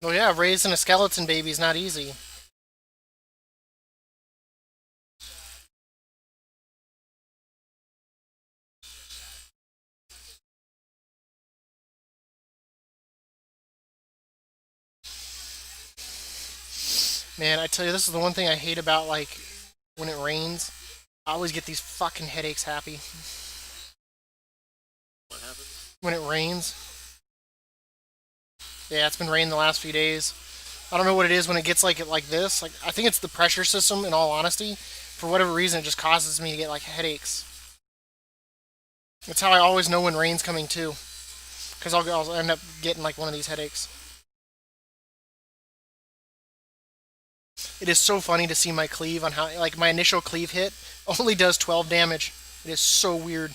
Well, yeah, raising a skeleton baby is not easy. Man, I tell you, this is the one thing I hate about, like, when it rains. I always get these fucking headaches happy. What happens? When it rains. Yeah, it's been raining the last few days. I don't know what it is when it gets like this. Like I think it's the pressure system. In all honesty, for whatever reason, it just causes me to get like headaches. That's how I always know when rain's coming too, because I'll end up getting like one of these headaches. It is so funny to see my cleave on how like my initial cleave hit only does 12 damage. It is so weird.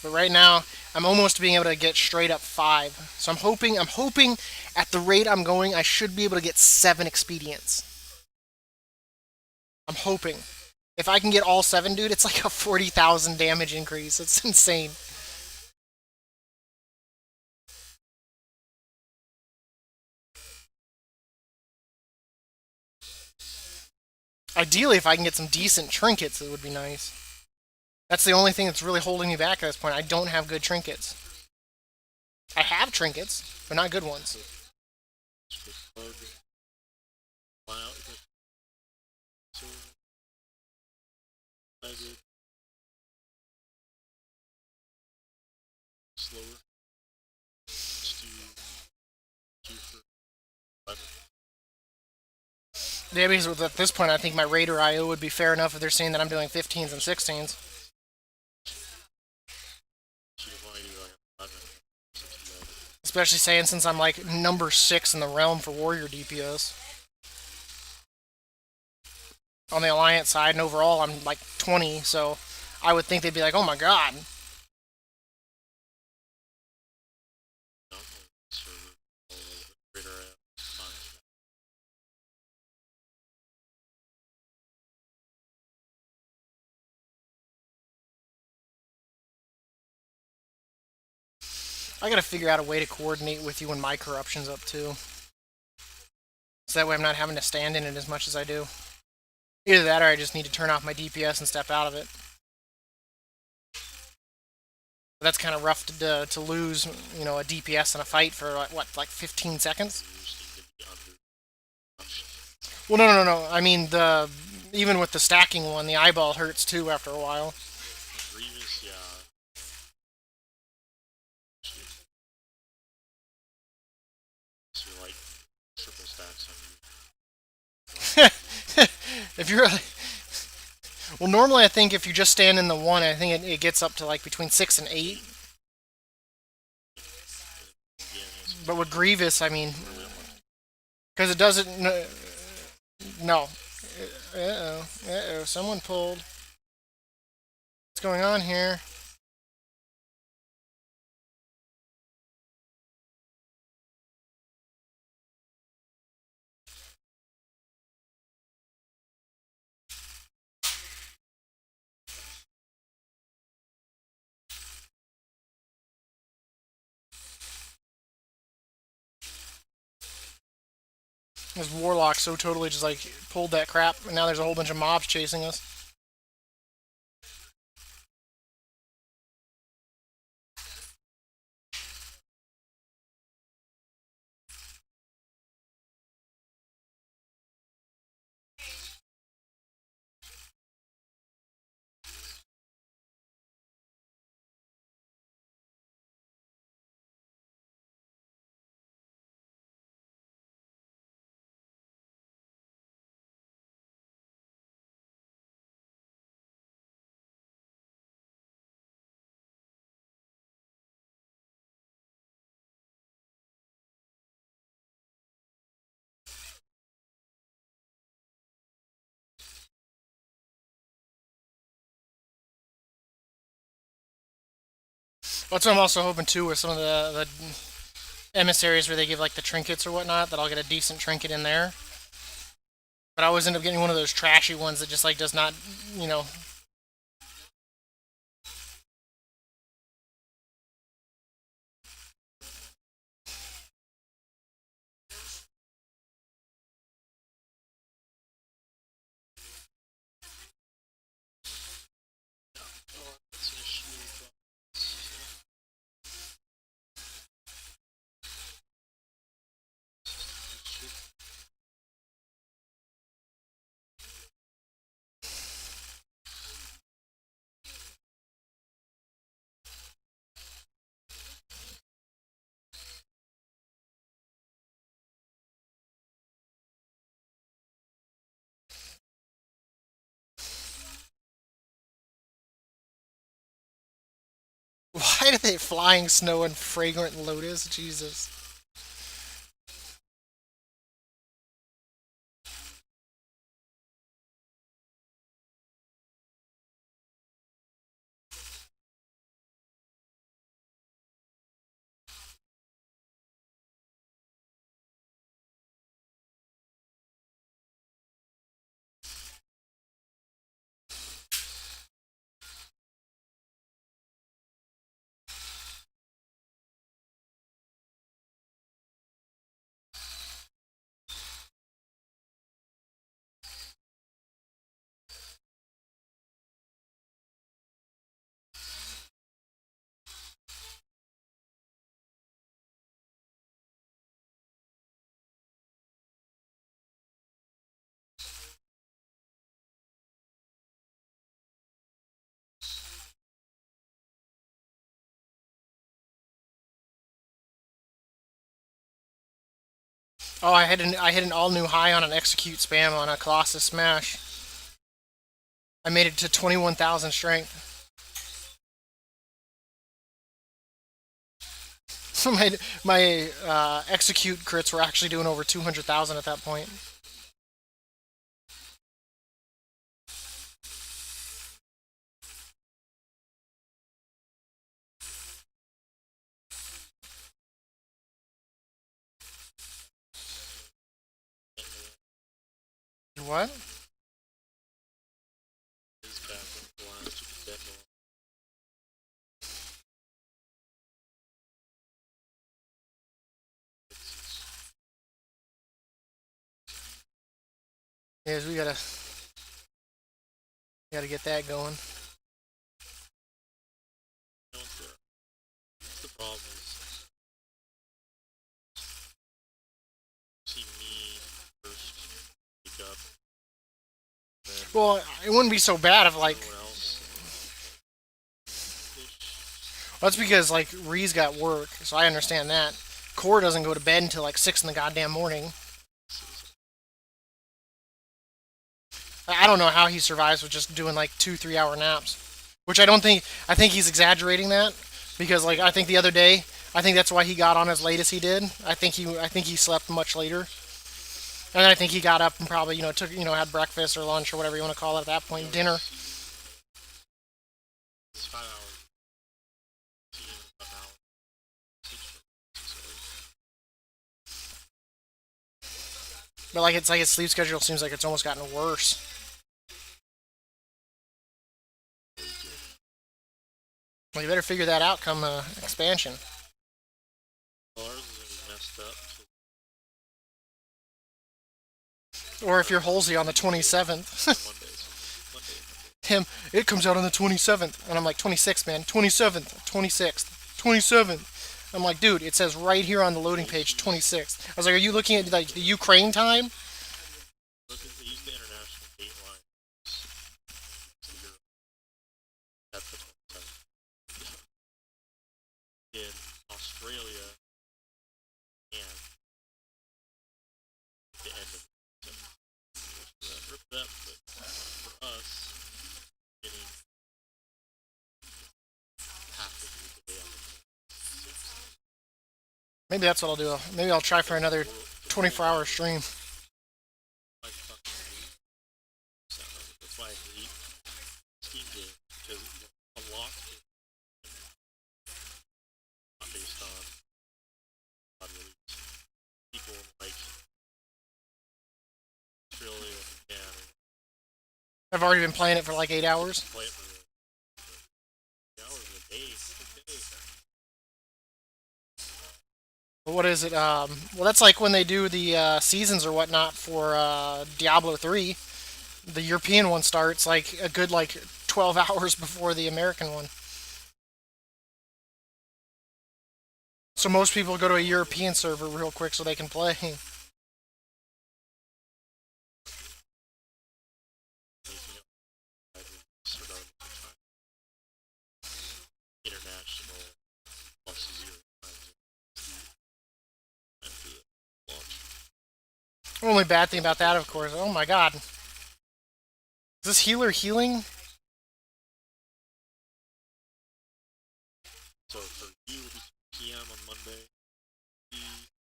But right now, I'm almost being able to get straight up 5. So I'm hoping at the rate I'm going, I should be able to get 7 expedients. I'm hoping. If I can get all 7, dude, it's like a 40,000 damage increase. It's insane. Ideally, if I can get some decent trinkets, it would be nice. That's the only thing that's really holding me back at this point. I don't have good trinkets. I have trinkets, but not good ones. Bug, cloud, so magic, slower, stew, two for 11. Yeah, because at this point, I think my Raider IO would be fair enough if they're saying that I'm doing 15s and 16s. She'd only do like 11, 11. Especially saying since I'm like number 6 in the realm for Warrior DPS. On the Alliance side, and overall, I'm like 20, so I would think they'd be like, oh my god. No, so a little bit greater fine. I gotta figure out a way to coordinate with you when my corruption's up too. So that way I'm not having to stand in it as much as I do. Either that or I just need to turn off my DPS and step out of it. But that's kind of rough to lose, a DPS in a fight for like 15 seconds. You just need to be under option. Well, no. I mean the even with the stacking one, the eyeball hurts too after a while. Grievous, yeah. So you're like triple stacks If you're well, normally I think if you just stand in the one, I think it gets up to like between 6 and 8. But with Grievous, I mean, because it doesn't. No. Uh oh. Someone pulled. What's going on here? This Warlock so totally just like pulled that crap, and now there's a whole bunch of mobs chasing us. That's what I'm also hoping too with some of the emissaries where they give like the trinkets or whatnot, that I'll get a decent trinket in there. But I always end up getting one of those trashy ones that just like does not, you know. Oh, that's an issue. Why do they flying snow and fragrant lotus? Jesus. Oh, I hit an all new high on an execute spam on a Colossus Smash. I made it to 21,000 strength. So my execute crits were actually doing over 200,000 at that point. What? His back went blind, stupid demo. Yes, we gotta get that going. You know, the problem is, see me first pick up, then Well, it wouldn't be so bad if like everyone else. that's because like Ree's got work, so I understand that. Core doesn't go to bed until like 6 in the goddamn morning. I don't know how he survives with just doing like 2 3 hour naps, which I don't think. I think he's exaggerating that because like I think the other day, I think that's why he got on as late as he did. I think he slept much later, and then I think he got up and probably took had breakfast or lunch or whatever you want to call it at that You point, know, dinner. it's 5 hours. See him about an hour. But like it's like his sleep schedule seems like it's almost gotten worse. Well, you better figure that out come expansion. Well, ours is gonna be messed up. Or if you're Halsey on the 27th. Him, it comes out on the 27th. And I'm like, 26th, man. 27th, 26th, 27th. I'm like, dude, it says right here on the loading page, 26th. I was like, are you looking at like the Ukraine time? Look at use the international date line. That's the 27th. In Australia and the end of September. Rip that, but for us, getting half of the day on the 6th. Maybe that's what I'll do. Maybe I'll try for another 24-hour stream. I fucking hate sound of it. That's why I hate Steam games, because unlock is not based on audio release. People like Australia I've already been playing it for like 8 hours. Play it for hours a day. Okay. But what is it? Well, that's like when they do the seasons or whatnot for Diablo 3. The European one starts like a good like 12 hours before the American one. So most people go to a European server real quick so they can play. Sort of international plus zero times the launch. The only bad thing about that, of course, oh my god. Is this healer healing? So for you, it'll be 2 p.m. on Monday,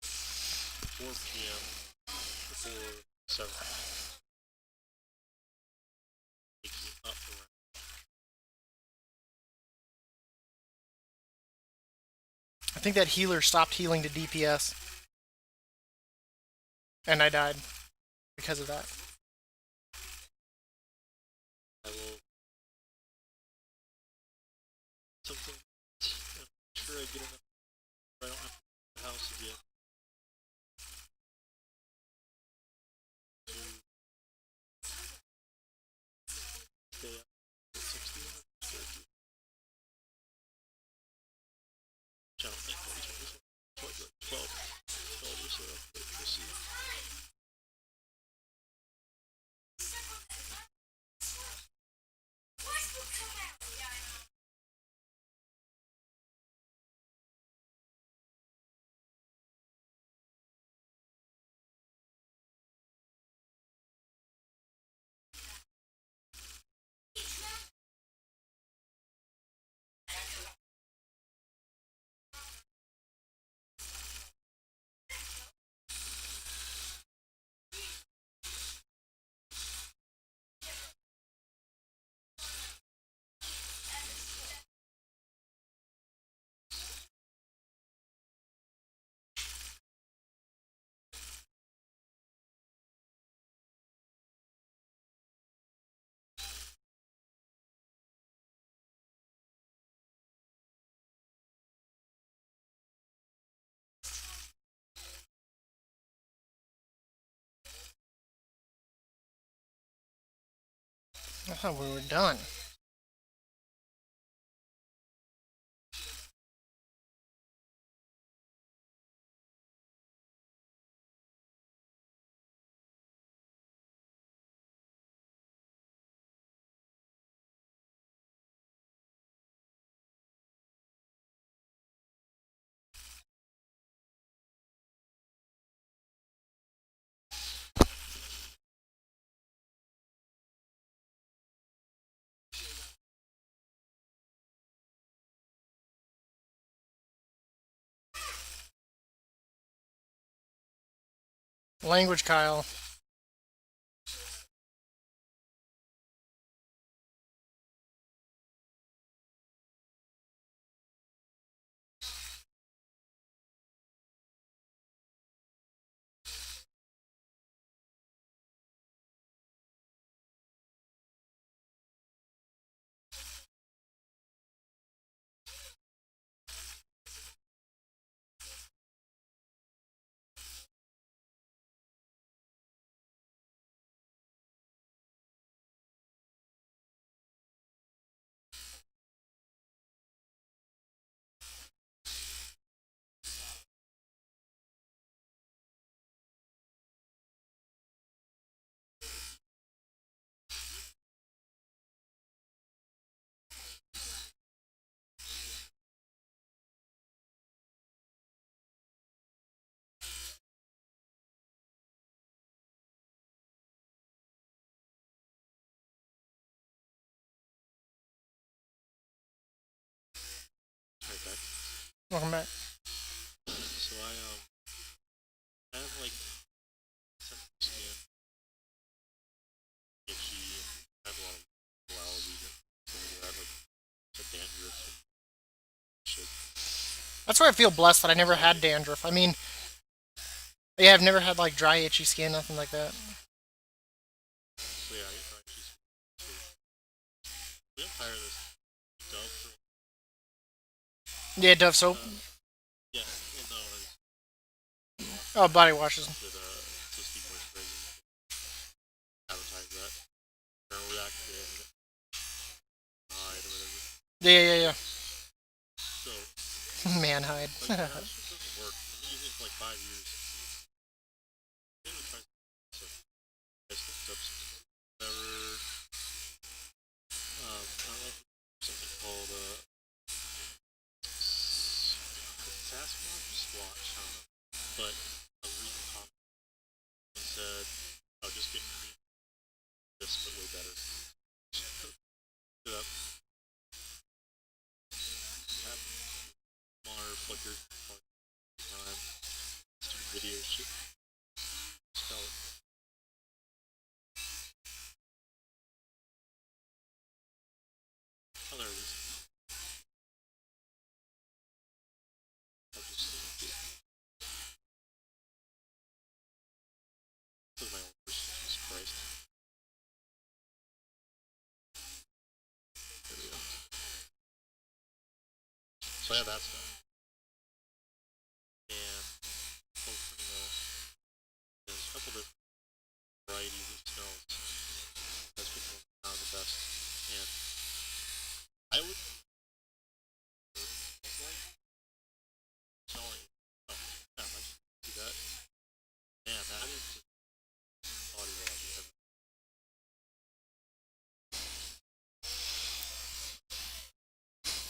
4 p.m. before 7. Up around. I think that healer stopped healing to DPS. And I died because of that. I will. Something. I'm sure I get enough. I don't have to leave the house again. To stay up at 16. Channel 8, this one. 12 or so. But we'll see. I thought we were done. Language, Kyle. Right back. Welcome back. So I have like some skin itchy and I have a lot of allergies and I have a dandruff and shit. That's where I feel blessed that I never had dandruff. I mean, yeah, I've never had like dry, itchy skin, nothing like that. So yeah, I get dry cheese. Yeah, Dove soap. Yeah, well, no, it's Oh, body washes. supposed to be moisturizing. Advertise that. Thermal reactive, hide, or whatever. Yeah, yeah, yeah. So, Man hide. like, yeah, this shit doesn't work. I've been using it for like 5 years. Maybe try some. I looked up some. Whatever. I don't know if something called Sasquatch Squatch. I don't know. But I was reading comments and said, "I'll just get green this, but way better." That monitor flickered all the time. Stupid video shit. Spell it. Oh, there it is. I'll just this is my old version. Jesus Christ. There we go. So I have that stuff. And there's a couple different varieties of smells. That's been one of the best. And I would like smelling. Oh, yeah, I see that. Man, that is just body wash.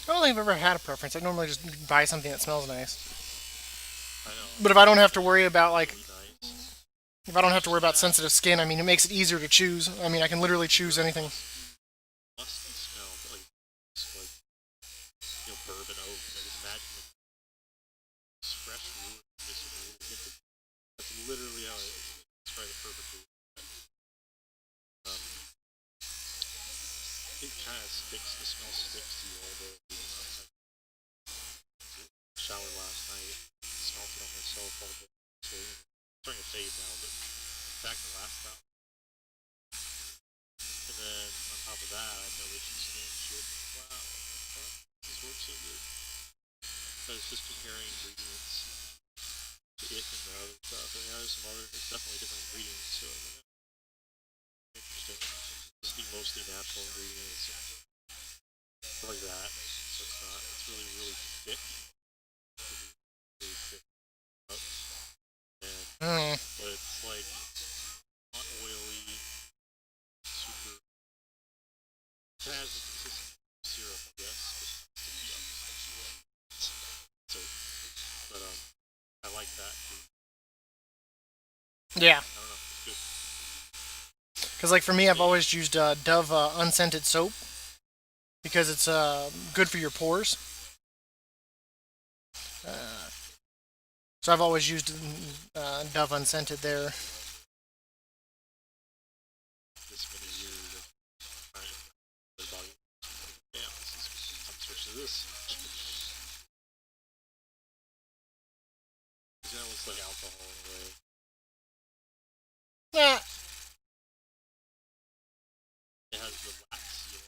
I don't think I've ever had a preference. I normally just buy something that smells nice. I know. But if I don't have to worry about like, Really nice. if I don't have to worry about That sensitive skin, I mean, it makes it easier to choose. I mean, I can literally choose anything. musky smell, but like it's like bourbon oak. I just imagine like fresh wood, just wood. That's literally how I describe it perfectly. Um, it kind of sticks. The smell sticks to you all day. Showered last night, smelled it on myself all day. So it's starting to fade now, but back to last time. And then on top of that, I know that you skin shit. Wow, this works so good. I was just comparing ingredients to it and the other stuff. I mean, there's some other, there's definitely different ingredients, so interesting. Just be mostly natural ingredients and stuff like that. So it's not, it's really, really thick. Really thick up. And, Mm. but it's like not oily, super. It has a consistency of syrup, I guess. So, but I like that. Yeah, I don't know, it's good. because like for me, I've always used Dove unscented soap because it's good for your pores. Uh, so I've always used Dove unscented there. This many years of trying to body. Damn, this is, I'm switching to this. That looks like alcohol in a way. Yeah, It has the wax seal.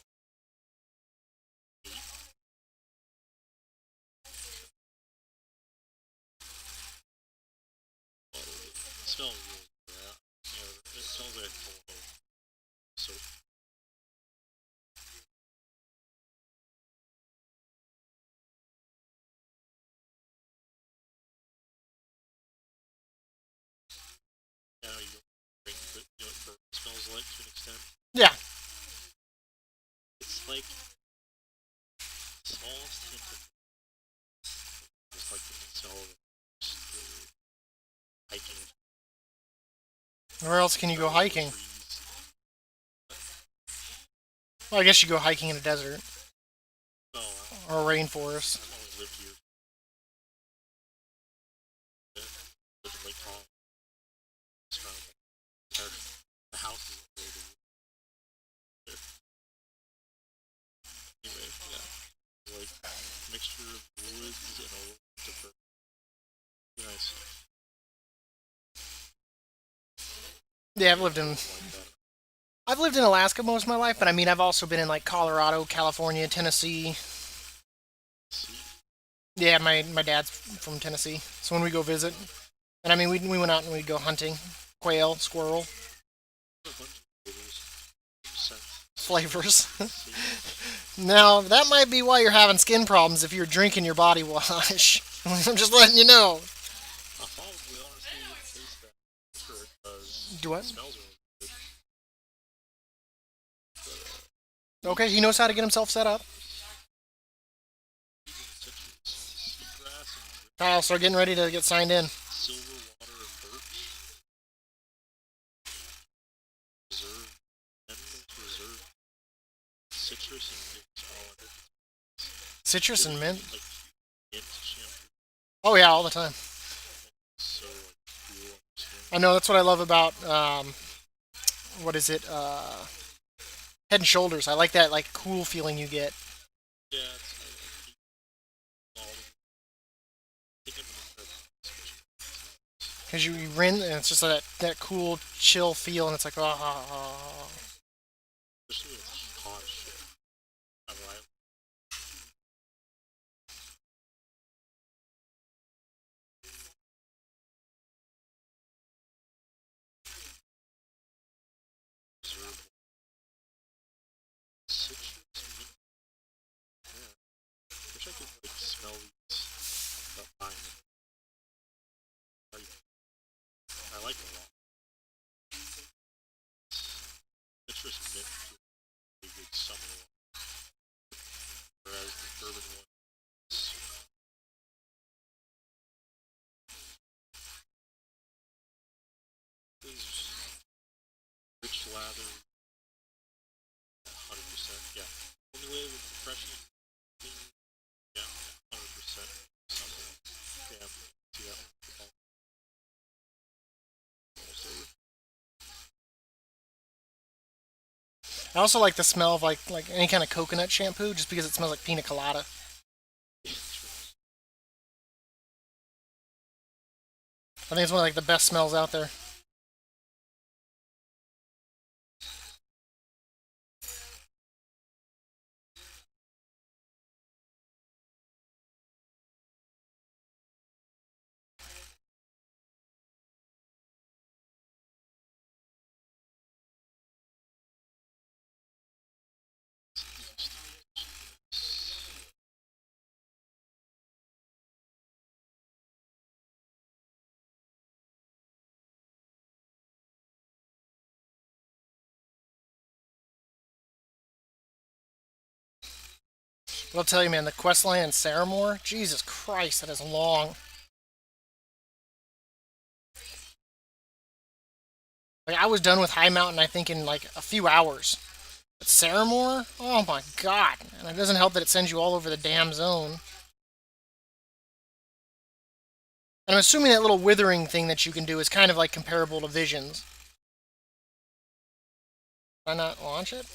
It smells really good. Yeah, it smells like a cologne. So, yeah, you don't drink, but you know what bourbon smells like to an extent? yeah. It's like the smallest hint of just like the smell of hiking. Where else can you go hiking? Trees. Well, I guess you go hiking in a desert Oh, or a rainforest. I've only lived here. Lived in Lake Tahoe. It's kind of like, the house is really there. Anyway, yeah. Like, mixture of woods and a little bit of nice. Yeah, Like that. I've lived in Alaska most of my life, but I mean I've also been in like Colorado, California, Tennessee. See? Yeah, my dad's from Tennessee, so when we go visit, and I mean we went out and we'd go hunting, quail, squirrel, A bunch of scents. flavors. See, Now that might be why you're having skin problems if you're drinking your body wash. I'm just letting you know. I probably honestly would taste that. Sure, it does. Do It what? smells really good. Okay, he knows how to get himself set up. Citrus, seagrass, and Kyle, start getting ready to get signed in. silver water and birch. Reserve, eminent reserve, citrus and mint. Oh, and Citrus and mint. like mint shampoo. Oh yeah, all the time. So like cool on your skin. I know that's what I love about what is it? Head and Shoulders. I like that like cool feeling you get Yeah, I keep all of them. I think I'm gonna start because you rinse and it's just that cool chill feel and it's like oh. especially when it's hot as shit. I don't know, I observe citrus mint. Yeah, wish I could like smell these without buying them. I like it a lot. Citrus mint is a good summer one, whereas the bourbon one is rich lather, 100%. Yeah, only way with depression, yeah, 100%. Summer one. Yeah, see that one. Also, I also like the smell of like any kind of coconut shampoo just because it smells like pina colada. I think it's one of like the best smells out there. But I'll tell you, man, the quest line in Saramore, Jesus Christ, that is long. Like I was done with High Mountain, I think, in like a few hours. But Saramore, oh my God! And it doesn't help that it sends you all over the damn zone. And I'm assuming that little withering thing that you can do is kind of like comparable to Visions. Did I not launch it?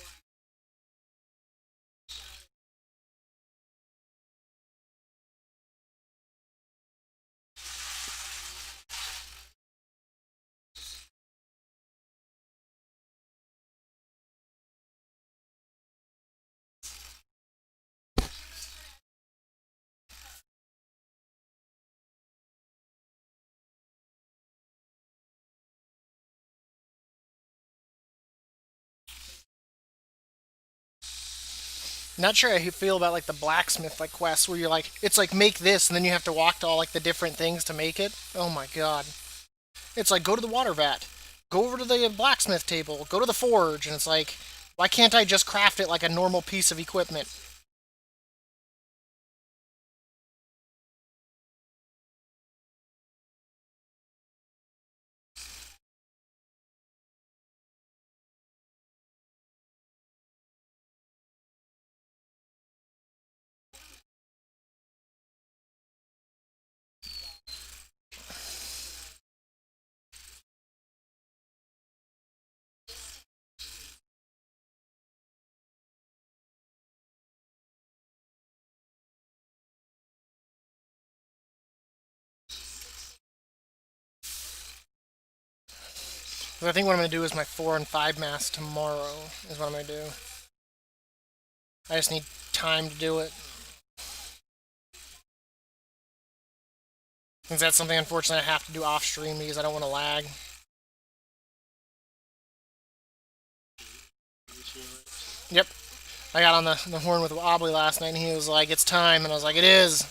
Not sure how you feel about like the blacksmith like quests where you're like it's like make this and then you have to walk to all like the different things to make it. Oh my god. It's like go to the water vat, go over to the blacksmith table, go to the forge, and it's like why can't I just craft it like a normal piece of equipment? I think what I'm gonna do is my 4 and 5 mass tomorrow is what I'm gonna do. I just need time to do it. Since that's something unfortunately I have to do off stream because I don't want to lag. Yep. I got on the horn with Wobbly last night and he was like, "It's time," and I was like, "It is."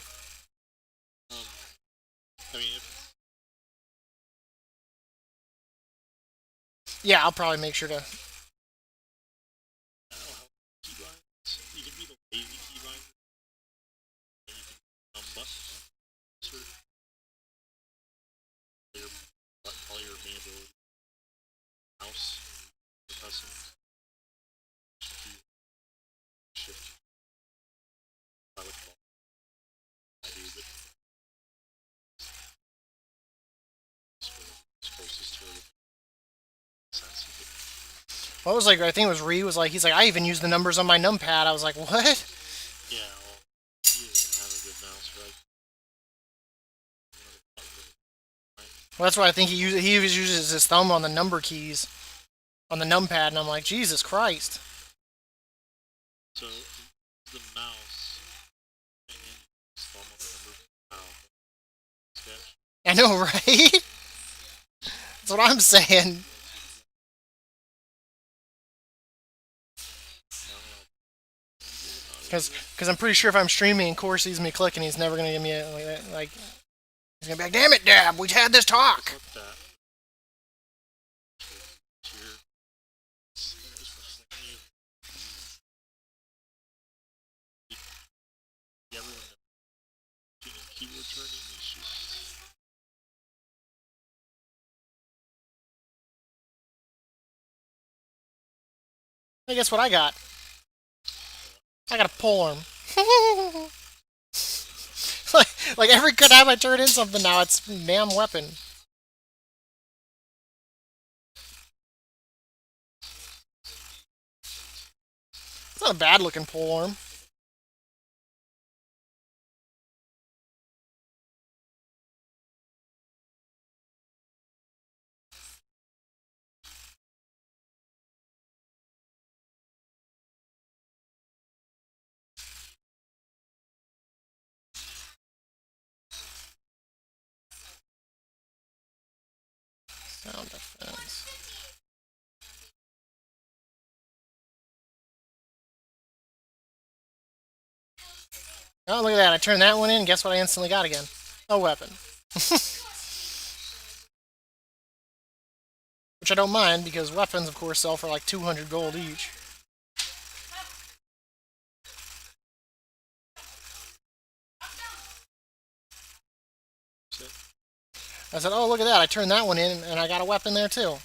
Um, I mean, if Yeah, I'll probably make sure to. I don't know how keybinds, you can do the lazy keybind, and you can button insert your all your main ability mouse, the custom key, shift. I would call I do, but it's closest to it. Sense of it. What was like? I think it was Ree was like, he's like, I even use the numbers on my numpad. I was like, what? Yeah, well, you didn't have a good mouse, right? Well, that's why I think he uses his thumb on the number keys on the numpad, and I'm like, Jesus Christ. So the mouse and thumb on the number sketch. I know, right? That's what I'm saying. Because I'm pretty sure if I'm streaming and Core sees me clicking, he's never gonna give me like he's gonna be like, "Damn it, Dab, we had this talk." Fuck that. Here. Just reflecting you. Everyone knows. Keyword turning is just. Hey, guess what I got? I got a polearm. like every Kor&Dab I turn in something now, it's a damn weapon. It's not a bad looking polearm. Sound defense. Oh, look at that. I turned that one in. Guess what I instantly got again? A weapon. Which I don't mind because weapons, of course, sell for like 200 gold each. I said, oh, look at that. I turned that one in and I got a weapon there too.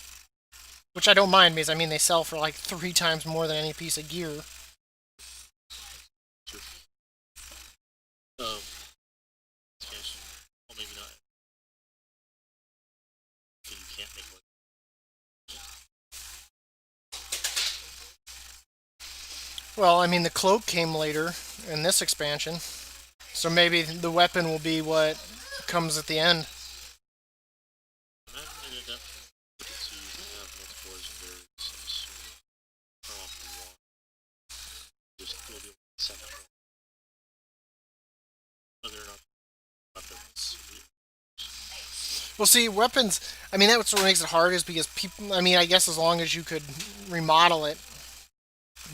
Which I don't mind because, I mean, they sell for like 3 times more than any piece of gear. Um, expansion. Well, maybe not. You can't make one. Well, I mean, the cloak came later in this expansion. So maybe the weapon will be what comes at the end. Imagine it ended up so you can have multiple legendaries. I'm assuming. Turn off the one. Just go to the second one. Whether or not weapons. Well, see, weapons. I mean, that's what makes it hard is because people. I mean, I guess as long as you could remodel it.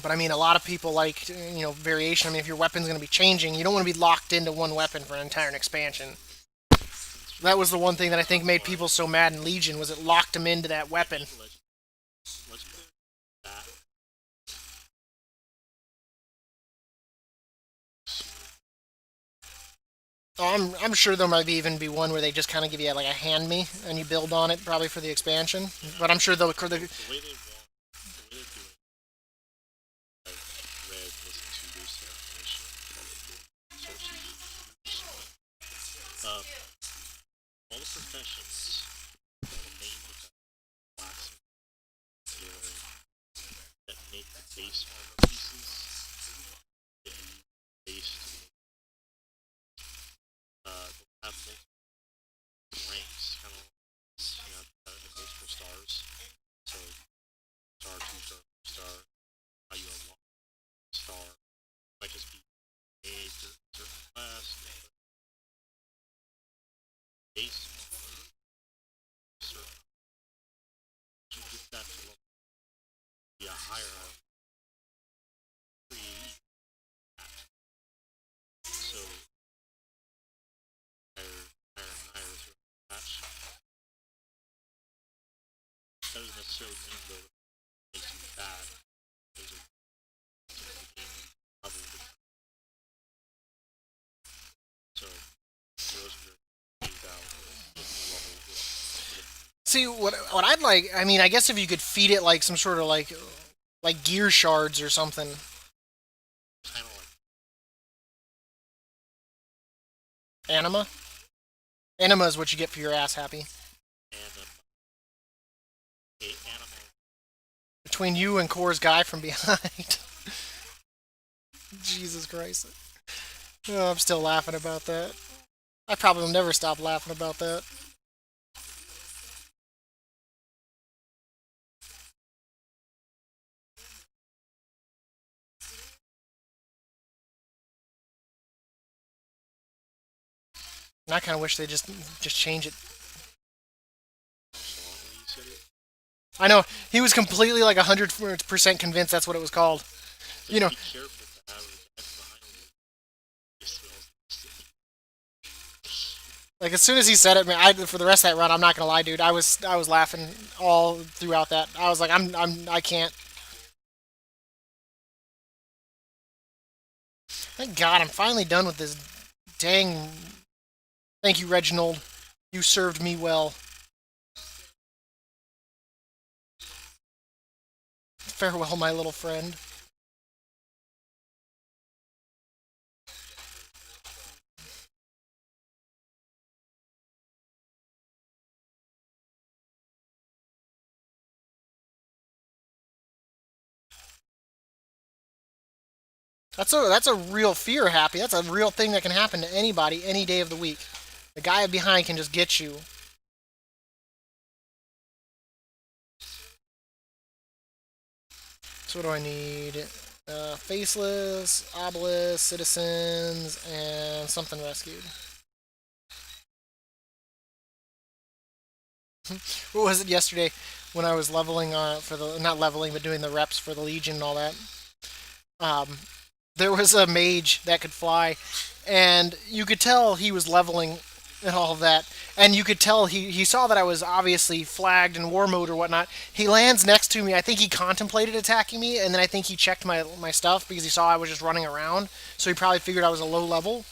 But I mean, a lot of people like variation. I mean, if your weapon's going to be changing, you don't want to be locked into one weapon for an entire expansion. That was the one thing that I think made people so mad in Legion was it locked them into that weapon. Legendary. That. Oh, I'm sure there might even be one where they just kind of give you like a hand me and you build on it probably for the expansion. But I'm sure they'll. The way they want. The way they do it. I've read, listened to this information. All the professions, all the main professions, blacksmith, tailor, that make the base armor pieces, that you base have multiple ranks, kind of, have multiple stars. So base certain you get that to look be a higher pre so higher sort of patch. That doesn't necessarily mean though it makes you bad. There's a level so those are phased out in the level See, what I'd like, I mean, I guess if you could feed it like some sort of like gear shards or something. kind of like Anima? Anima is what you get for your ass happy. animal. Between you and Kor's guy from behind. Jesus Christ. Oh, I'm still laughing about that. I probably will never stop laughing about that. And I kind of wish they just change it. I know he was completely like 100% convinced that's what it was called. You know, like as soon as he said it, man, for the rest of that run, I'm not gonna lie, dude, I was laughing all throughout that. I was like, I can't. Thank God, I'm finally done with this. Dang. Thank you, Reginald. You served me well. Farewell, my little friend. That's a real fear, Happy. That's a real thing that can happen to anybody any day of the week. The guy behind can just get you. So what do I need? Faceless, Obelisk, Citizens, and something rescued. What was it yesterday when I was leveling for the not leveling but doing the reps for the Legion and all that? Um, there was a mage that could fly, and you could tell he was leveling and all of that. And you could tell he saw that I was obviously flagged in war mode or whatnot. He lands next to me. I think he contemplated attacking me, and then I think he checked my stuff because he saw I was just running around. So he probably figured I was a low level.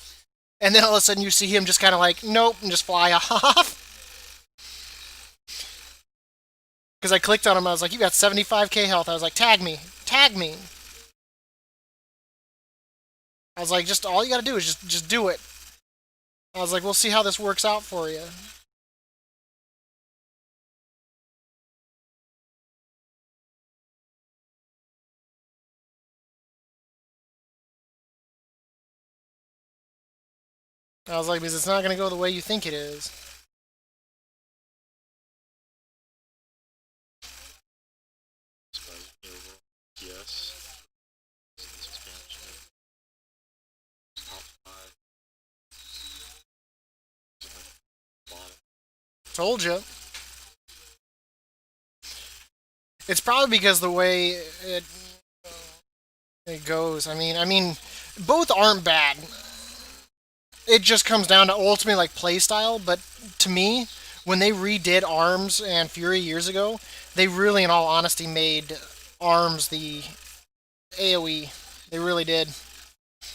And then all of a sudden you see him just kind of like, nope, and just fly off. Because I clicked on him, I was like, you got 75k health. I was like, tag me, tag me. I was like, just all you gotta do is just do it. I was like, we'll see how this works out for you. I was like, because it's not gonna go the way you think it is. Yes. Expansion. Top 5. Bottom. Told you. It's probably because the way it goes. I mean, both aren't bad. It just comes down to ultimately like play style. But to me, when they redid Arms and Fury years ago, they really, in all honesty, made Arms the AOE. They really did.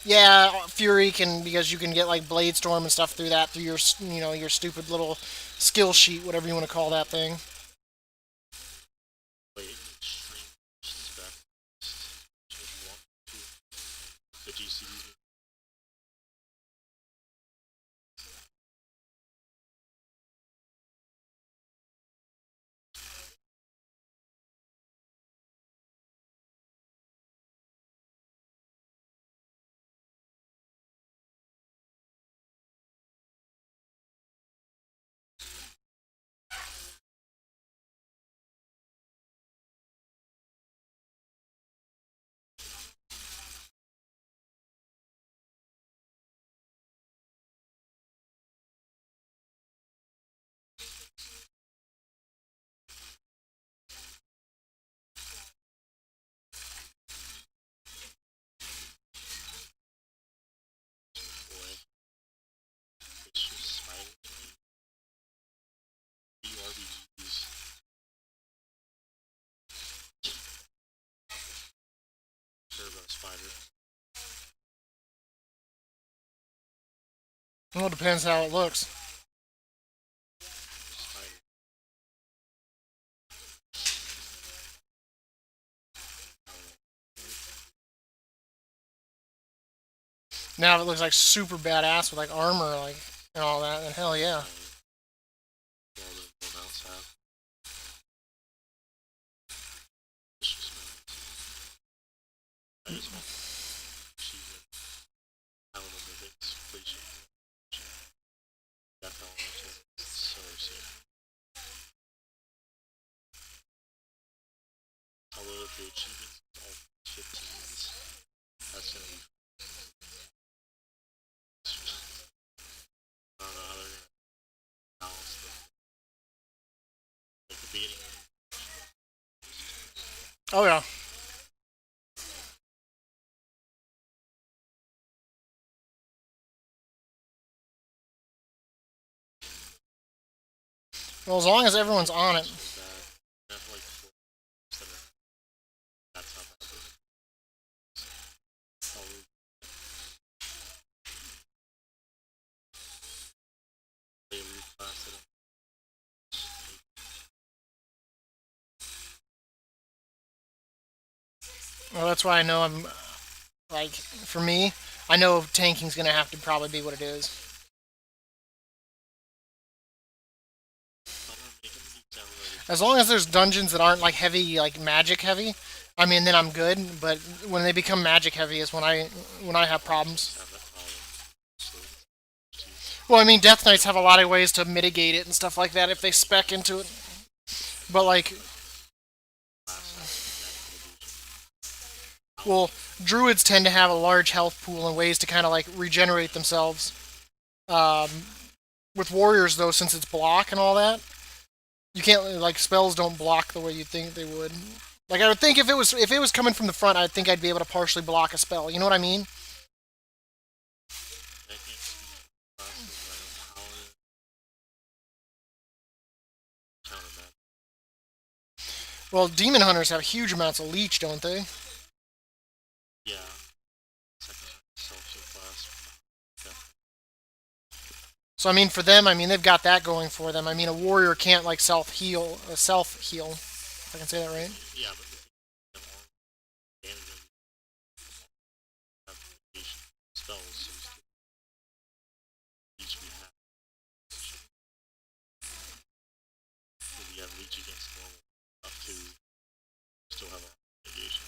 Yeah, Fury can because you can get like Blade Storm and stuff through that through your your stupid little skill sheet, whatever you want to call that thing. Wait, extreme spec. Just one, two. The GCD. Well, it depends how it looks. Spider. Now if it looks like super badass with like armor, like and all that, then hell yeah. More than one else have. Vicious man. I just want achievement. I don't know if it's completion. Death element. It's so sick. Although if the achievements all 15s, that's gonna be. I don't know how they're gonna balance the like the beginning. Oh yeah. Well, as long as everyone's on it. That like that are, that's not bad. Probably they reclass it. Well, that's why I know I'm like for me, I know tanking's gonna have to probably be what it is. I'm gonna make them need to have like As long as there's dungeons that aren't like heavy, like magic heavy, I mean, then I'm good. But when they become magic heavy is when I have problems. have that problem. So Well, I mean, Death Knights have a lot of ways to mitigate it and stuff like that if they spec into it. But like, last mitigation. well, druids tend to have a large health pool and ways to kind of like regenerate themselves. Um, with warriors though, since it's block and all that, you can't like spells don't block the way you'd think they would. Like I would think if it was coming from the front, I'd think I'd be able to partially block a spell. You know what I mean? I can't speak classes. I know paladin counter map. Well, demon hunters have huge amounts of leech, don't they? Yeah. Second self class. Yeah. So I mean, for them, I mean they've got that going for them. I mean, a warrior can't like self heal. If I can say that right. Yeah, but the thing is, damage have mitigation spells, so each we have. If we have reach against normal up to still have a mitigation.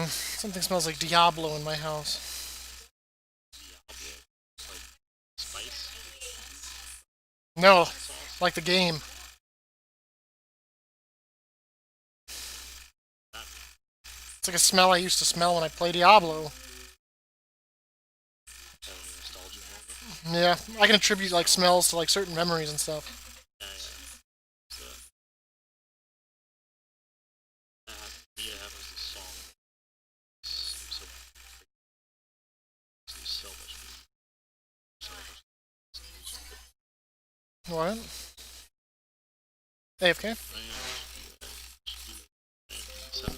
Something smells like Diablo in my house. Diablo. Like spice No, sauce. like the game. That It's like a smell I used to smell when I played Diablo. having a nostalgia moment. Yeah, I can attribute like smells to like certain memories and stuff. Yeah, yeah. So, me, it happens the song. So, so much better. So much. What? AFK? I am. Should be 7.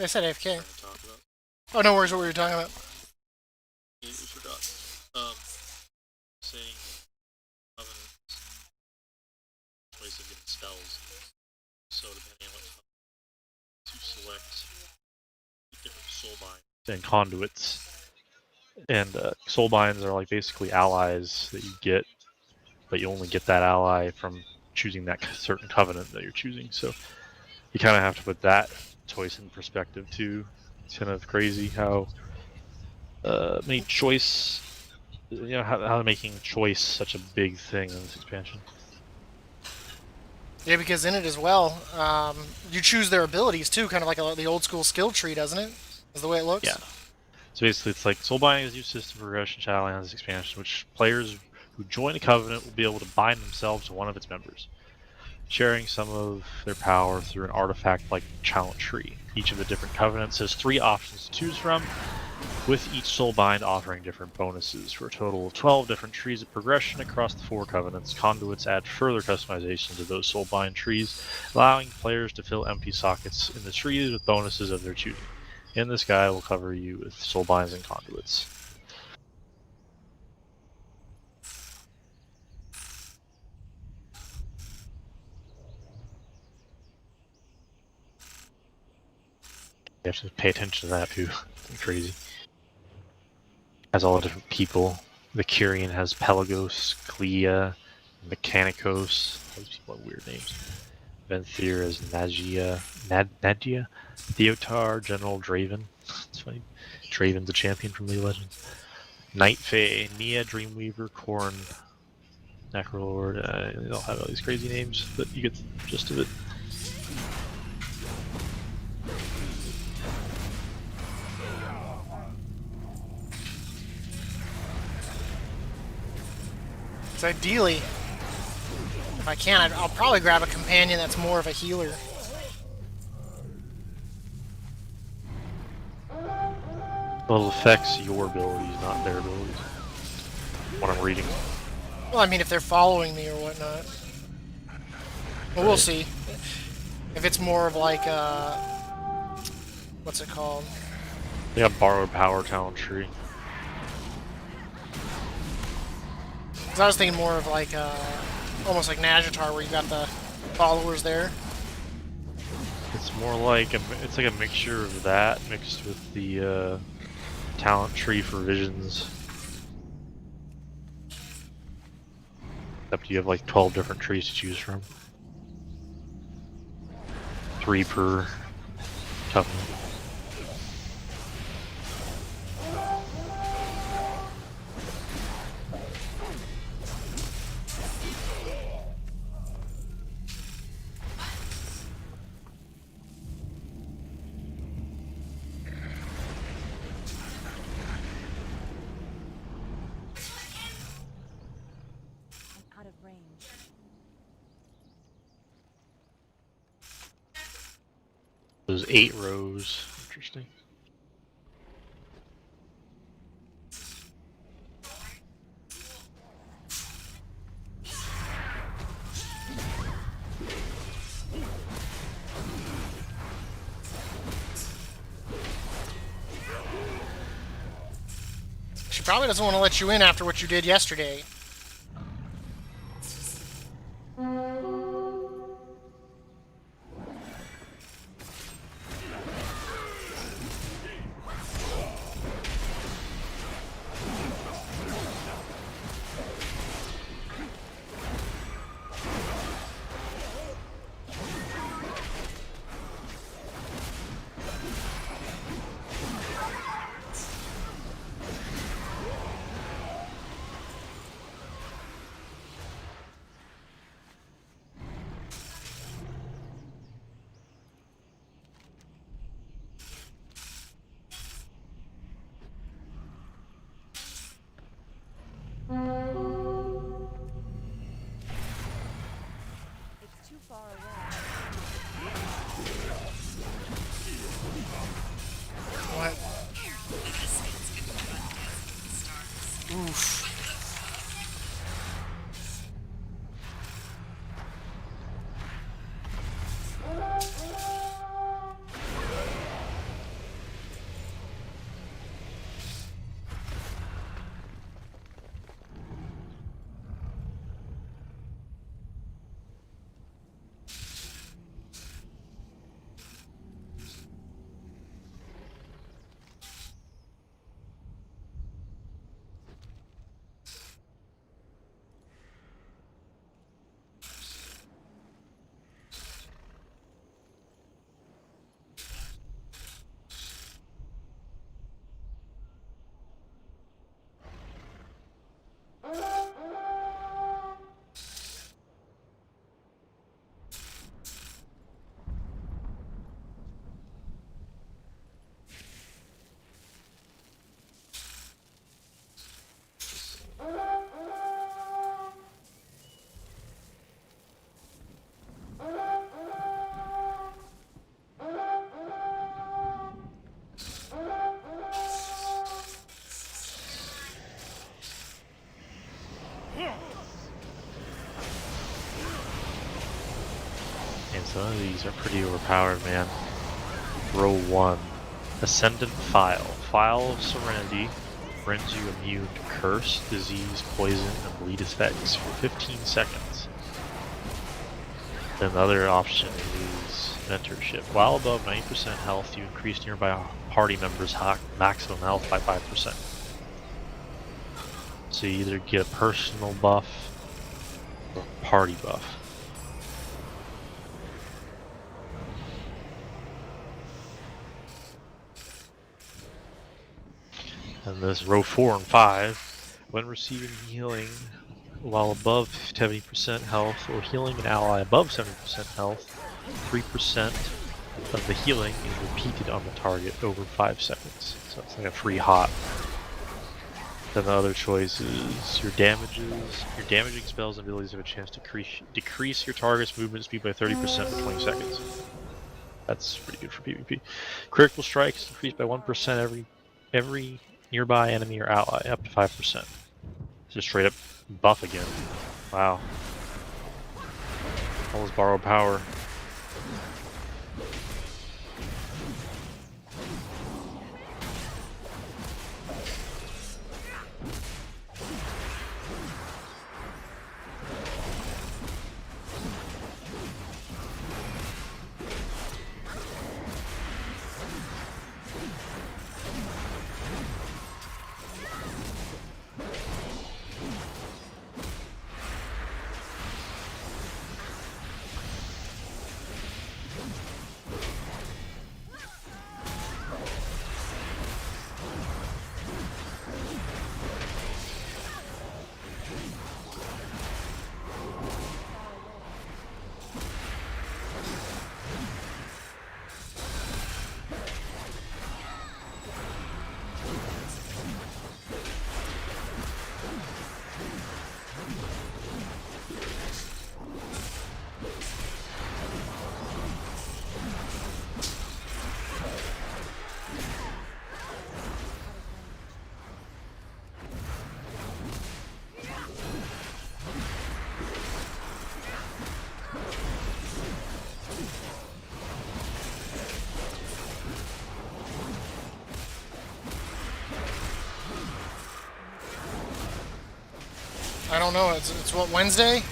I said AFK. trying to talk about. Oh, no worries. What were you talking about? You forgot. Saying covenant choice of getting spells. So depending on what to select different soulbind and conduits. And soulbinds are like basically allies that you get, but you only get that ally from choosing that certain covenant that you're choosing. So you kind of have to put that choice in perspective too. It's kind of crazy how many choice, how making choice such a big thing in this expansion. Yeah, because in it as well, you choose their abilities too, kind of like the old school skill tree, doesn't it? Is the way it looks. Yeah. So basically, it's like soulbinding is a new system for progression in Shadowlands expansion, which players who join a covenant will be able to bind themselves to one of its members, sharing some of their power through an artifact-like talent tree. Each of the different covenants has 3 options to choose from, with each soulbind offering different bonuses. For a total of 12 different trees of progression across the 4 covenants, conduits add further customization to those soulbind trees, allowing players to fill empty sockets in the trees with bonuses of their choosing. In this guide, we'll cover you with soulbinds and conduits. You have to pay attention to that too. It's crazy. Has all the different people. The Kyrian has Pelagos, Clea, Mechanicos. Those people have weird names. Venthyr has Nagia, Theotar, General Draven. It's funny. Draven's a champion from League of Legends. Night Fae, Nia, Dreamweaver, Korn, Necrolord. They all have all these crazy names, but you get the gist of it. So ideally, if I can, I'll probably grab a companion that's more of a healer. Well, it affects your abilities, not their abilities. What I'm reading. Well, I mean, if they're following me or whatnot. Well, we'll see. If it's more of like, what's it called? They got borrowed power talent tree. Because I was thinking more of like, almost like Najatar, where you got the followers there. It's more like it's like a mixture of that mixed with the talent tree for visions. Except you have like 12 different trees to choose from. 3 per covenant. Out of range. There's 8 rows. Interesting. She probably doesn't want to let you in after what you did yesterday. It's too far away. What? Oof. Some of these are pretty overpowered, man. Row 1. Ascendant File. File of Serenity brings you immune to curse, disease, poison, and bleed effects for 15 seconds. Then the other option is Mentorship. While above 90% health, you increase nearby party members' maximum health by 5%. So you either get a personal buff or a party buff. And this row 4 and 5, when receiving healing while above 70% health or healing an ally above 70% health, 3% of the healing is repeated on the target over 5 seconds. So it's like a free hot. Then the other choice is your damages. Your damaging spells and abilities have a chance to decrease your target's movement speed by 30% for 20 seconds. That's pretty good for PvP. Critical strikes increased by 1% every nearby enemy or ally, up to 5%. Just straight up buff again. Wow. All this borrowed power. I don't know. It's what, Wednesday?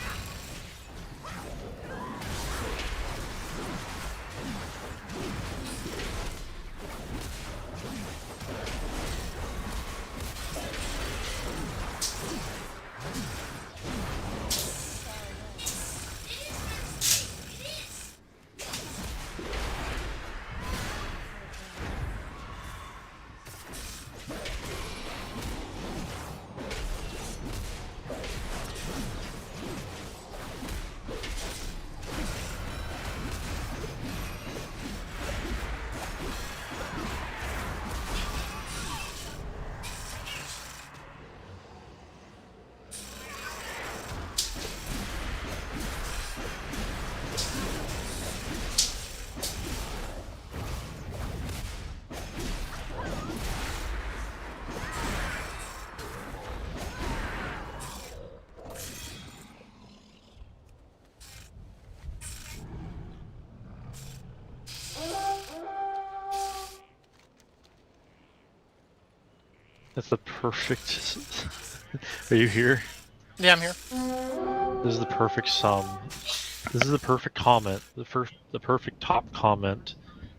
That's the perfect... Are you here? Yeah, I'm here. This is the perfect sum. This is the perfect comment. The perfect top comment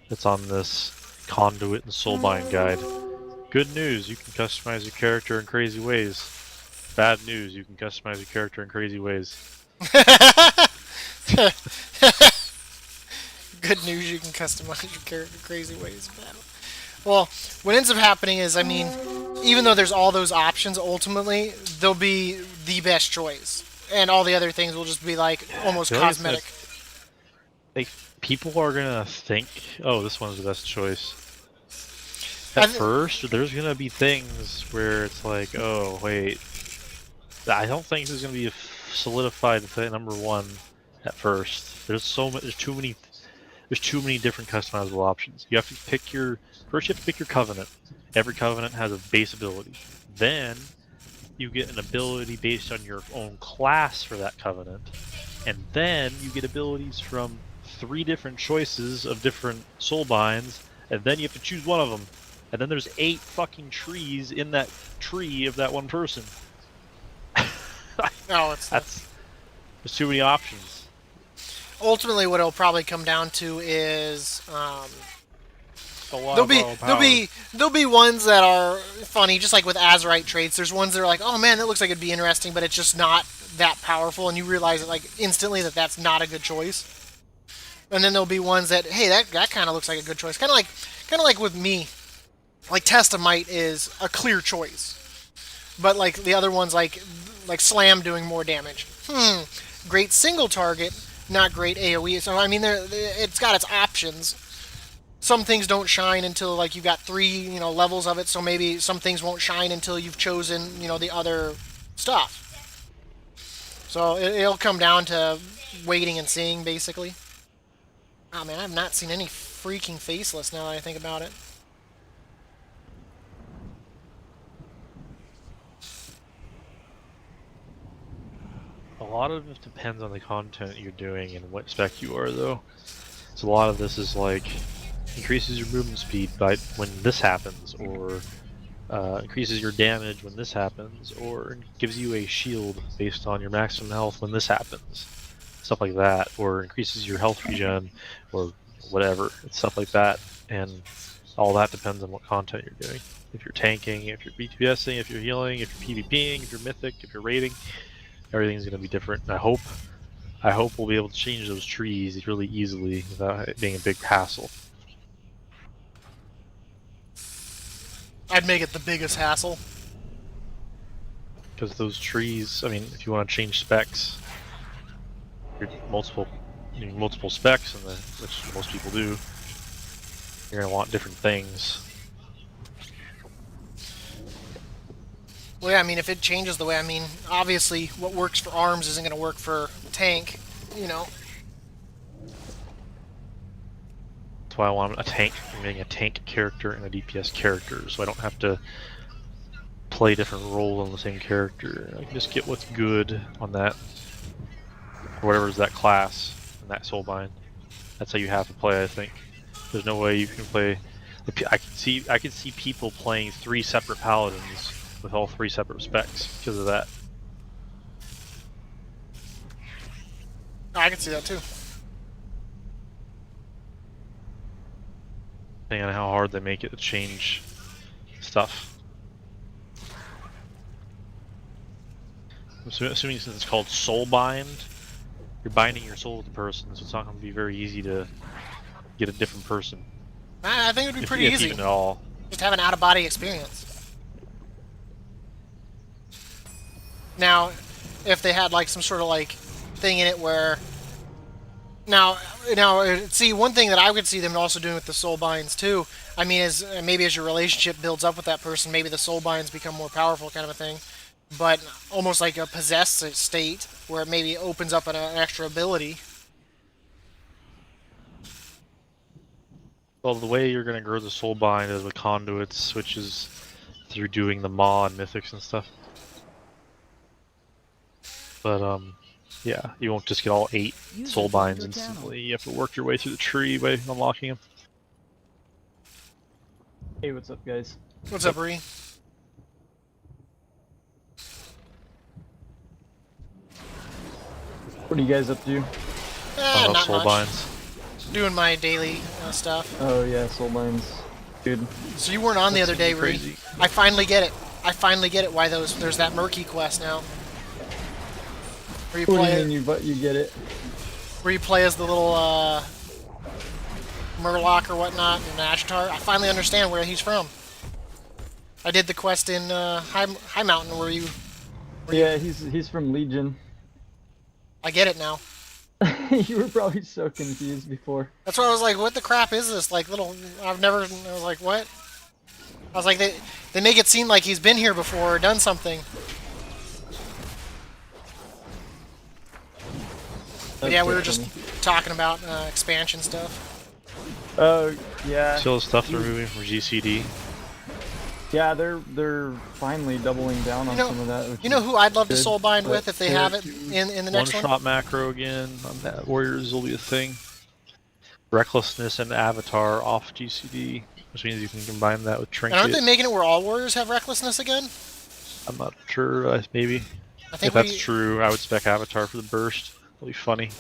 that's on this Conduit and Soulbind guide. Good news, you can customize your character in crazy ways. Bad news, you can customize your character in crazy ways. Good news, you can customize your character crazy ways. Well, what ends up happening is, I mean, even though there's all those options, ultimately, they'll be the best choice. And all the other things will just be like almost I feel like it's cosmetic. Like, people are gonna think, oh, this one's the best choice. At first, there's gonna be things where it's like, oh, wait, I don't think this is gonna be a solidified number one at first. There's too many different customizable options. You have to pick your covenant. Every covenant has a base ability. Then you get an ability based on your own class for that covenant, and then you get abilities from 3 different choices of different soul binds, and then you have to choose one of them. And then there's 8 fucking trees in that tree of that one person. No, There's too many options. ultimately what it'll probably come down to is There'll there'll be ones that are funny, just like with Azurite traits. There's ones that are like, oh man, that looks like it'd be interesting, but it's just not that powerful, and you realize it like instantly that that's not a good choice. And then there'll be ones that, hey, that kind of looks like a good choice. Kind of like with me, like Testamite is a clear choice, but like the other ones like Slam doing more damage. Great single target, not great AOE. So I mean, it's got its options. Some things don't shine until like you've got 3 levels of it. So maybe some things won't shine until you've chosen the other stuff. So it'll come down to waiting and seeing, basically. Oh man, I've not seen any freaking faceless now that I think about it. A lot of it depends on the content you're doing and what spec you are, though. So a lot of this is like increases your movement speed by when this happens, or increases your damage when this happens, or gives you a shield based on your maximum health when this happens. Stuff like that, or increases your health regen, or whatever. It's stuff like that, and all that depends on what content you're doing. If you're tanking, if you're BTBSing, if you're healing, if you're PvPing, if you're mythic, if you're raiding, everything's going to be different. And I hope we'll be able to change those trees really easily without it being a big hassle. I'd make it the biggest hassle. Because those trees, I mean, if you want to change specs, multiple specs, which most people do, you're going to want different things. Well, yeah, I mean, if it changes the way, I mean, obviously, what works for arms isn't going to work for tank, That's why I want I'm making a tank character and a DPS character, so I don't have to play different roles on the same character. I can just get what's good on that, or whatever is that class and that soulbind. That's how you have to play, I think. There's no way you can play. I could see people playing 3 separate paladins with all 3 separate specs because of that. I can see that too. Depending on how hard they make it to change stuff. Assuming since it's called Soulbind, you're binding your soul with the person, so it's not going to be very easy to get a different person. I think it would be pretty easy. Even at all. Just have an out-of-body experience. Now, if they had like some sort of like thing in it where now see, one thing that I would see them also doing with the soul binds too, I mean, is maybe as your relationship builds up with that person, maybe the soul binds become more powerful, kind of a thing, but almost like a possessed state where it maybe opens up an extra ability. Well, the way you're going to grow the soul bind is with conduits, which is through doing the maw and mythics and stuff. But yeah, you won't just get all 8 soul binds instantly. You have to work your way through the tree by unlocking them. Hey, what's up, guys? What's up, Ree? What are you guys up to? Not soul much. binds. Doing my daily stuff. Oh yeah, soul mines. Dude. So you weren't on the other day, Ree. Crazy. I finally get it. Why there's that murky quest now. Where you What do play you mean you get it? where you play as the little Murloc or whatnot in Ashtar. I finally understand where he's from. I did the quest in High Mountain where you. Yeah, he's from Legion. I get it now. You were probably so confused before. That's why I was like, what the crap is this? Like little, I was like, what? I was like, they make it seem like he's been here before or done something. But yeah, we were just talking about expansion stuff. Oh yeah. Still the stuff they're moving from GCD. Yeah, they're finally doubling down on some of that. You know who I'd love to good, soulbind but with if they have it in the next one? One-shot macro again on that. Warriors will be a thing. Recklessness and Avatar off GCD, which means you can combine that with And aren't Trinket. they making it where all warriors have recklessness again? I'm not sure, maybe. I think If that's true, I would spec Avatar for the burst. It'll be funny.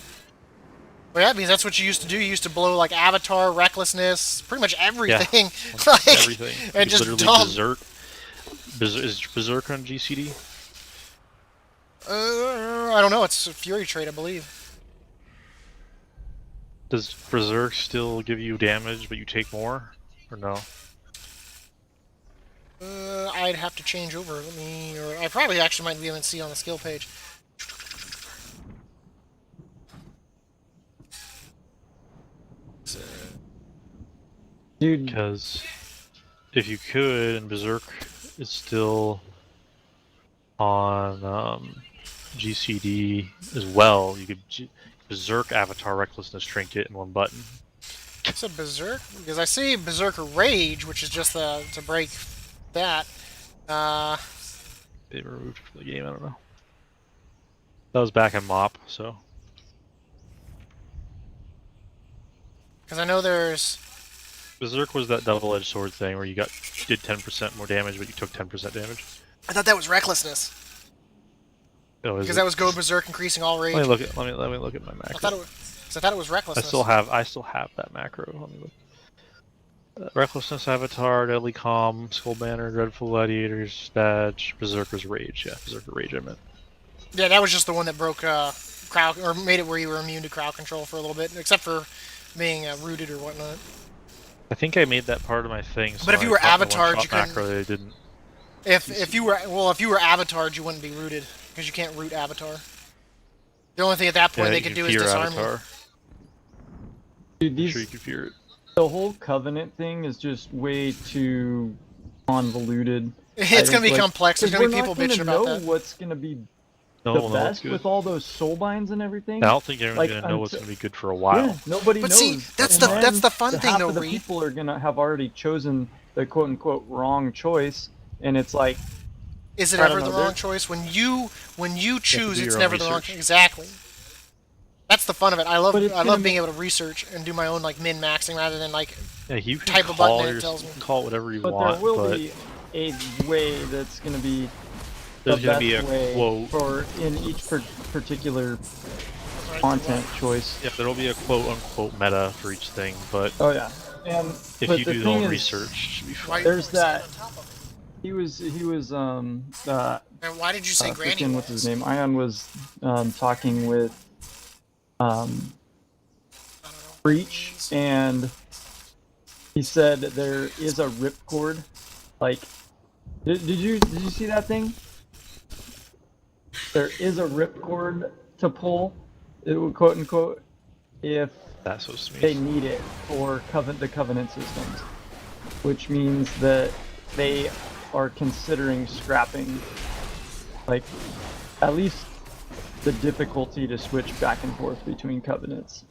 Well, yeah, because that's what you used to do. You used to blow like Avatar, recklessness, pretty much everything. Yeah, like, everything. And just literally dump. Berserk. Is Berserk on GCD? I don't know. It's a Fury trait, I believe. Does Berserk still give you damage, but you take more? Or no? I'd have to change over. Or I probably actually might be able to see on the skill page. Dude, Because if you could, and Berserk is still on GCD as well, you could Berserk Avatar Recklessness Trinket in one button. I said Berserk because I see Berserker Rage, which is just to break that. They removed it from the game, I don't know. That was back in MOP, so. Because I know there's. Berserk was that double-edged sword thing where you did 10% more damage, but you took 10% damage. I thought that was recklessness. Oh, Because that was go berserk, increasing all rage. Let me look at my macro. I thought it was recklessness. I still have that macro. Let me look. Recklessness, Avatar, Deadly Calm, Skull Banner, Dreadful Gladiators, Badge, Berserker's Rage. Yeah, Berserker Rage I meant. Yeah, that was just the one that broke crowd, or made it where you were immune to crowd control for a little bit, except for being rooted or whatnot. I think I made that part of my thing. So But if you were avatared, you couldn't. Macro, they didn't. If you were avatared, you wouldn't be rooted because you can't root Avatar. The only thing at that point they could do is disarm you. Dude, I'm sure you can fear it. The whole Covenant thing is just way too convoluted. It's gonna be complex. There's gonna be people bitching about that. We're not gonna know what's gonna be No the one knows best with all those soul binds and everything. I don't think everyone's gonna know what's gonna be good for a while. Yeah, nobody knows. But see, that's the fun thing, though, Half of the Reed. people are gonna have already chosen the quote unquote wrong choice, and it's like, is it ever the wrong choice? When you choose, it's never the wrong choice. Exactly. That's the fun of it. I love being able to research and do my own like min maxing rather than like you can type a button and it tells me. Call it whatever you but want. There will be a way that's gonna be there's the gonna best be a way quote for in each particular content choice. Yeah, there'll be a quote unquote meta for each thing, but oh yeah, and if you do your own research, it should be fine. There's that. He was And why did you say Granny? What's his name? Ion was talking with Breach, and he said there is a ripcord. Like, did you see that thing? There is a ripcord to pull, it would, quote unquote, if that's so sweet. They need it for the Covenant systems, which means that they are considering scrapping, like, at least the difficulty to switch back and forth between Covenants,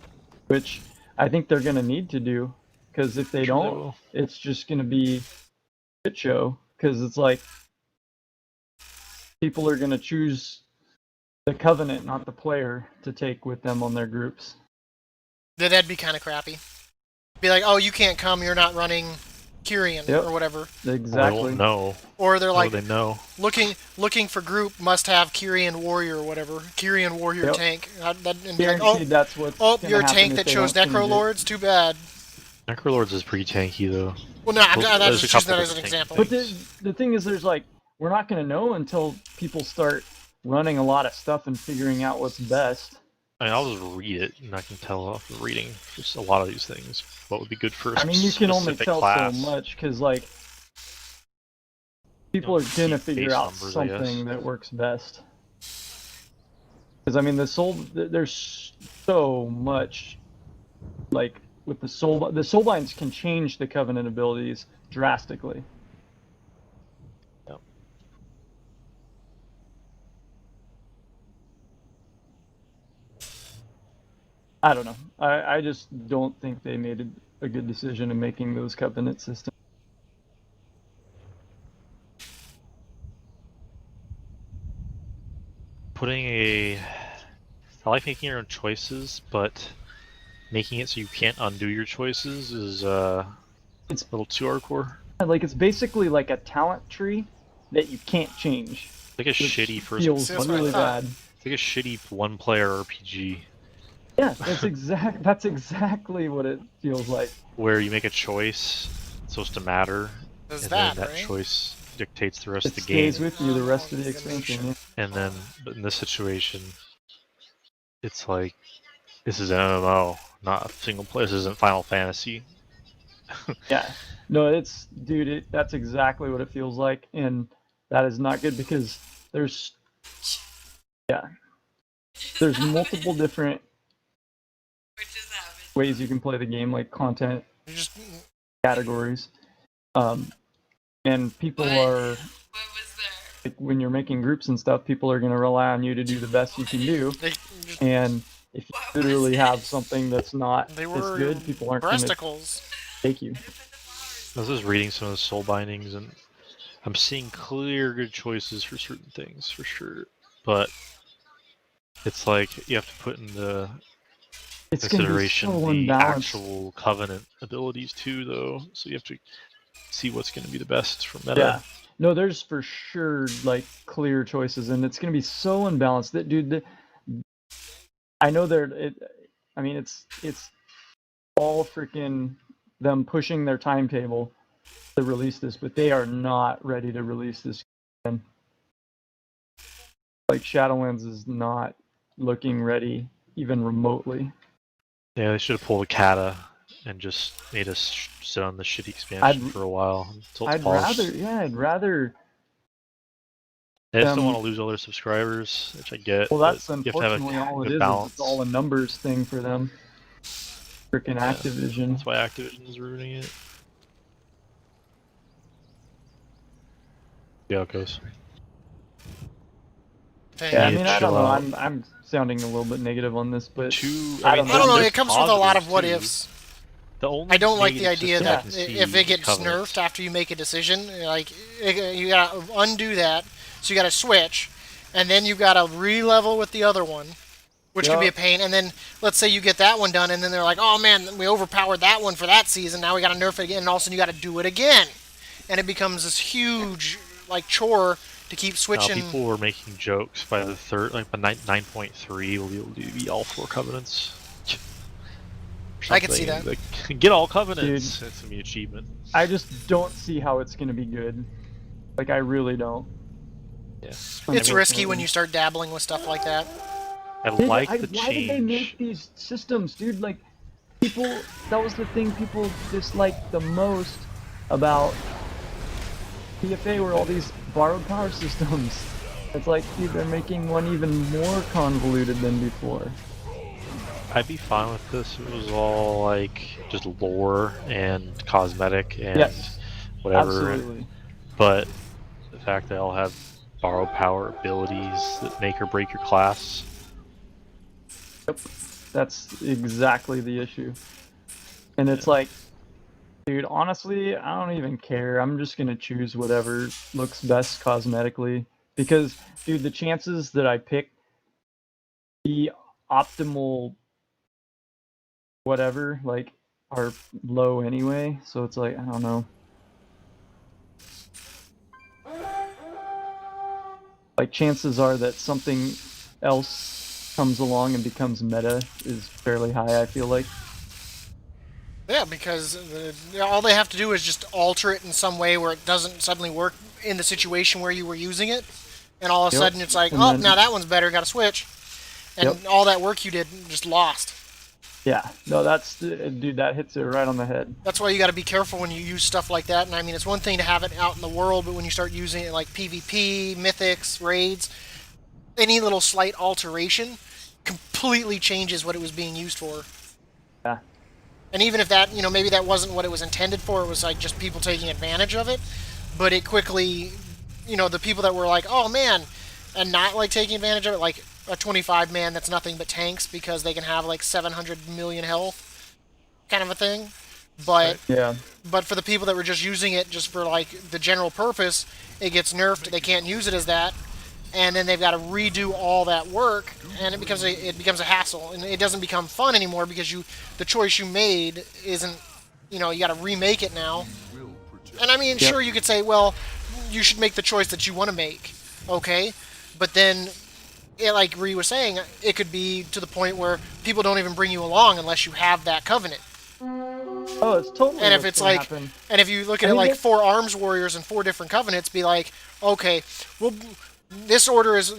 which I think they're going to need to do, because if they don't, it's just going to be a shit show, because it's like people are going to choose the Covenant, not the player, to take with them on their groups. That'd be kind of crappy. Be like, oh, you can't come, you're not running Kyrian or whatever. Exactly. No. Or they're like, they know. looking for group must have Kyrian warrior or whatever. Kyrian warrior tank. And be like, that's what's you're a tank that chose Necrolords? Too bad. Necrolords is pretty tanky though. Well, no, I'm just using that as an example. But the thing is, there's like, we're not going to know until people start running a lot of stuff and figuring out what's best. I mean, I'll just read it, and I can tell off of reading just a lot of these things what would be good for a I mean, you can only tell class. so much, because, like, people are going to figure out something that works best. Because, I mean, there's so much, like, with the soulbinds can change the Covenant abilities drastically. I don't know. I just don't think they made a good decision in making those Covenant systems. I like making your own choices, but making it so you can't undo your choices is it's a little too hardcore. Like it's basically like a talent tree that you can't change. It's like a shitty first. Feels See, that's what I really thought. bad. It's like a shitty one-player RPG Yeah, that's exactly what it feels like. where you make a choice, it's supposed to matter, Does and that, then that right? choice dictates the rest It of the game. stays with you the rest of the expansion. Yeah. And then, but in this situation, it's like this is an MMO, not a single player. This isn't Final Fantasy. Yeah. No, it's dude. That's exactly what it feels like, and that is not good because there's multiple different ways you can play the game, like content You just categories, and people are like when you're making groups and stuff, people are going to rely on you to do the best you can do, they just and if you literally have something that's not they as were good, people aren't going to breasticles. take you. I was just reading some of the soul bindings, and I'm seeing clear good choices for certain things for sure, but it's like you have to put in the It's going to be consideration so the unbalanced. actual covenant abilities too, though. So you have to see what's going to be the best for meta. Yeah. No, there's for sure like clear choices, and it's gonna be so unbalanced that dude. I know I mean, it's all freaking them pushing their timetable to release this, but they are not ready to release this. Again. Like Shadowlands is not looking ready even remotely. Yeah, they should have pulled a kata and just made us sit on the shitty expansion for a while until it's polished. I'd rather. They just don't want to lose all their subscribers, which I get. Well, that's but you have to have unfortunately a all it good is. balance. It's all a numbers thing for them. Freaking Yeah, Activision. That's why Activision is ruining it. See how it goes. Yeah, I Yeah, mean, I chill don't know. out. I'm sounding a little bit negative on this, but I don't know. there's It comes with a lot of positives, what too. ifs. The only I don't like the negative idea system I that can see if it is gets Covenant. nerfed after you make a decision, like you gotta undo that, so you gotta switch, and then you gotta re-level with the other one, which can be a pain. And then let's say you get that one done, and then they're like, "Oh man, we overpowered that one for that season. Now we gotta nerf it again." And all of a sudden you gotta do it again, and it becomes this huge like chore to keep Now, switching. people were making jokes by the third, like by 9.3, we'll be able to be all 4 covenants. I could see that. Like, get all covenants. Dude. It's gonna be an achievement. I just don't see how it's gonna be good. Like, I really don't. Yeah. It's risky when you start dabbling with stuff like that. I like the Why did they make change. these systems, dude? Like, people, that was the thing people disliked the most about PFA were all these borrowed power systems. It's like, dude, they're making one even more convoluted than before. I'd be fine with this. It was all like just lore and cosmetic and Yes, whatever. absolutely. But the fact they all have borrowed power abilities that make or break your class. Yep, that's exactly the issue. And it's like, dude, honestly, I don't even care. I'm just gonna choose whatever looks best cosmetically. Because, dude, the chances that I pick the optimal whatever, like, are low anyway. So it's like, I don't know. Like, chances are that something else comes along and becomes meta is fairly high, I feel like. Yeah, because all they have to do is just alter it in some way where it doesn't suddenly work in the situation where you were using it, and all of a Yep. sudden it's like, And oh, then- now that one's better, got to switch, and Yep. all that work you did just lost. Yeah, no, that's, dude, that hits it right on the head. That's why you got to be careful when you use stuff like that. And I mean, it's one thing to have it out in the world, but when you start using it like PvP, mythics, raids, any little slight alteration completely changes what it was being used for. Yeah. And even if that, maybe that wasn't what it was intended for, it was like just people taking advantage of it, but it quickly, the people that were like, oh man, and not like taking advantage of it, like a 25 man that's nothing but tanks because they can have like 700 million health kind of a thing. But Yeah. but for the people that were just using it just for like the general purpose, it gets nerfed. They can't use it as that. and then they've got to redo all that work, and it becomes a hassle, and it doesn't become fun anymore because the choice you made isn't, you got to remake it now. And I mean, Yep. sure, you could say, well, you should make the choice that you want to make, okay, but then, like Ree was saying, it could be to the point where people don't even bring you along unless you have that covenant. Oh, it's totally. And if what's it's gonna like, happen. and if you look at I it mean, like that- 4 arms warriors and 4 different covenants, be like, okay, well, this order is,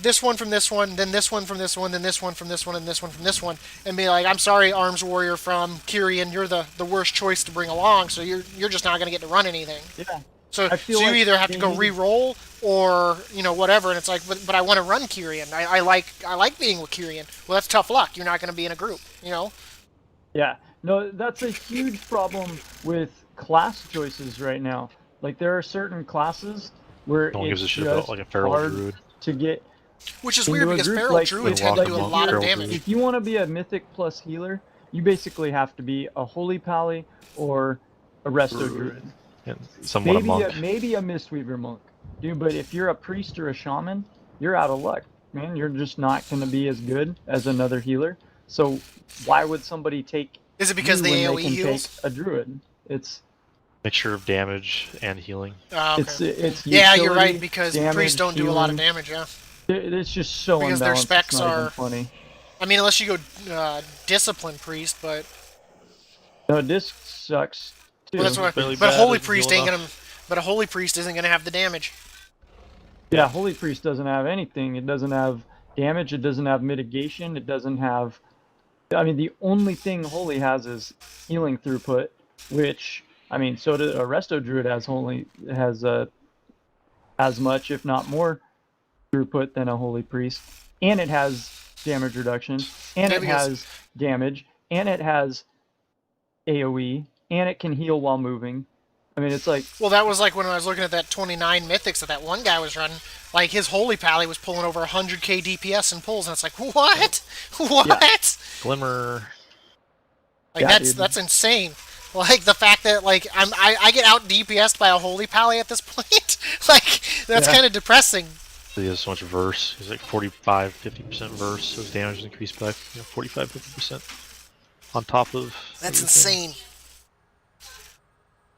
this one from this one, then this one from this one, then this one from this one, and this one from this one, and be like, I'm sorry, arms warrior from Kyrian, you're the worst choice to bring along, so you're just not gonna get to run anything. Yeah. So, I feel so you like either have to they go need- re-roll or whatever, and it's like, but I want to run Kyrian. I like being with Kyrian. Well, that's tough luck. You're not going to be in a group. Yeah, no, that's a huge problem with class choices right now. Like there are certain classes where No one gives it's a shit about just like a feral hard druid. to get Which is into weird a because group, feral like, druids if- tend to like, do a if lot of you're- damage. If you want to be a mythic plus healer, you basically have to be a holy pally or a resto druid. And somewhat a monk. Maybe a mistweaver monk, dude. But if you're a priest or a shaman, you're out of luck, man. You're just not going to be as good as another healer. So why would somebody take? Is it because you the when AoE they can heals? take a druid? It's Mixture of damage and healing. Oh, okay. it's Yeah, you're utility, right, because damage, priests don't do a lot of healing. damage, yeah. It's just so Because their unbalanced. specs it's not even are- funny. I mean, unless you go discipline priest, but No, disc sucks too. well, that's what. Really But a bad holy isn't priest heal ain't enough. gonna. But a holy priest isn't gonna have the damage. Yeah, Holy Priest doesn't have anything. It doesn't have damage. It doesn't have mitigation. It doesn't have. I mean, the only thing Holy has is healing throughput, which I mean, so does a Resto Druid has as much, if not more, throughput than a Holy Priest, and it has damage reduction, and Yeah, it because- has damage, and it has AOE, and it can heal while moving. I mean, it's like. Well, that was like when I was looking at that 29 mythics that one guy was running. Like his holy pally was pulling over 100k DPS in pulls, and it's like, what? What? Glimmer. Like Yeah, that's dude. insane. Like the fact that like I get out DPS'd by a holy pally at this point. Like that's Yeah. kind of depressing. He has so much verse. He's like 45, 50% verse. So his damage is increased by 45, 50% on top of. That's everything. insane.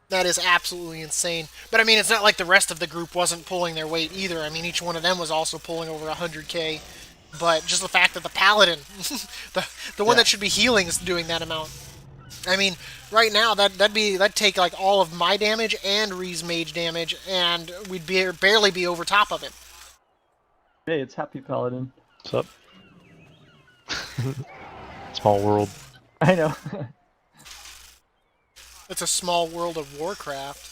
That is absolutely insane. But I mean, it's not like the rest of the group wasn't pulling their weight either. I mean, each one of them was also pulling over 100k. But just the fact that the paladin, the one Yeah. that should be healing, is doing that amount. I mean, right now that'd take like all of my damage and Ree's mage damage, and we'd barely be over top of it. Hey, it's Happy Paladin. What's up? Small world. I know. It's a small world of Warcraft.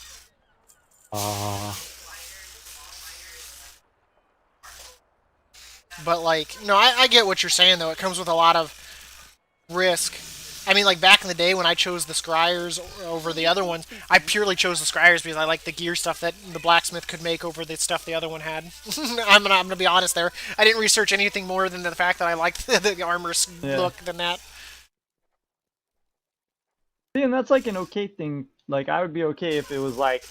But like, no, I get what you're saying though. It comes with a lot of risk. I mean, like back in the day when I chose the Scryers over the other ones, I purely chose the Scryers because I liked the gear stuff that the blacksmith could make over the stuff the other one had. I'm gonna be honest there. I didn't research anything more than the fact that I liked the armor Yeah. look than that. See, and that's like an okay thing. Like, I would be okay if it was like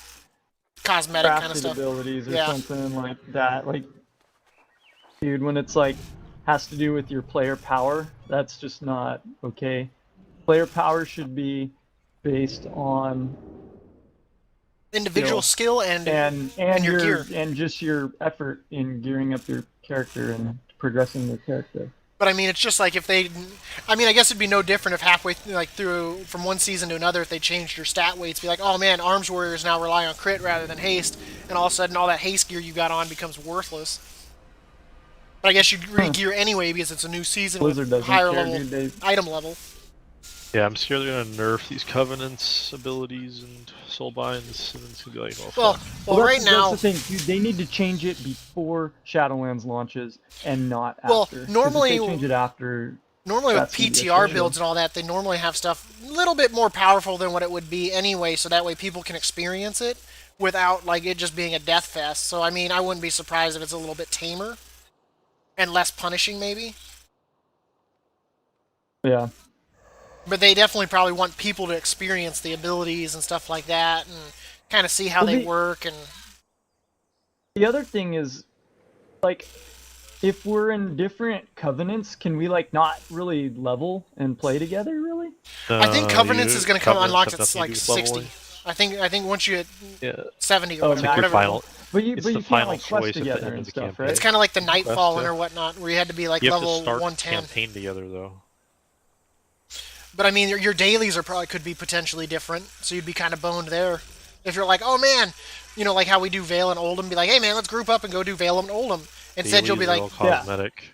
Cosmetic kind of crafted stuff. abilities or Yeah. something like that. Like, dude, when it's like has to do with your player power, that's just not okay. Player power should be based on Individual skill and and your your gear. and just your effort in gearing up your character and progressing your character. But I mean, it's just like if they, I mean, I guess it'd be no different if halfway through from one season to another, if they changed your stat weights, be like, oh man, arms warriors now rely on crit rather than haste, and all of a sudden all that haste gear you got on becomes worthless. But I guess you'd re-gear anyway because it's a new season Blizzard with doesn't higher care, level dude. They item level. Yeah, I'm scared they're gonna nerf these covenants abilities and soul binds, and it's gonna be like, oh Well, fuck. well, right that's now, the thing, dude. They need to change it before Shadowlands launches and not Well, after. 'Cause normally- if they change it after. normally with that's gonna be a PTR shame. builds and all that, they normally have stuff a little bit more powerful than what it would be anyway, so that way people can experience it without like it just being a death fest. So I mean, I wouldn't be surprised if it's a little bit tamer and less punishing, maybe. Yeah. But they definitely probably want people to experience the abilities and stuff like that, and kind of see how Well, they the- work. And The other thing is, like, if we're in different covenants, can we like not really level and play together? Really? I think Covenants is going to come Covenants unlocked have at nothing to like do with 60. leveling. I think once you hit Yeah, 70 or Oh, whatever, like your max whatever. final. But you It's but the you can't final like quest choice at the together end and of the stuff, campaign. right? It's kind of like the Quest, Nightfallen yeah. or whatnot, where you had to be like You have to level start 110. the campaign together though. But I mean, your dailies are probably could be potentially different, so you'd be kind of boned there. If you're like, oh man, you know, like how we do Vale and Oldham, be like, hey man, let's group up and go do Vale and Oldham. Instead, you'll be Dailies are like, all Yeah. cosmetic.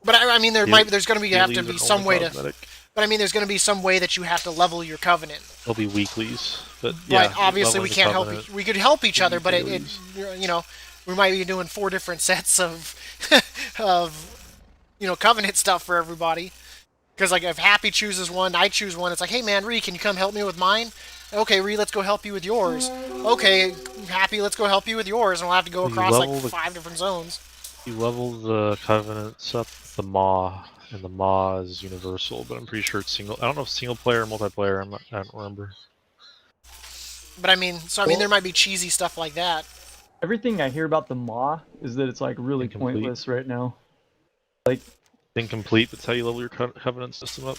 but I mean, there's going to be have to Dailies be are some only way to. cosmetic. But I mean, there's going to be some way that you have to level your covenant. They'll be weeklies, but Right? yeah. Obviously, we leveling the can't help. Covenant We could help each will other, be but dailies. you know, we might be doing 4 different sets of of covenant stuff for everybody. Because like if Happy chooses one, I choose one. It's like, hey man, Ree, can you come help me with mine? Okay, Ree, let's go help you with yours. Okay, Happy, let's go help you with yours, and we'll have to go Well, you across like level the 5 different zones. You level the covenants up with the Maw, and the Maw is universal, but I'm pretty sure it's single. I don't know if single player or multiplayer. I don't remember. But I mean, so I mean, Well- there might be cheesy stuff like that. Everything I hear about the Maw is that it's like really Incomplete. pointless right now. Incomplete. That's how you level your covenant system up.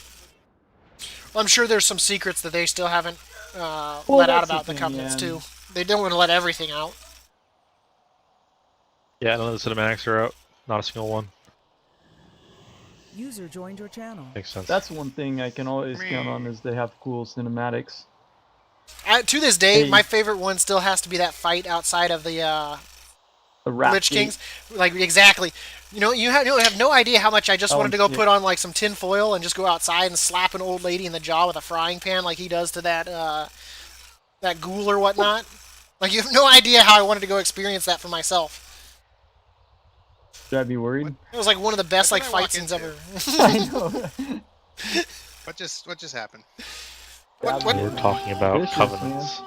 I'm sure there's some secrets that they still haven't Well, let out that's the about the thing, covenants yeah. too. They don't want to let everything out. Yeah, none of the cinematics are out. Not a single one. User joined your channel. Makes sense. That's one thing I can always count on is they have cool cinematics. To this day, Hey. my favorite one still has to be that fight outside of the The Rat Lich Gate. Kings. Like exactly. You have no idea how much I just Oh, wanted to go yeah. put on like some tin foil and just go outside and slap an old lady in the jaw with a frying pan like he does to that ghoul or whatnot. Like you have no idea how I wanted to go experience that for myself. Should I be worried? It was like one of the best What like did I walk fight scenes into? ever. I know. What just happened? What- God, We're talking about Vicious, covenants.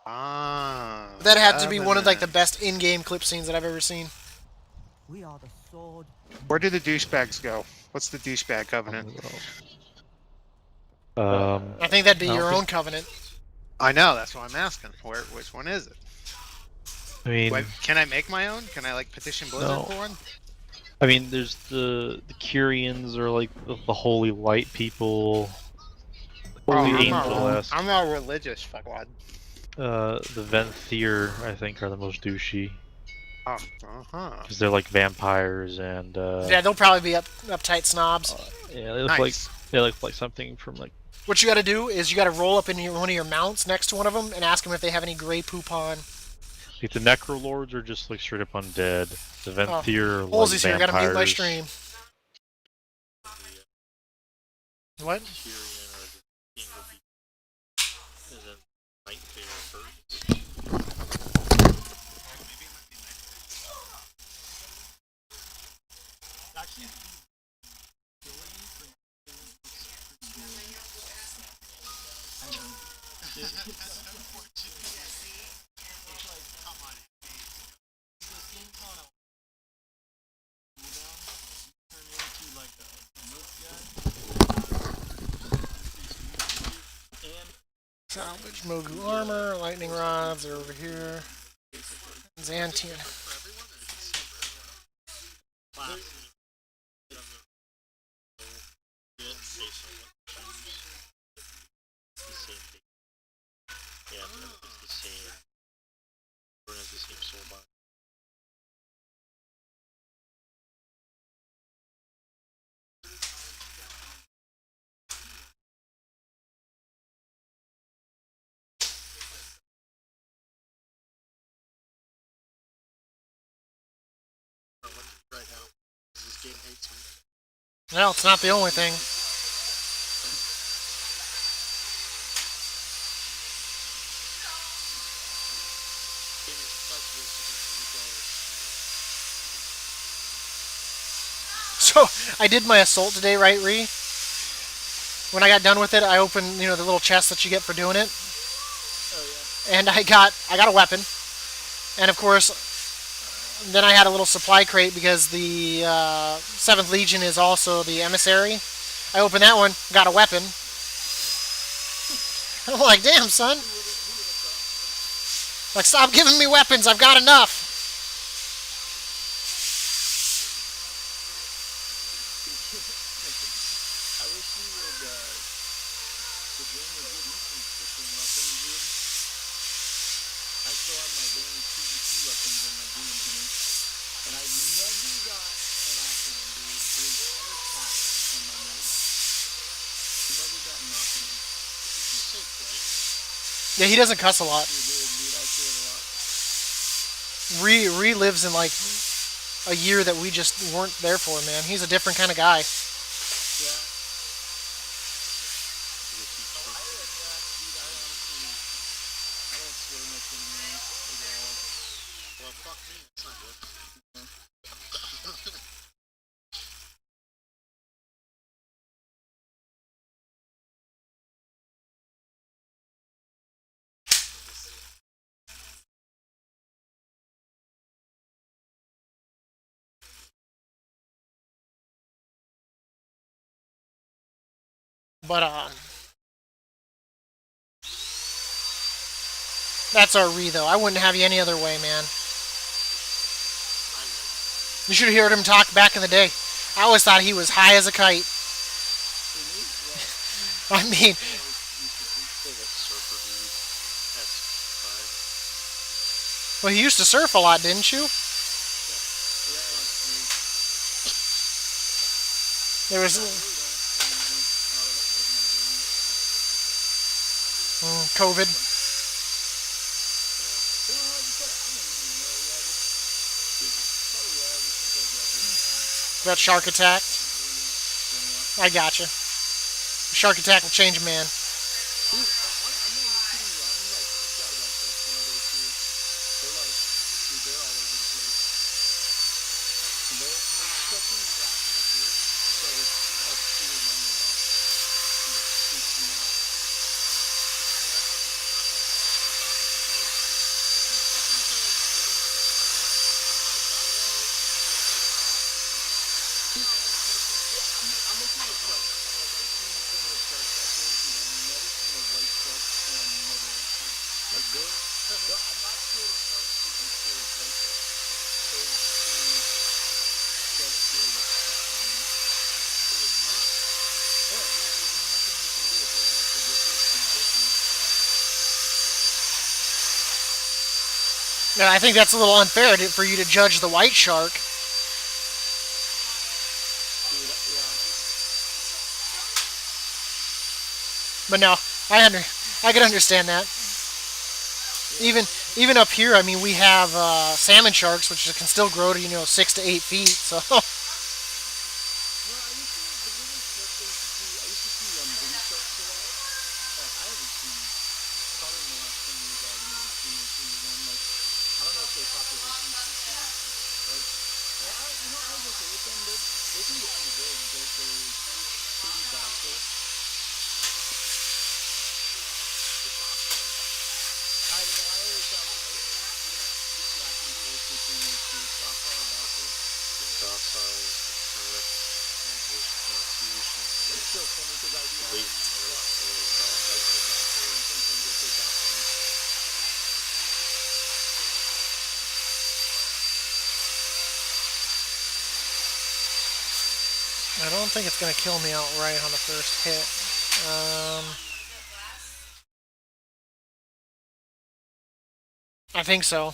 Ah. That had to be one of like the best in-game clip scenes that I've ever seen. We are the sword. Where do the douchebags go? What's the douchebag covenant? I think that'd be I don't your think- own covenant. I know. That's what I'm asking. Which one is it? I mean, Wait, can I make my own? Can I like petition Blizzard No. for one? I mean, there's the Kyrians are like the holy light people. Holy angel-esque. I'm not religious, fuckwad. The Venthyr, I think, are the most douchey Oh, uh-huh. because they're like vampires and Yeah, they'll probably be uptight snobs. yeah, they look Nice. like something from like What you got to do is you got to roll up in one of your mounts next to one of them and ask them if they have any gray poop on. the Necrolords are just like straight up undead. The Venthyr are like Halsey's here. vampires. Got to mute my stream. What? Tyrion or the king will be, and then Nightmare first. Salvage Mogu armor, lightning rods are over here. Xantian. Yeah, it's the same. Everyone has the same soul bar. Right now, this game hates me. Well, it's not the only thing. So, I did my assault today, right, Ree? When I got done with it, I opened, the little chest that you get for doing it. Oh, yeah. And I got a weapon. And of course, then I had a little supply crate because the 7th Legion is also the emissary. I opened that one, got a weapon. I'm like, damn, son. Like, stop giving me weapons, I've got enough. Yeah, he doesn't cuss a lot. Relives in like a year that we just weren't there for, man. He's a different kind of guy. Well, fuck me. It's not good. But that's our though. I wouldn't have you any other way, man. You should have heard him talk back in the day. I always thought he was high as a kite. I mean, well, he used to surf a lot, didn't you? There was COVID. Got shark attack. I gotcha. Shark attack will change a man. And I think that's a little unfair for you to judge the white shark. But no, I can understand that. Even up here, I mean, we have salmon sharks, which can still grow to 6 to 8 feet. So I don't think it's going to kill me outright on the first hit. I think so.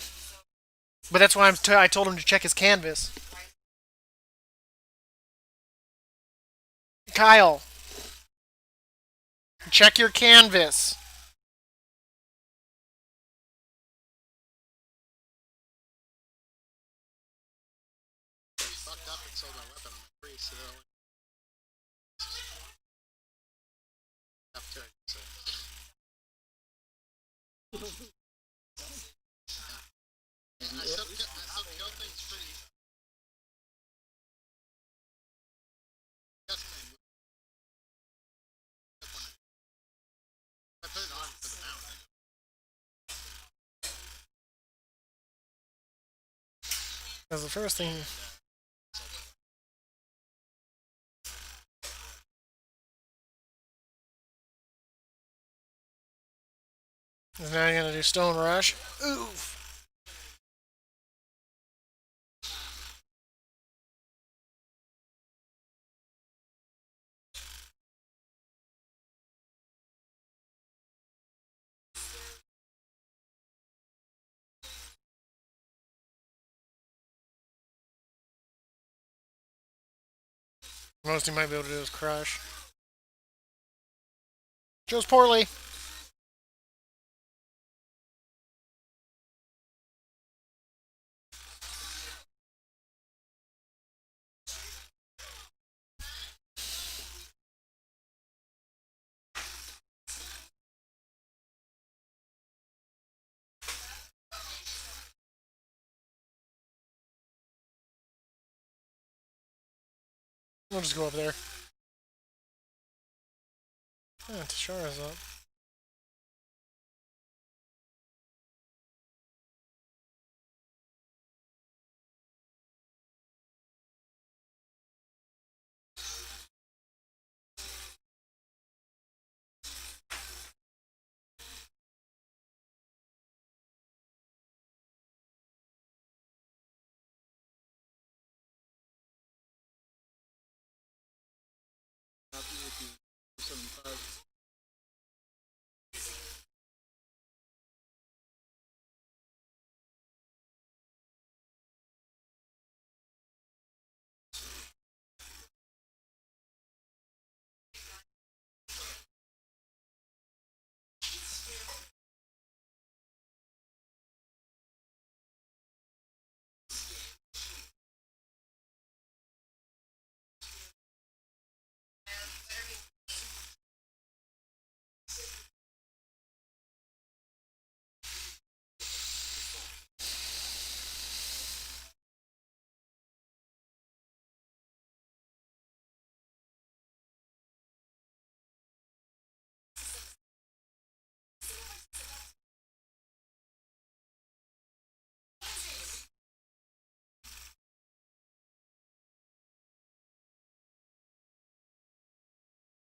But that's why I told him to check his canvas. Kyle, check your canvas. Fucked up and sold my weapon on my free, so after so. I still kill things pretty. That's my I put it on for the mount. Because the first thing. Is now you're going to do Stone Rush. Oof. Most he might be able to do is crush. Chose poorly. We'll just go up there. Yeah, Tashara's up.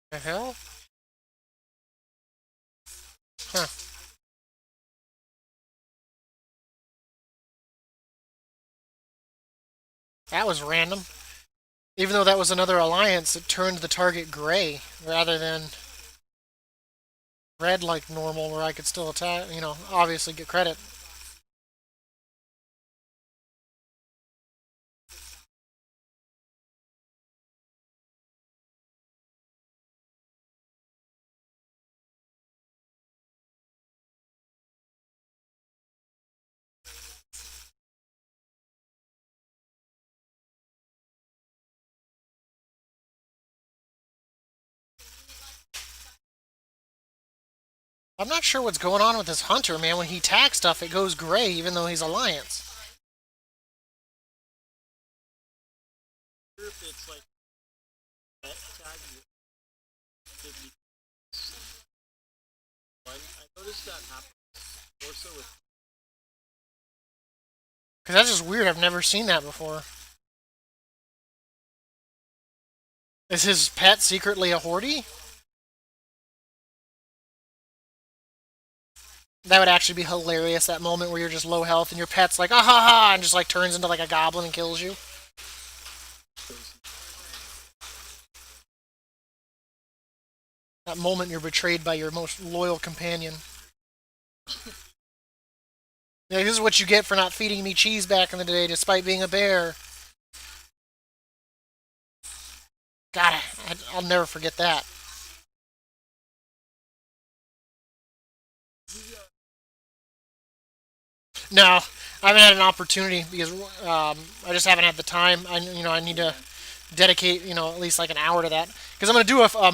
The hell? Huh. That was random. Even though that was another alliance, it turned the target gray rather than red like normal, where I could still attack, obviously get credit. I'm not sure what's going on with this hunter, man. When he tags stuff, it goes gray, even though he's alliance. I wonder if it's like that tag. I noticed that happen more so with. Because that's just weird. I've never seen that before. Is his pet secretly a Hordy? That would actually be hilarious, that moment where you're just low health and your pet's like, ah ha ha, and just like turns into like a goblin and kills you. That moment you're betrayed by your most loyal companion. Yeah, this is what you get for not feeding me cheese back in the day, despite being a bear. God, I'll never forget that. No, I haven't had an opportunity because I just haven't had the time. I need to dedicate at least like an hour to that because I'm gonna do a 4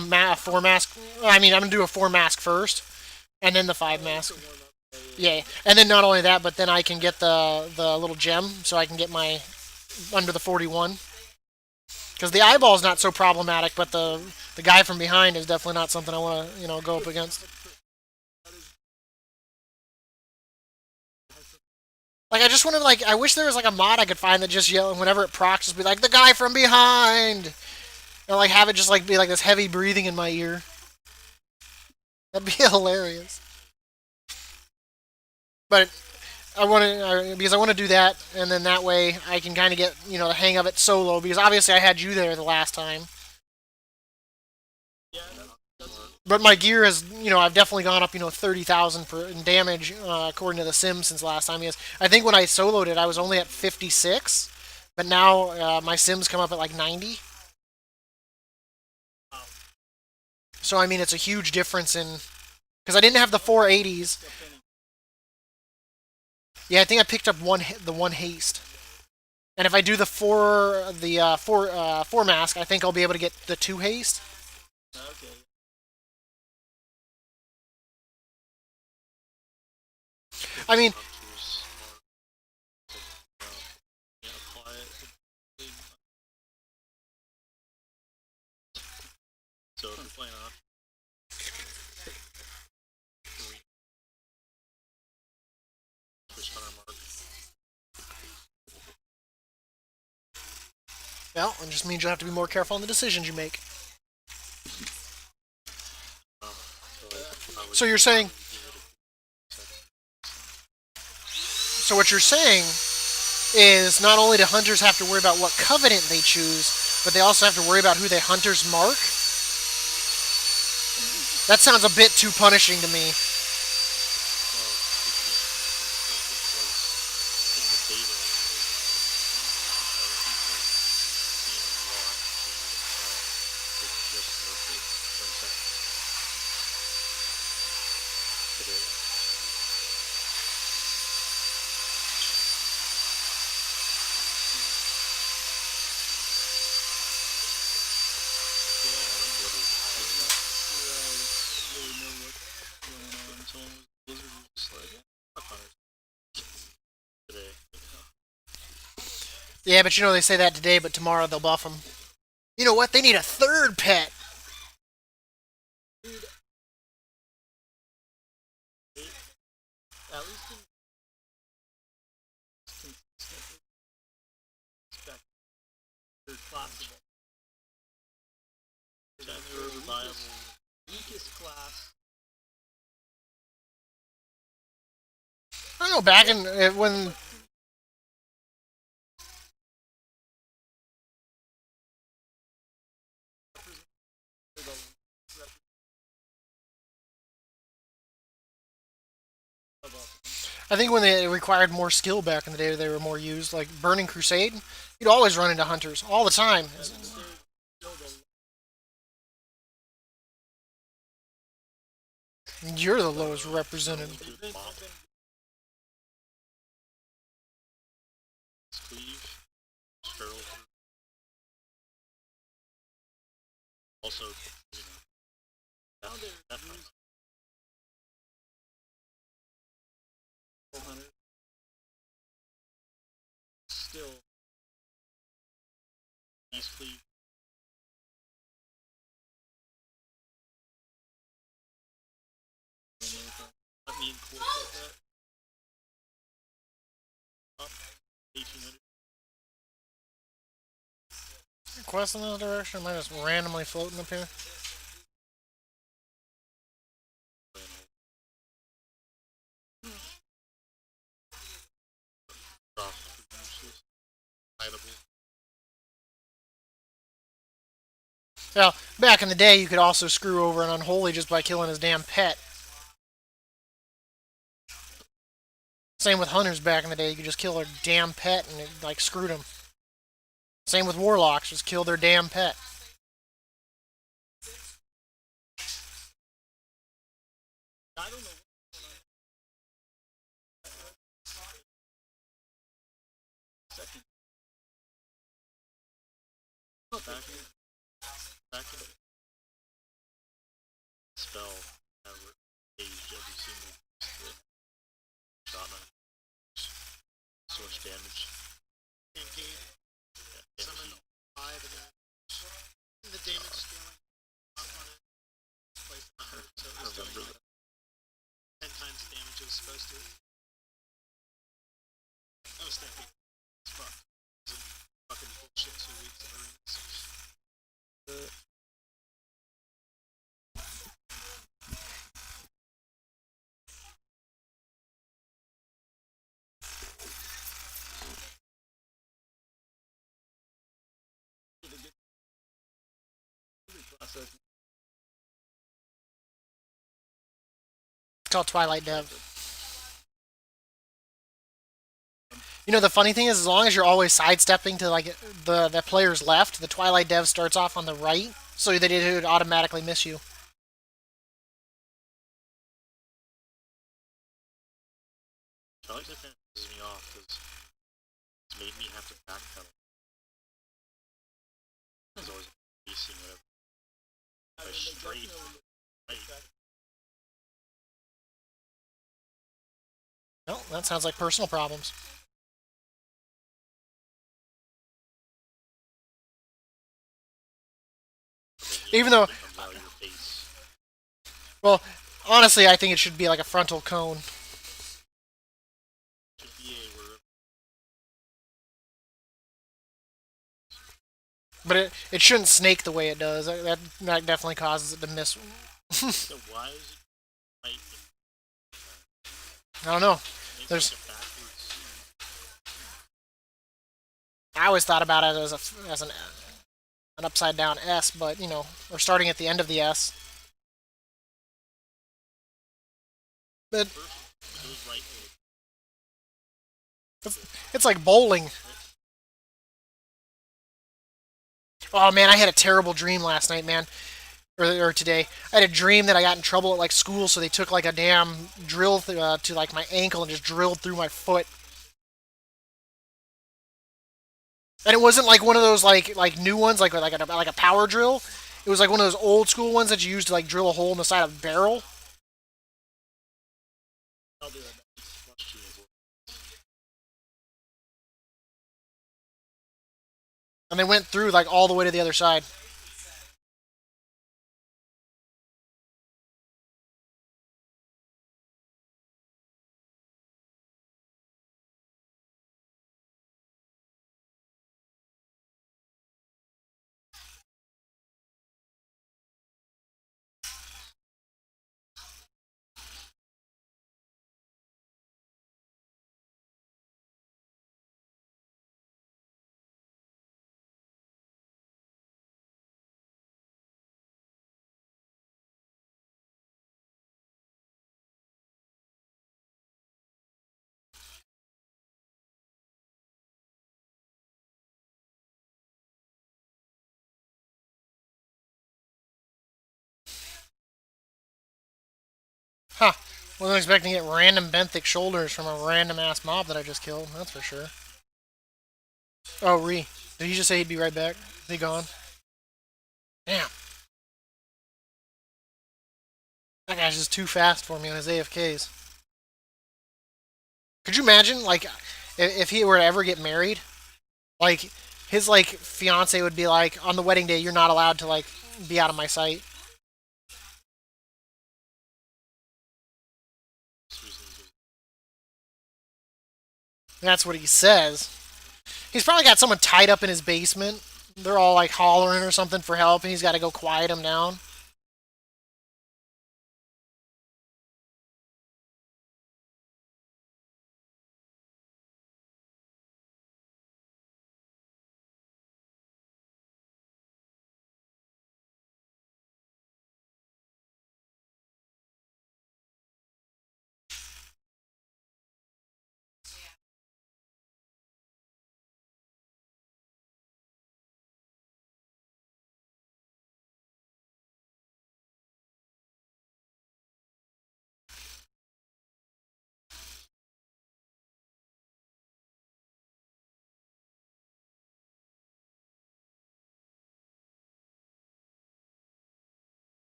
mask. I mean, I'm gonna do a 4 mask first, and then the 5 mask. Yeah, and then not only that, but then I can get the little gem, so I can get my under the 41. Because the eyeball is not so problematic, but the guy from behind is definitely not something I want to go up against. Like I just want to I wish there was like a mod I could find that just yell and whenever it procs just be like the guy from behind, and like have it just like be like this heavy breathing in my ear. That'd be hilarious. But I want to because I want to do that, and then that way I can kind of get the hang of it solo. Because obviously I had you there the last time. But my gear has, I've definitely gone up, 30,000 in damage according to the Sims since last time. Yes, I think when I soloed it, I was only at 56, but now my Sims come up at like 90. So I mean, it's a huge difference in because I didn't have the 480s. Yeah, I think I picked up the one haste, and if I do the four mask, I think I'll be able to get the 2 haste. Okay. I mean, playing off. Switch hunter mark. Well, it just means you'll have to be more careful on the decisions you make. So I would So you're saying, so what you're saying is not only do hunters have to worry about what covenant they choose, but they also have to worry about who they hunters mark? That sounds a bit too punishing to me. Yeah, but you know they say that today, but tomorrow they'll buff them. You know what? They need a third pet. At least they're classable. They're viable. Weakest class. I don't know, back in when I think when they required more skill back in the day, they were more used. Like Burning Crusade, you'd always run into hunters all the time. You're the lowest represented. Cleave, Sterile. Also, you know, that's still these cleave. Let me incorporate that. Up 1800. Quest in this direction? Am I just randomly floating up here? Now, back in the day, you could also screw over an unholy just by killing his damn pet. Same with hunters back in the day. You could just kill their damn pet and it, like, screwed them. Same with warlocks. Just kill their damn pet. I don't know. Second. Back in spell ever aged every single shot on so much damage. Campaign. Yeah, summon 5 and then the damage scaling up on it. Place so it was doing like 10 times the damage it was supposed to. I was thinking, fuck. It was a fucking bullshit 2 weeks of arenas. It's called Twilight Dev. You know, the funny thing is, as long as you're always sidestepping to like the player's left, the Twilight Dev starts off on the right, so that it would automatically miss you. Twilight Dev pisses me off because it's made me have to backpedal. It's always facing whatever. By straight right. No, that sounds like personal problems. Even though Well, honestly, I think it should be like a frontal cone. Should be a word. But it shouldn't snake the way it does. That definitely causes it to miss. So why is it right? I don't know. It's There's. like a backwards. I always thought about it as an upside down S, but we're starting at the end of the S. But First, it goes right. it's like bowling. Oh man, I had a terrible dream last night, man. Or today. I had a dream that I got in trouble at like school, so they took like a damn drill to like my ankle and just drilled through my foot. And it wasn't like one of those like new ones, like a power drill. It was like one of those old school ones that you use to like drill a hole in the side of a barrel. I'll do that. Flush you. And they went through like all the way to the other side. Huh. Wasn't expecting to get random benthic shoulders from a random ass mob that I just killed, that's for sure. Oh, Did he just say he'd be right back? Is he gone? Damn. That guy's just too fast for me on his AFKs. Could you imagine, like, if he were to ever get married? Like, his, like, fiance would be like, on the wedding day, you're not allowed to, like, be out of my sight. That's what he says. He's probably got someone tied up in his basement. They're all, like, hollering or something for help, and he's got to go quiet them down.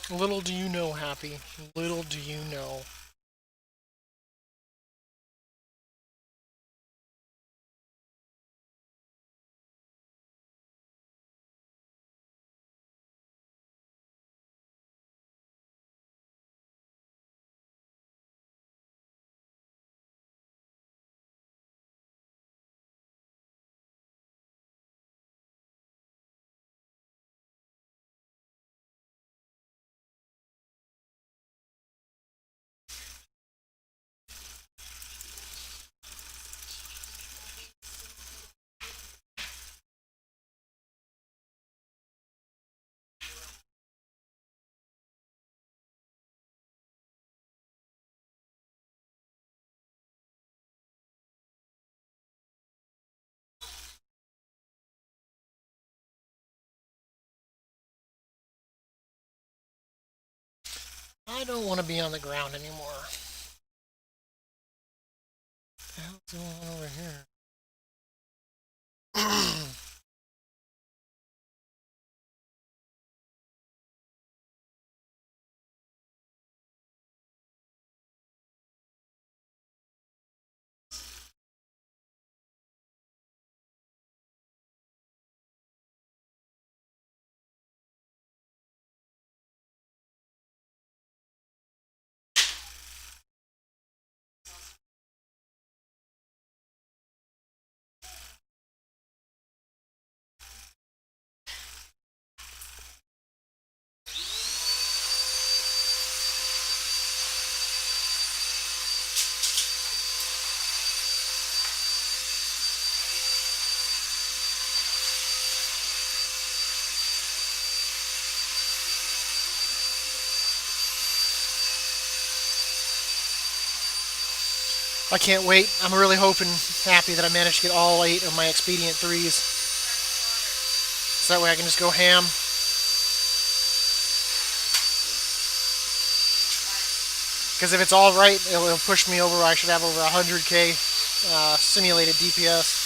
Little do you know, Happy. Little do you know. I don't want to be on the ground anymore. What the hell's going on over here? I can't wait. I'm really hoping, happy that I managed to get all 8 of my expedient 3s. So that way I can just go ham. Because if it's all right, it'll push me over. I should have over 100k simulated DPS.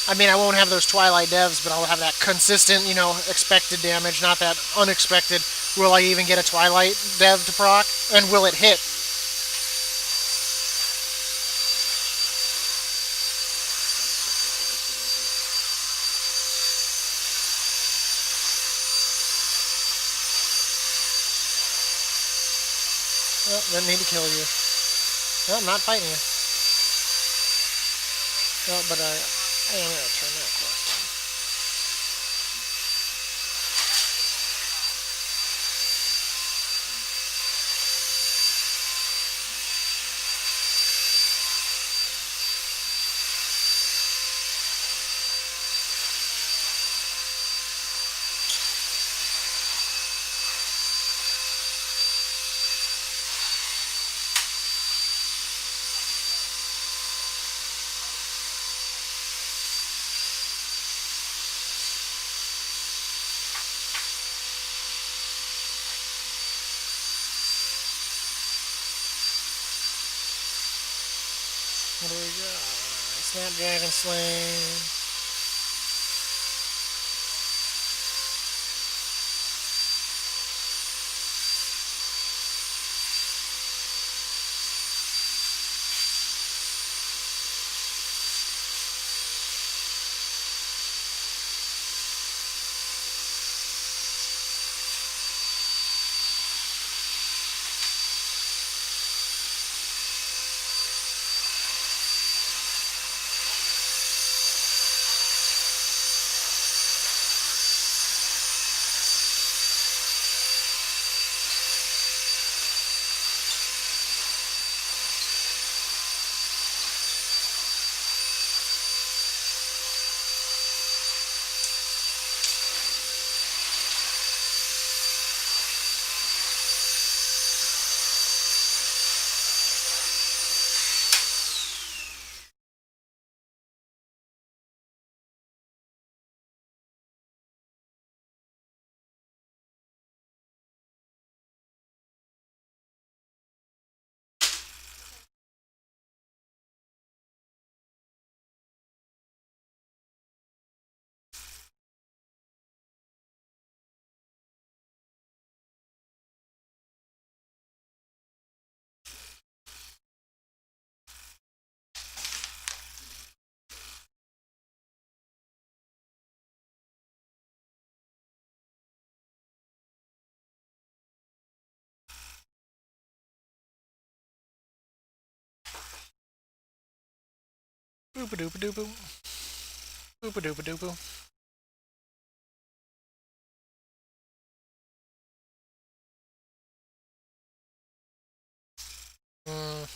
I mean, I won't have those Twilight devs, but I'll have that consistent, expected damage, not that unexpected. Will I even get a Twilight dev to proc? And will it hit? Oh, didn't need to kill you. No, I'm not fighting you. No, but I am going to turn that quest in. What do we got? Snapdragon Sling. Boop a doop a doop boop. Boop a doop a doop boop. Mm.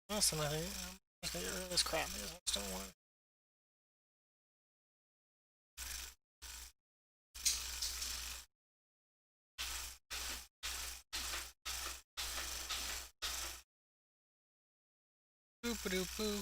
Awesome, I think. I'm just gonna get rid of this crap because I just don't want it. Boop a doop boo.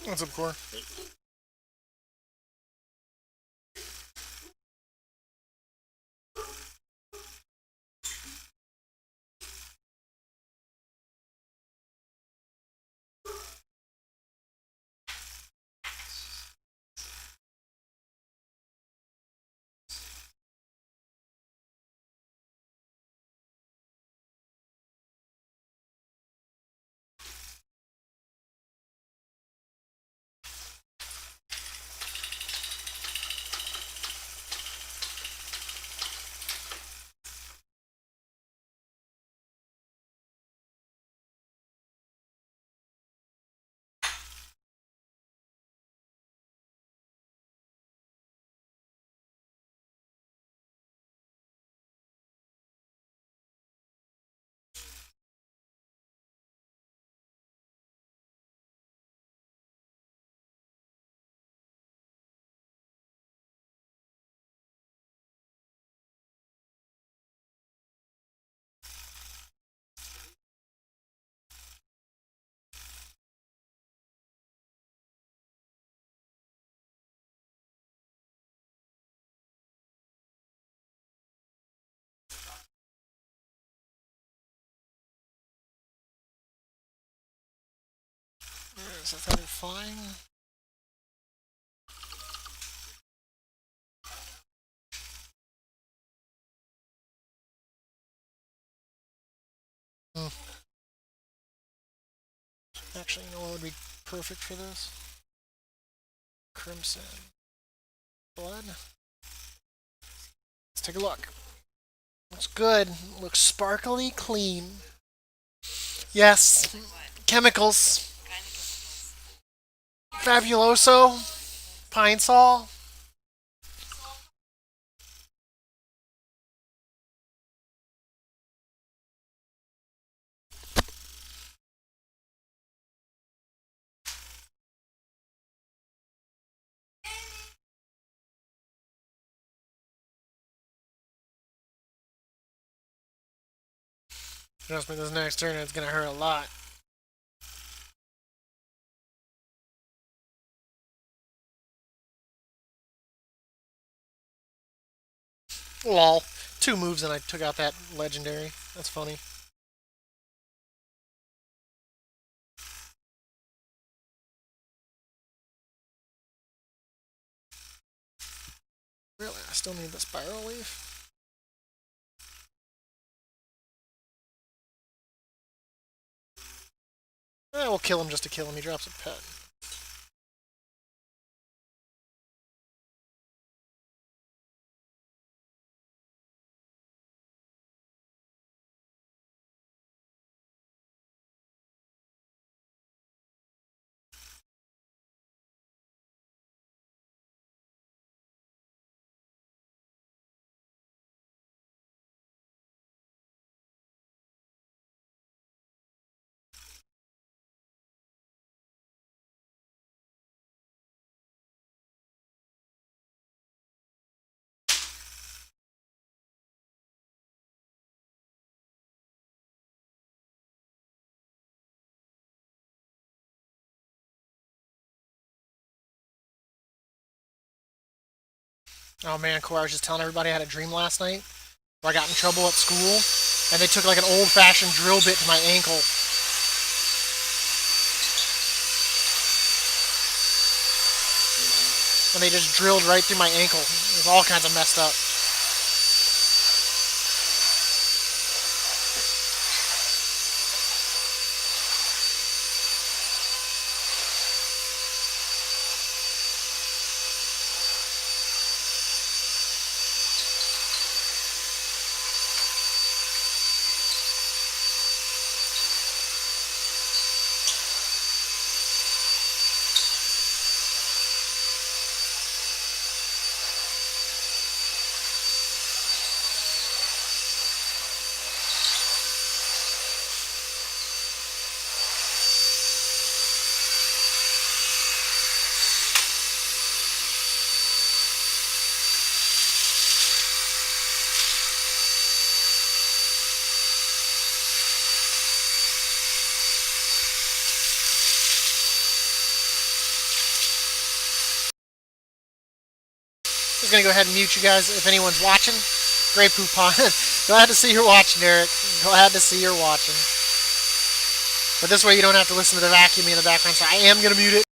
What's up, Core? Is that thing flying? Hmm. Actually, you know what would be perfect for this? Crimson. Blood. Let's take a look. Looks good. Looks sparkly clean. Yes. Chemicals. Fabuloso. Pine Sol. Trust me, this next turn it's gonna hurt a lot. Lol. 2 moves and I took out that legendary. That's funny. Really? I still need the spiral leaf? We'll kill him just to kill him. He drops a pet. Oh man, Core, I was just telling everybody I had a dream last night where I got in trouble at school and they took like an old fashioned drill bit to my ankle. And they just drilled right through my ankle. It was all kinds of messed up. Just gonna go ahead and mute you guys if anyone's watching. Great Poupon. Glad to see you're watching, Eric. Glad to see you're watching. But this way you don't have to listen to the vacuuming in the background, so I am gonna mute it.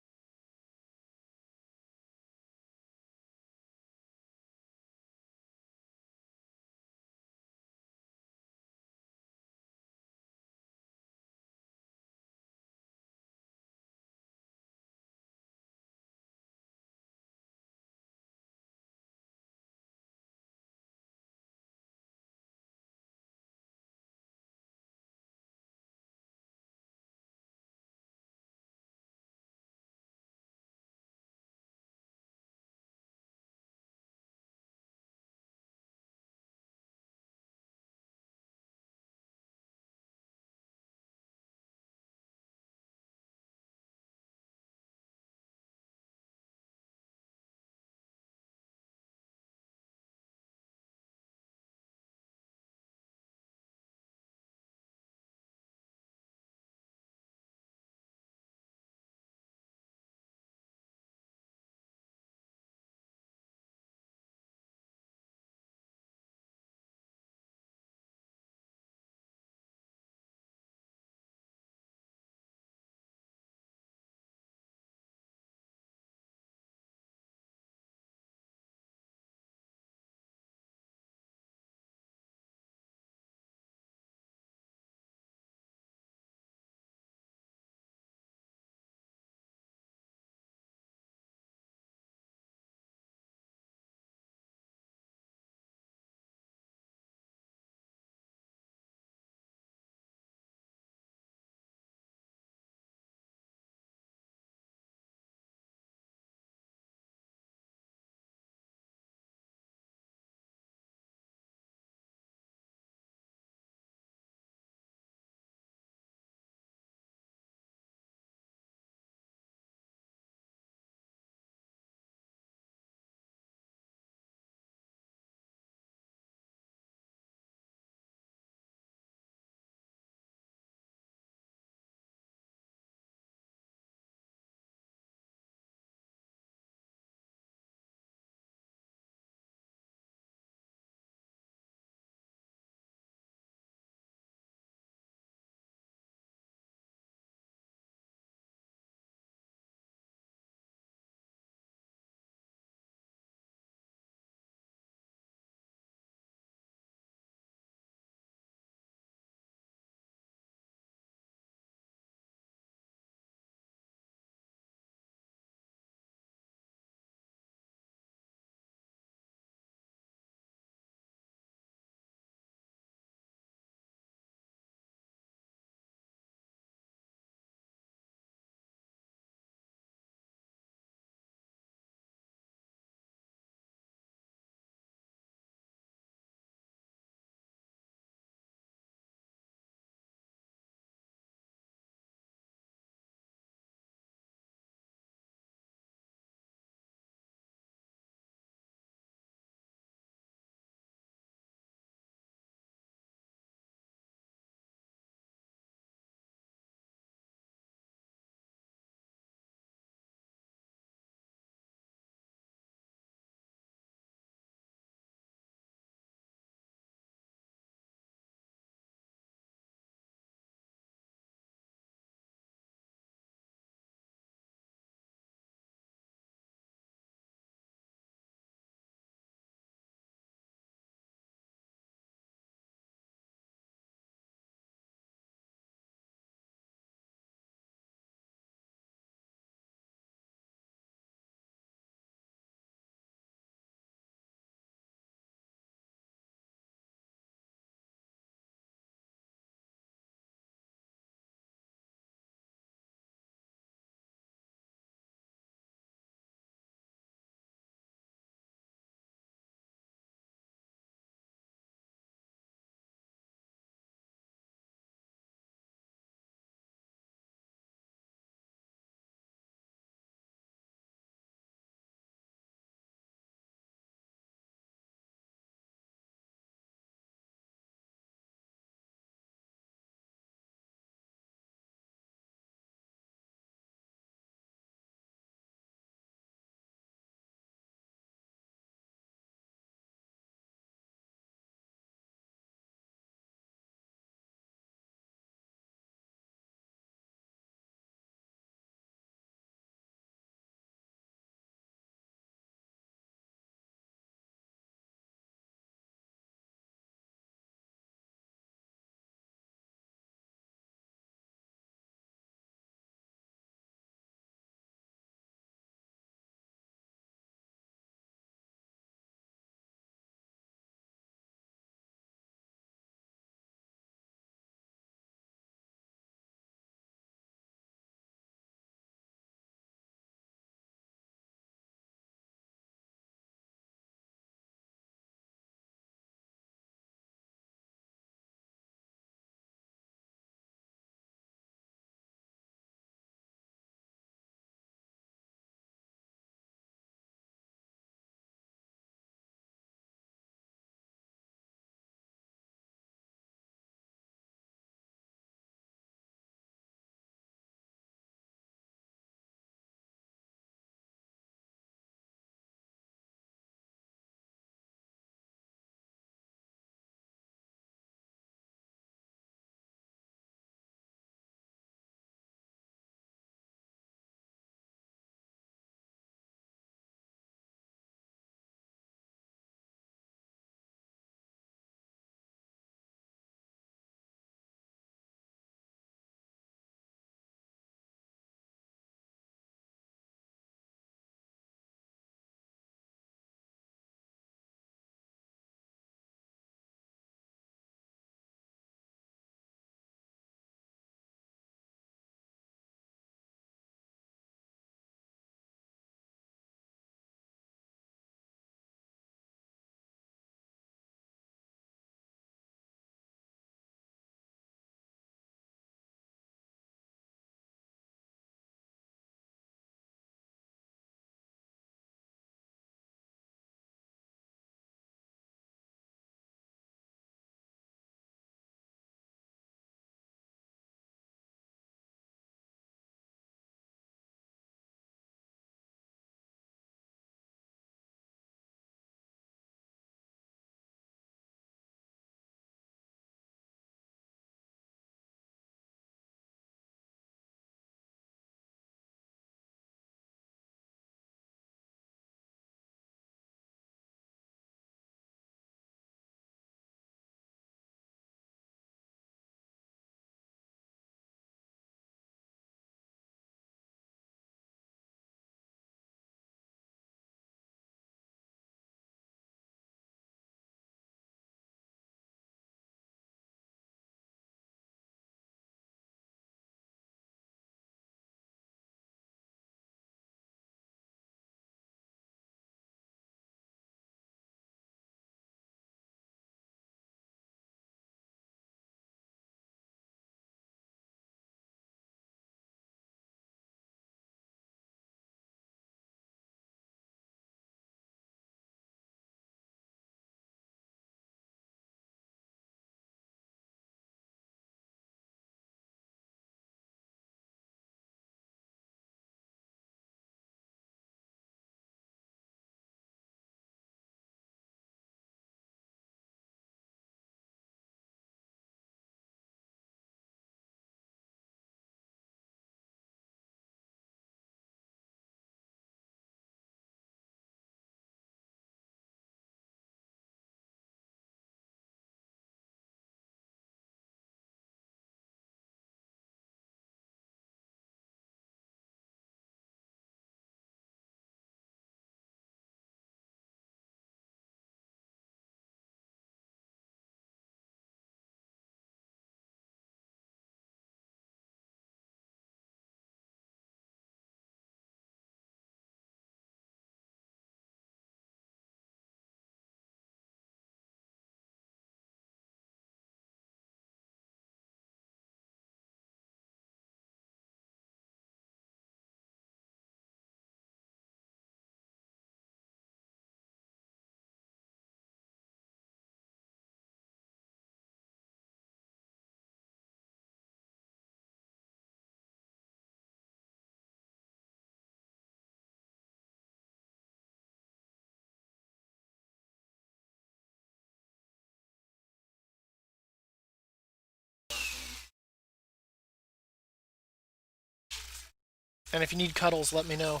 And if you need cuddles, let me know.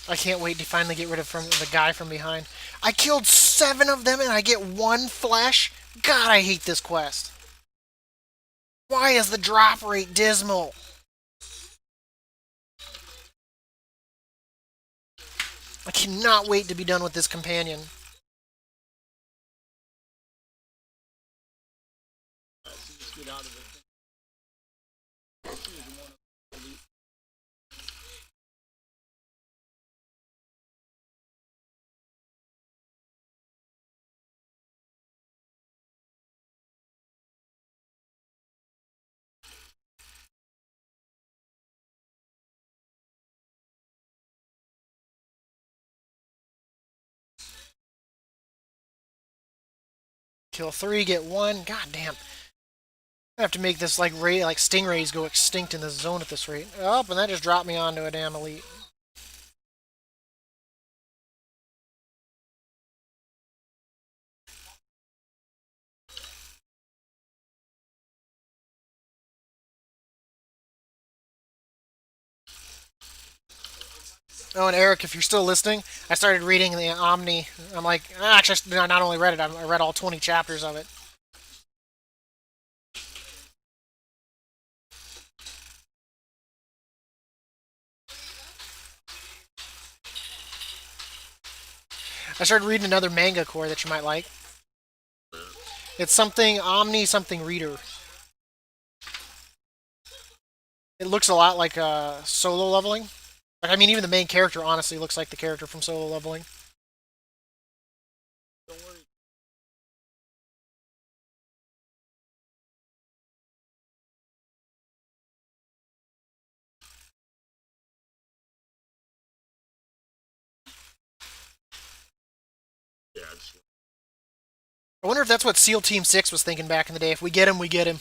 I can't wait to finally get rid of the guy from behind. I killed 7 of them and I get 1 flesh? God, I hate this quest. Why is the drop rate dismal? I cannot wait to be done with this companion. So just get out of it. Kill 3, get 1. God damn. I have to make this like stingrays go extinct in this zone at this rate. Oh, and that just dropped me onto a damn elite. Oh, and Eric, if you're still listening, I started reading the Omni. I'm like, actually, I not only read it, I read all 20 chapters of it. I started reading another manga core that you might like. It's something Omni something Reader. It looks a lot like Solo Leveling. Like, I mean, even the main character honestly looks like the character from Solo Leveling. Don't worry. Yeah, I just I wonder if that's what SEAL Team 6 was thinking back in the day. If we get him, we get him.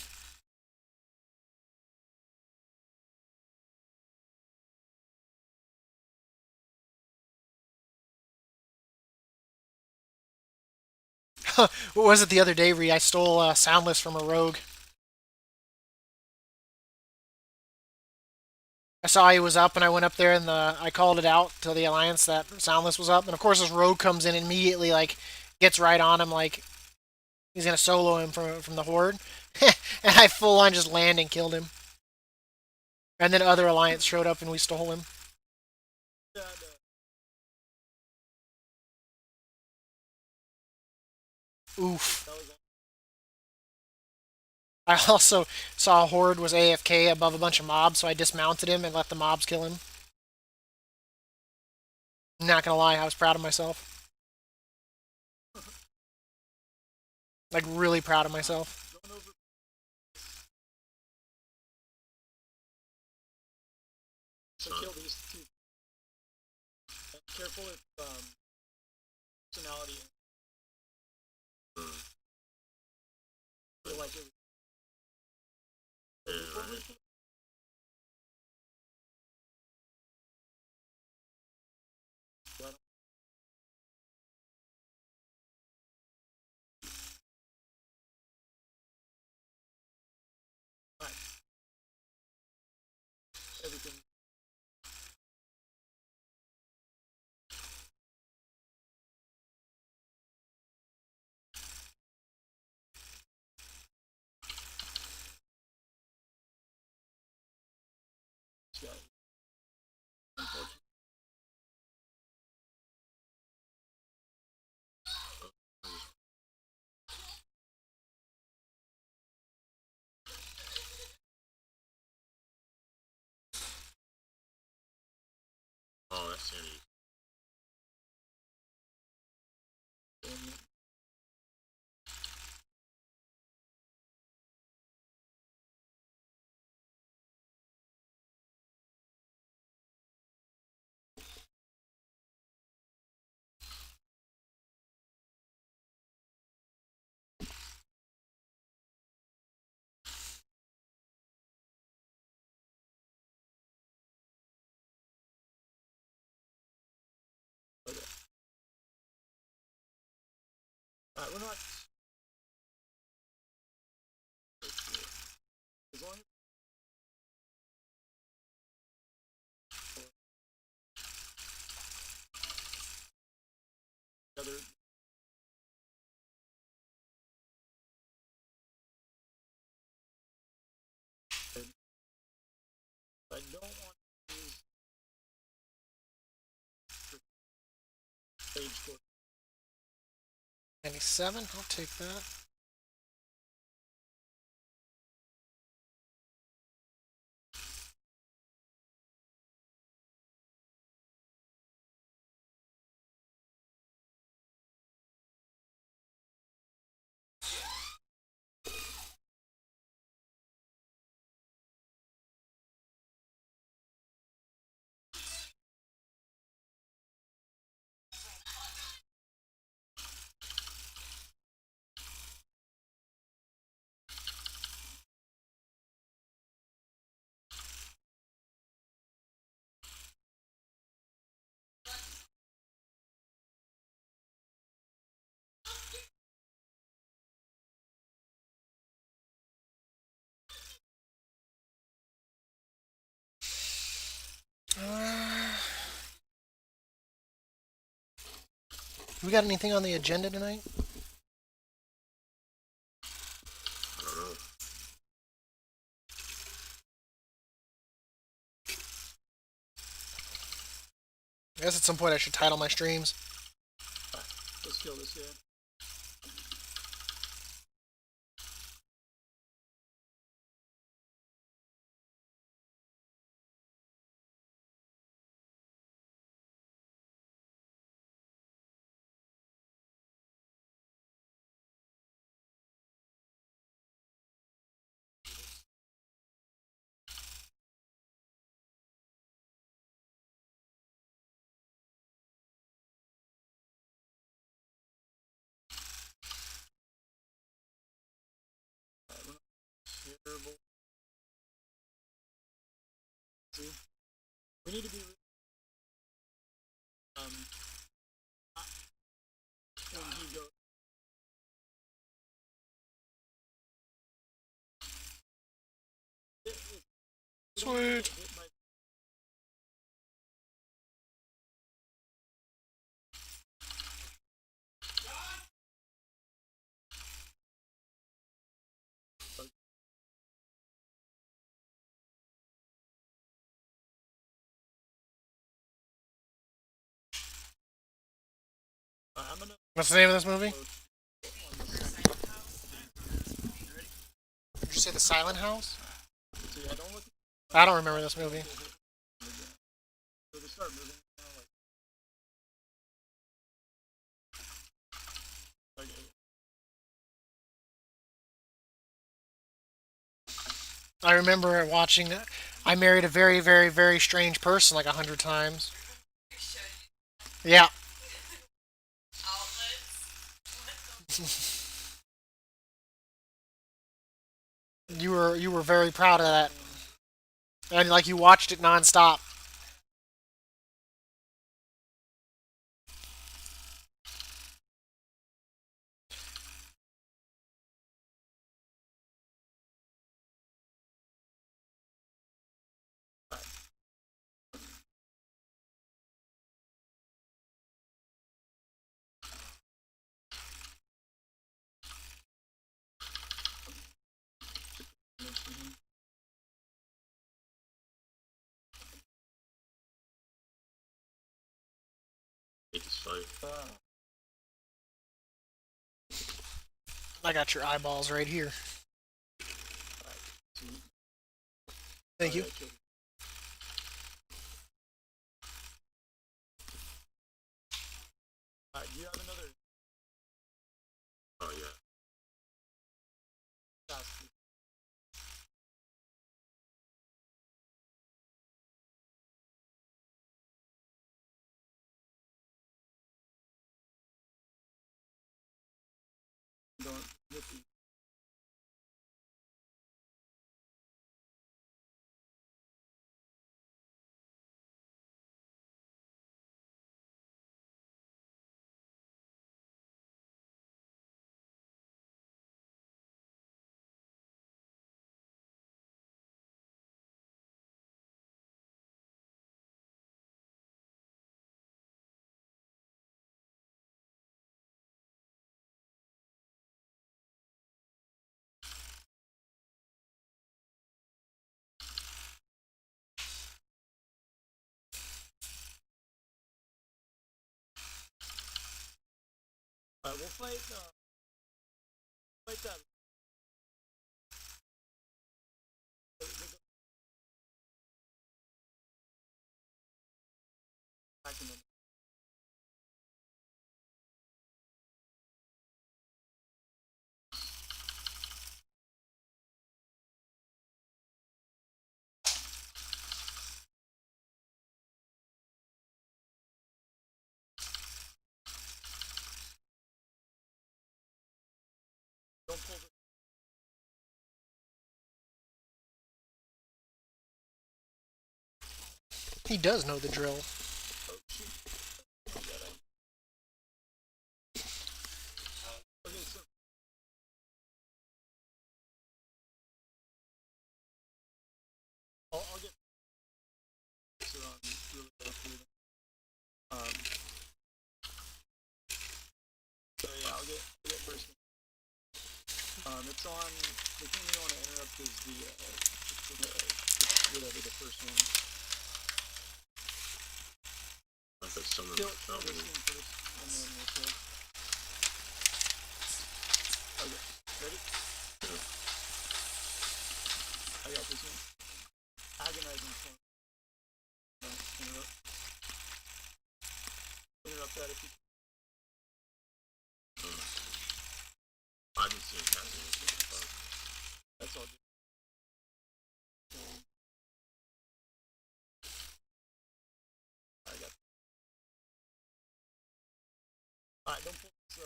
What was it the other day, Ree? I stole Soundless from a rogue. I saw he was up, and I went up there and I called it out to the Alliance that Soundless was up. And of course, this rogue comes in and immediately, like, gets right on him, like he's gonna solo him from the horde. And I full on just land and killed him. And then other Alliance showed up and we stole him. Oof. I also saw a horde was AFK above a bunch of mobs, so I dismounted him and let the mobs kill him. I'm not gonna lie, I was proud of myself. Like, really proud of myself. so kill these two. Careful if personality. Feel like it. Everything. Oh, that's any. Alright, we're not. As long as other. I don't want to use stage for 97, I'll take that. We got anything on the agenda tonight? I don't know. I guess at some point I should title my streams. let's kill this guy. Terrible. See, we need to be when he goes. Sweet. I'm gonna. What's the name of this movie? Did you say The Silent House? See, I don't look. I don't remember this movie. So they start moving. Like, okay. I remember watching I Married a Very, Very, Very Strange Person like 100 times. Yeah. You were very proud of that. And like you watched it nonstop. Hate this fight. I got your eyeballs right here. Thank you. Do you have another Oh yeah. task? Going with you. We'll fight that. Don't pull the He does know the drill. oh shoot. Oh, yeah, okay, so I'll get so really go through them. So yeah, I'll get first. It's on. The thing we want to interrupt is whatever the first one. Like a summer Kill felt this me. one first, and then we'll kill. Okay, ready? I got this one. Agonizing point. No, interrupt. Interrupt that if you. I didn't see him casting anything. But That's all good. I got. Alright, don't pull this.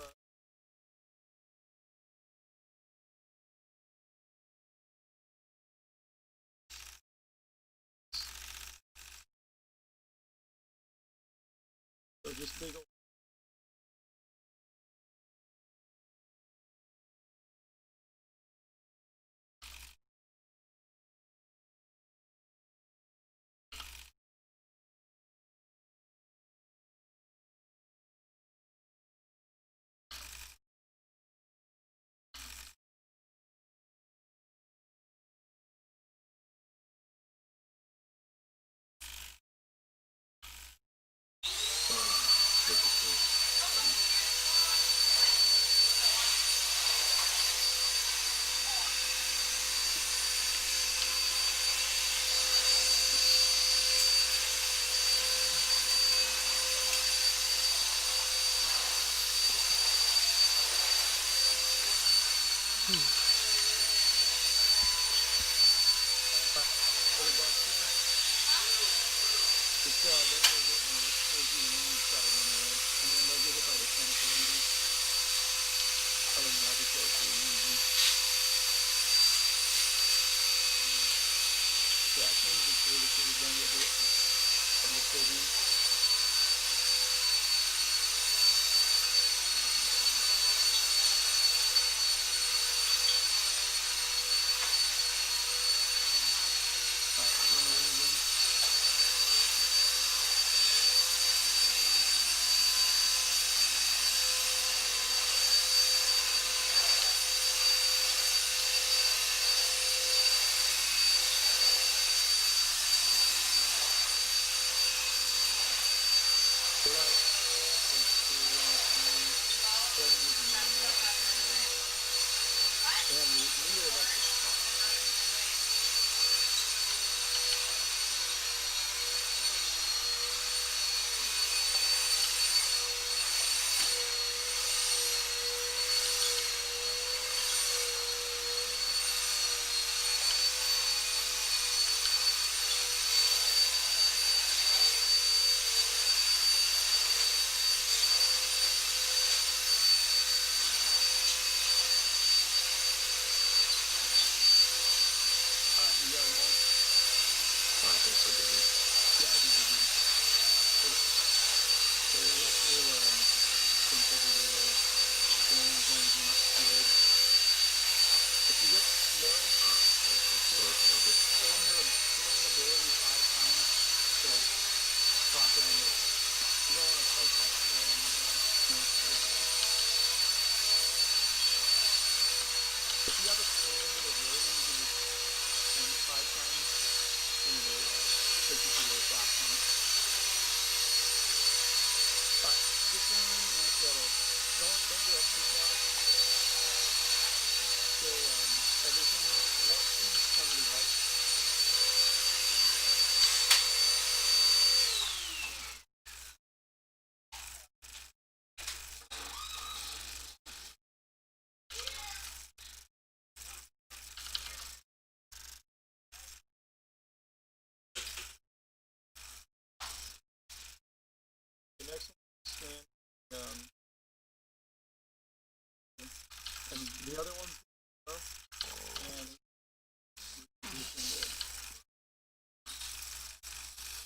So just big ol' just don't get hit when it pulls you in, you try to run away. And then they'll get hit by the chemical leaders. Other than that, just go pretty easy. Yeah, change the curve so you don't get hit from the pulled in. Alright, run away again.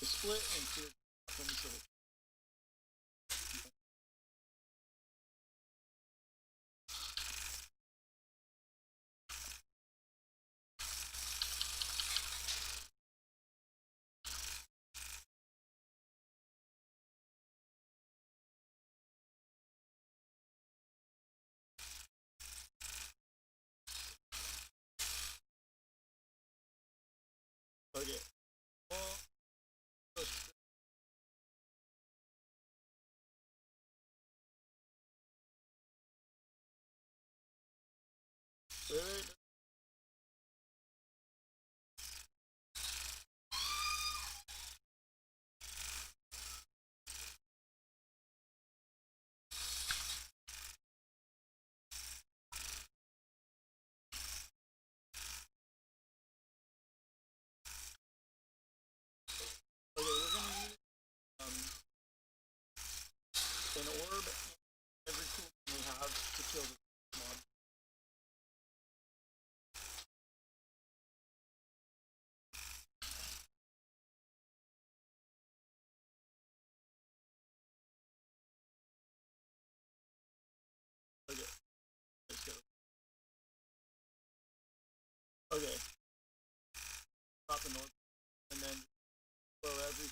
The split and clear happens, so okay. Well, wait. Okay, we're gonna need an orb and every tool we have to kill the mob. Okay, let's go. Okay. Drop an orb and then blow every.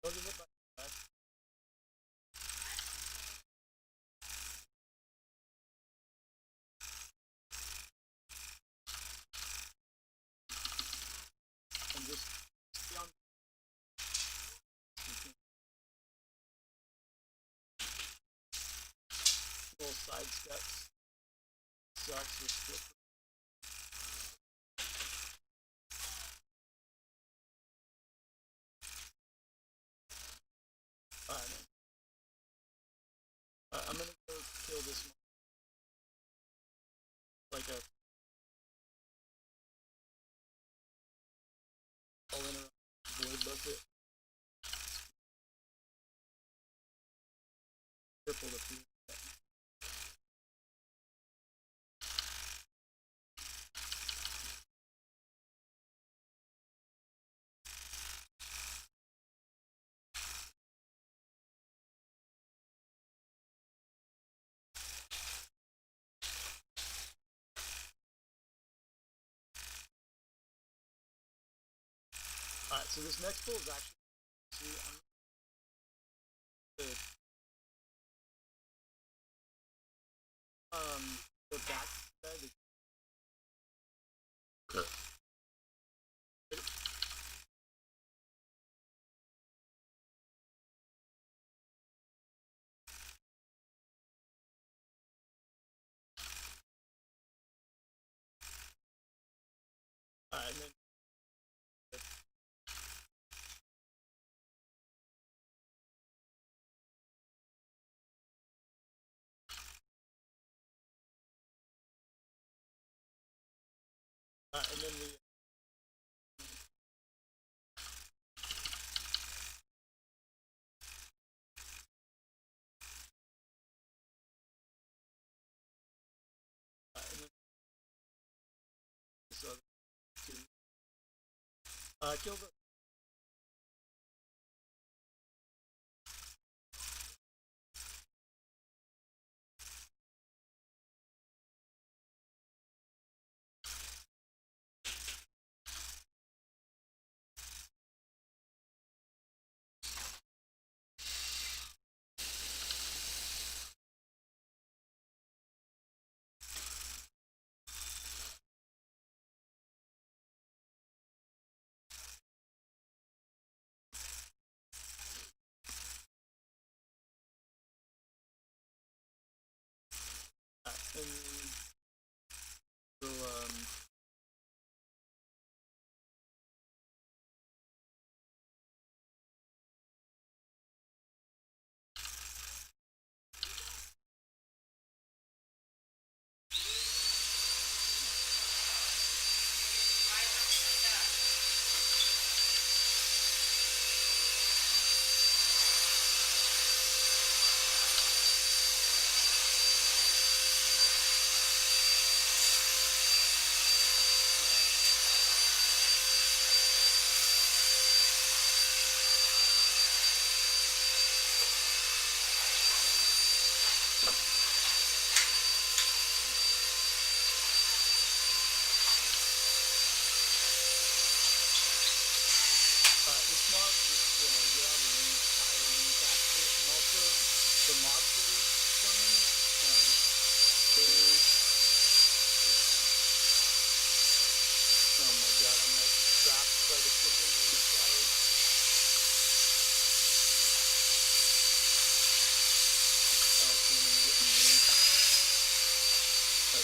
Don't get hit by the back. And just stay on little side steps. Sucks with split. Alright, I'm gonna go kill this one. Like a. I'll enter void bucket. Triple the food. Alright, so this next pull is actually. See, I'm the back side. Okay. Alright, and then. And then we. And then. So. Kill the. You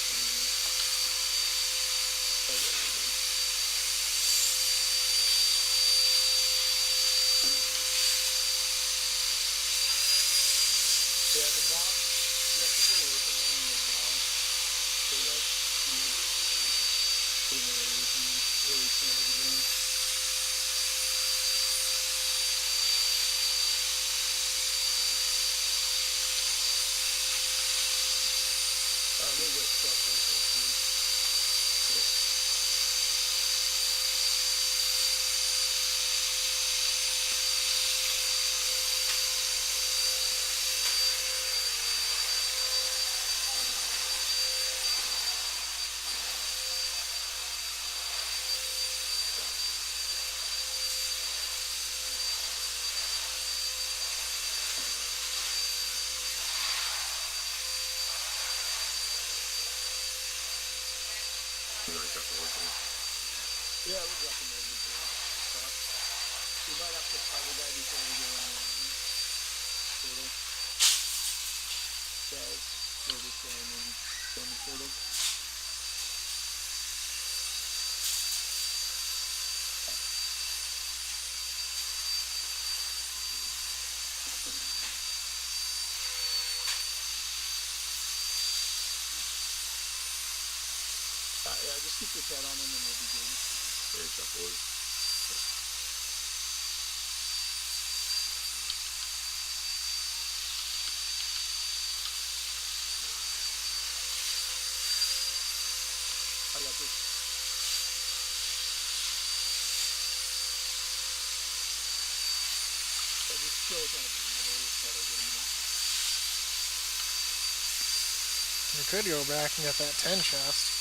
could go back and get that 10 chest.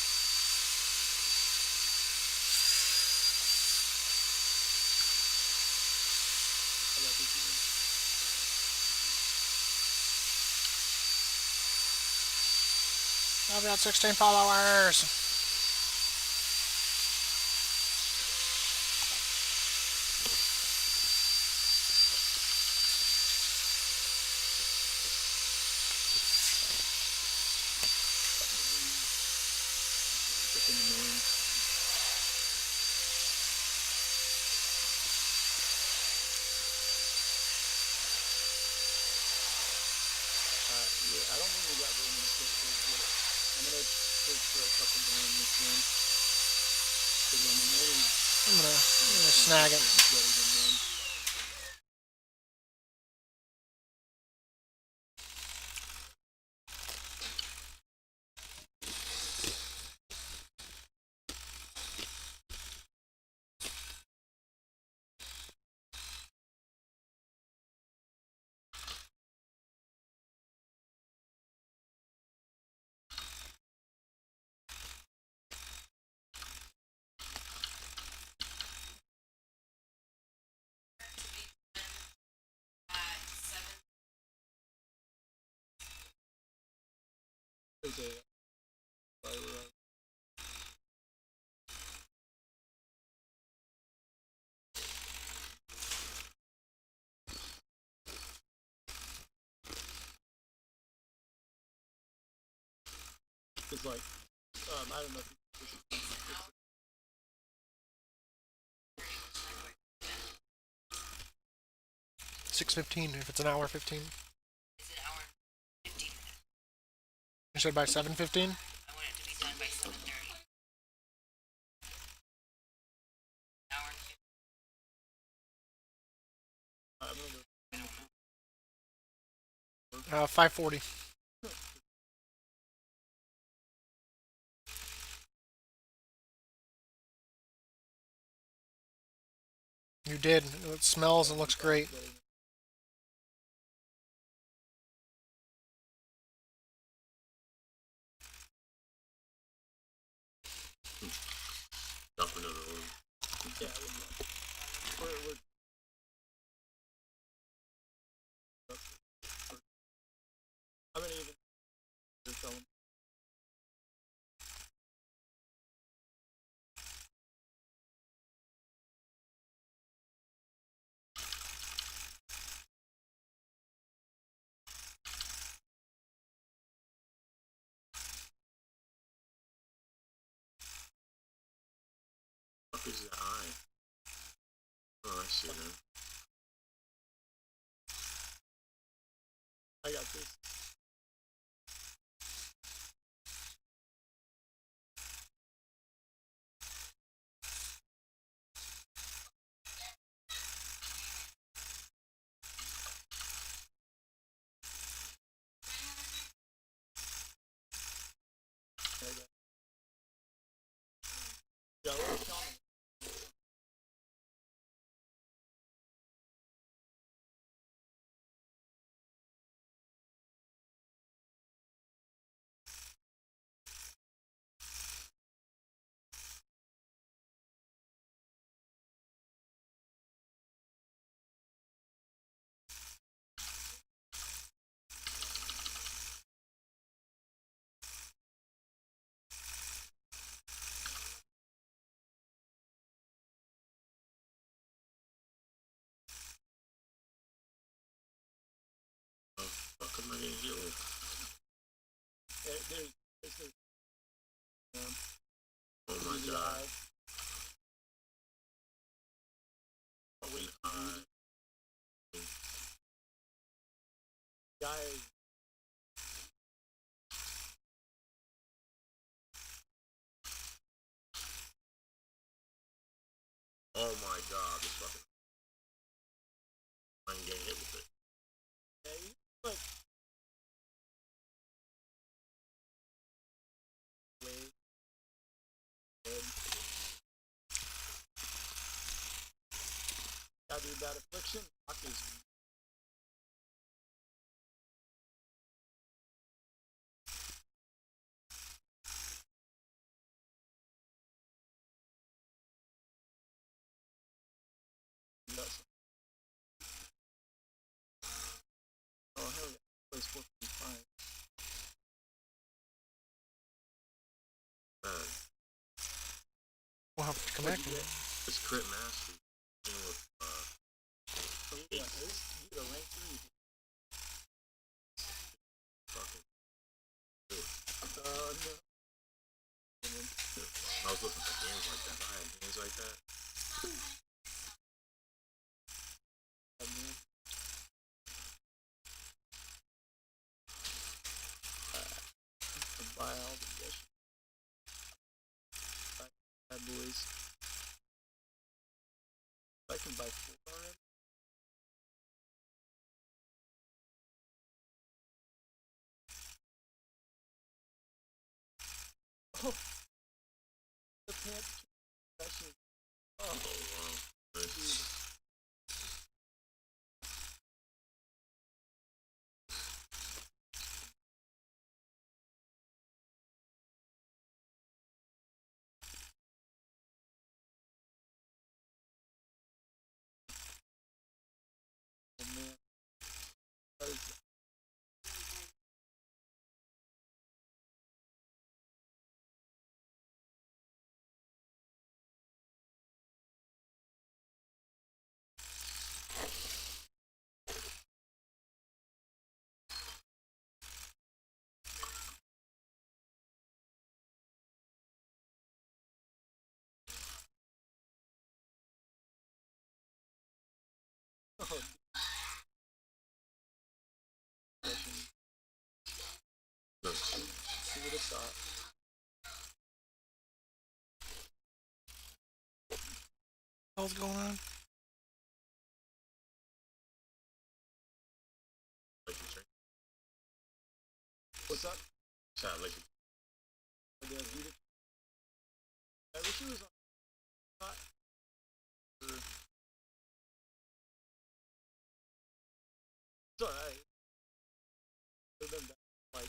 I've got 16 followers. I'm gonna snag it. I don't know. 6:15 if it's an hour 15. It's an hour and 15 minutes. You said by 7:15? I want it to be done by 7:30. Hour and 15. 5:40. You did. It smells and looks great. Not for another one. Yeah. I'm gonna even. fuck is the eye? Oh, I see now. I got this. Fuck am I gonna hit with? Oh my god. Fucking eye. Oh my god, this fucking. I'm getting hit with it. That affliction is nuts. Oh hell yeah, plays 4.5. Man, We'll have to come back. this crit mastery. You know, with, Yeah, this you a rank 3. fucking. No. I was looking for games like that. I had games like that. Buy all the fish. Bad boys. I can buy 4 already. Oh, the pants. Actually, Oh wow. Nice. oh man. That is, oh, who would have thought? What's going on? Like you check. What's up? Chat like you. I wish it was on. It's alright. Like,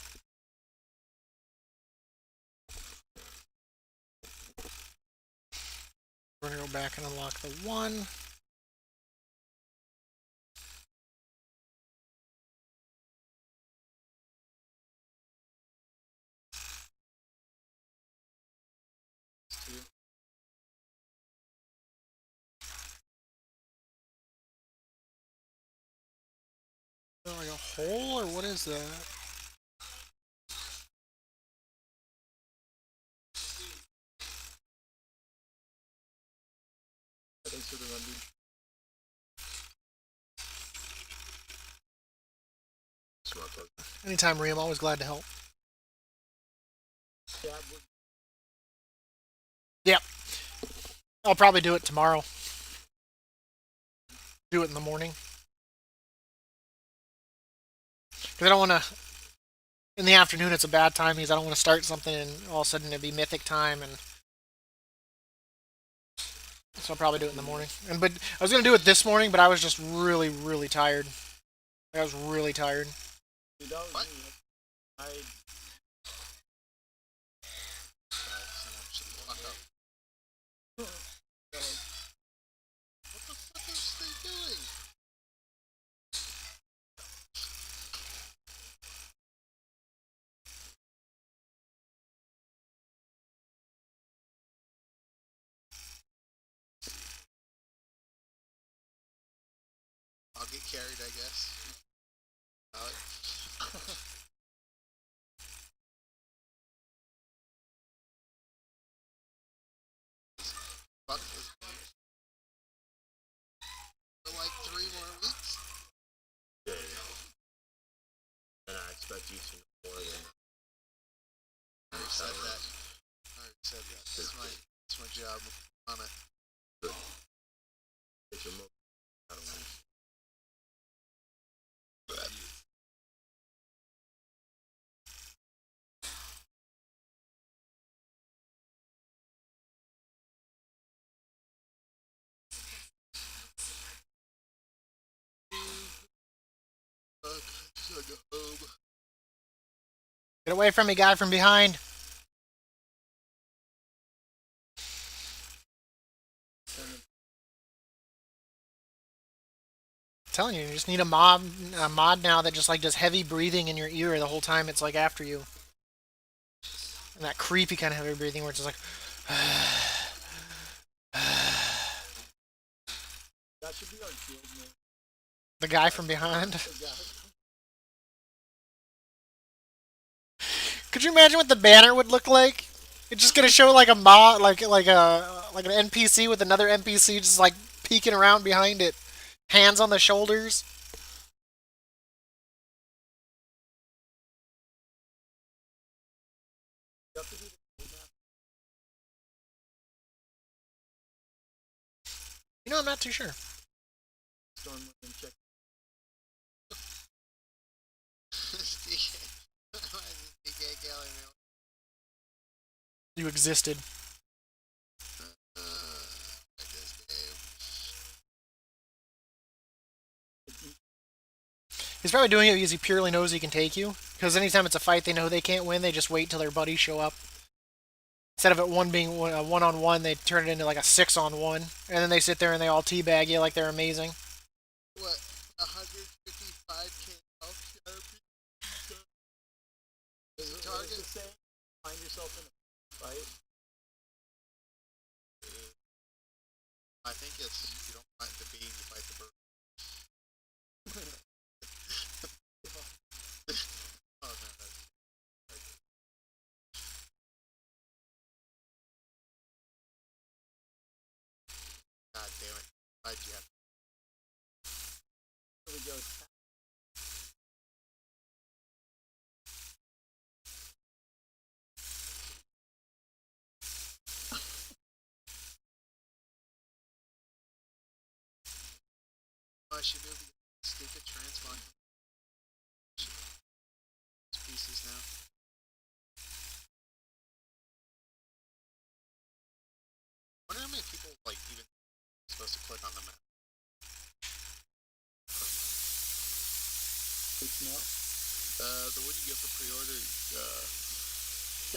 We're gonna go back and unlock the 1. Is that like a hole or what is that? Thanks for the run, dude. Anytime, Rhea, I'm always glad to help. Yep. I'll probably do it tomorrow. Do it in the morning. Because I don't want to. In the afternoon, it's a bad time because I don't want to start something and all of a sudden it'd be mythic time, and so I'll probably do it in the morning. But I was gonna do it this morning, but I was just really, really tired. I was really tired. Dude, that was What? me. I Shut the fuck up. What the fuck is they doing? I'll get carried, I guess. Fuck this game. For like 3 more weeks? Yeah. And I expect you to know more than I already said that. I already said that. It's my job on it. it's your move. I don't know. Just like a home. Get away from me, guy from behind. I'm telling you, you just need a mod now that just like does heavy breathing in your ear the whole time. It's like after you, and that creepy kind of heavy breathing where it's just like. that should be our guild name. The guy from behind. Could you imagine what the banner would look like? It's just gonna show like a mod, like an NPC with another NPC just like peeking around behind it, hands on the shoulders. You know, I'm not too sure. Check. You existed. He's probably doing it because he purely knows he can take you. Because anytime it's a fight they know they can't win, they just wait till their buddies show up. Instead of it one being a one-on-one, they turn it into like a 6-on-1. And then they sit there and they all teabag you like they're amazing. What? 155k health therapy? Is it target? Find yourself in a fight. I think it's you don't fight the bee, you fight the bird. Oh no, that's God damn it. Why'd you have Here we go. I should do stupid transmog pieces now. I wonder how many people like even supposed to click on the map. It's not. The one you get for pre-order,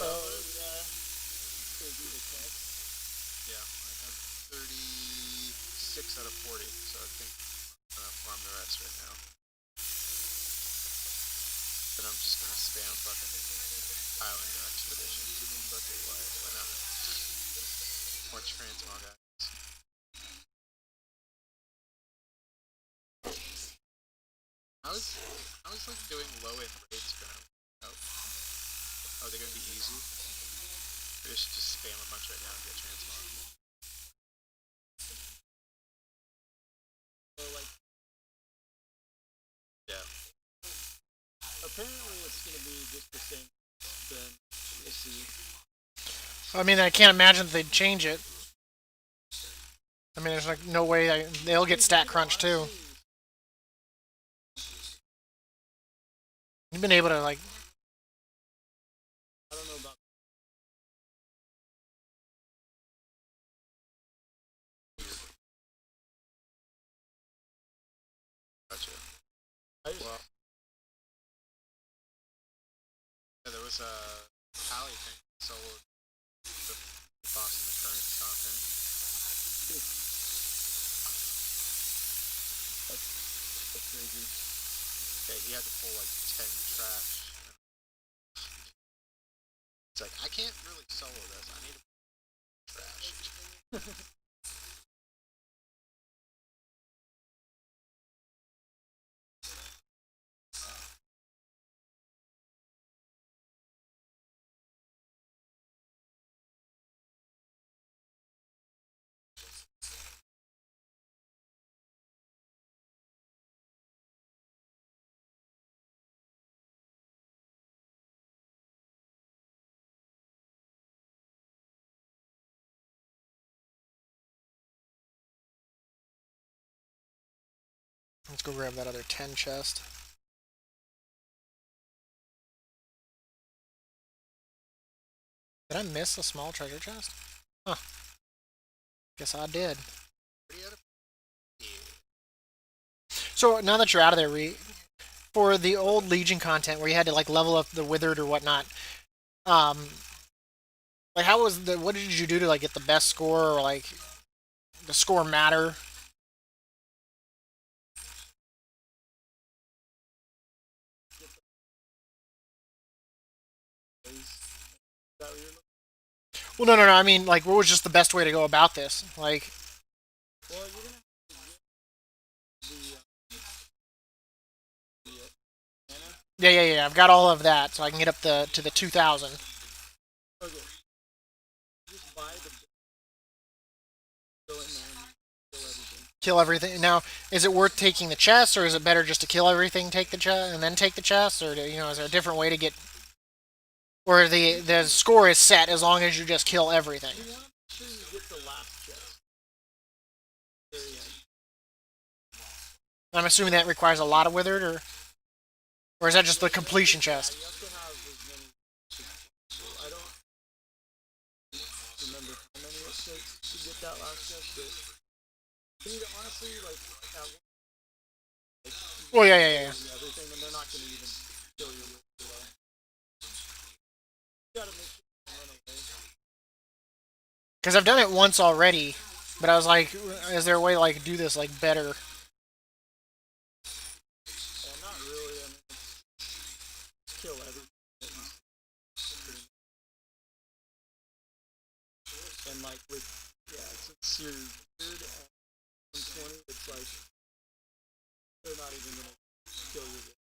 Oh yeah. So do the test. yeah, I have 36 out of 40, so I think I'm gonna farm the rest right now. Then I'm just gonna spam fucking Highlander expeditions. I mean, fucking why not? More transmog guys. How's like doing low end raids gonna help? Are they gonna be easy? Or just spam a bunch right now and get transmog? Apparently, it's gonna be just the same. Then we'll see. I mean, I can't imagine that they'd change it. I mean, there's like no way they'll get stat crunch too. You've been able to like. I don't know about. Gotcha. I just, Well, yeah, there was a Pally thing solo the boss in the current content. that's crazy. Yeah, he had to pull like 10 trash. It's like, I can't really solo this. I need to pull trash. Let's go grab that other 10 chest. Did I miss a small treasure chest? Huh. Guess I did. So now that you're out of there, for the old Legion content where you had to like level up the withered or whatnot, um, like how was the what did you do to like get the best score or like the score matter? Well, no. I mean, like, what was just the best way to go about this? Like, Well, you're gonna yeah. I've got all of that, so I can get up to the 2,000. okay. Just buy the go in there and kill everything. Kill everything. Now, is it worth taking the chest, or is it better just to kill everything, take the chest, and then take the chest, or is there a different way to get? Or the score is set as long as you just kill everything. You want to make sure you get the last chest. Very end. I'm assuming that requires a lot of withered, or is that just the completion chest? You have to have as many. I don't remember how many it takes to get that last chest, but you need to honestly like have Well, yeah. everything, and they're not going to even kill you with it. You gotta make sure you run away. Because I've done it once already, but I was like, is there a way to like do this like better? Well, not really. I mean, kill everything. And like with since you're weird at 120, it's like they're not even gonna kill you.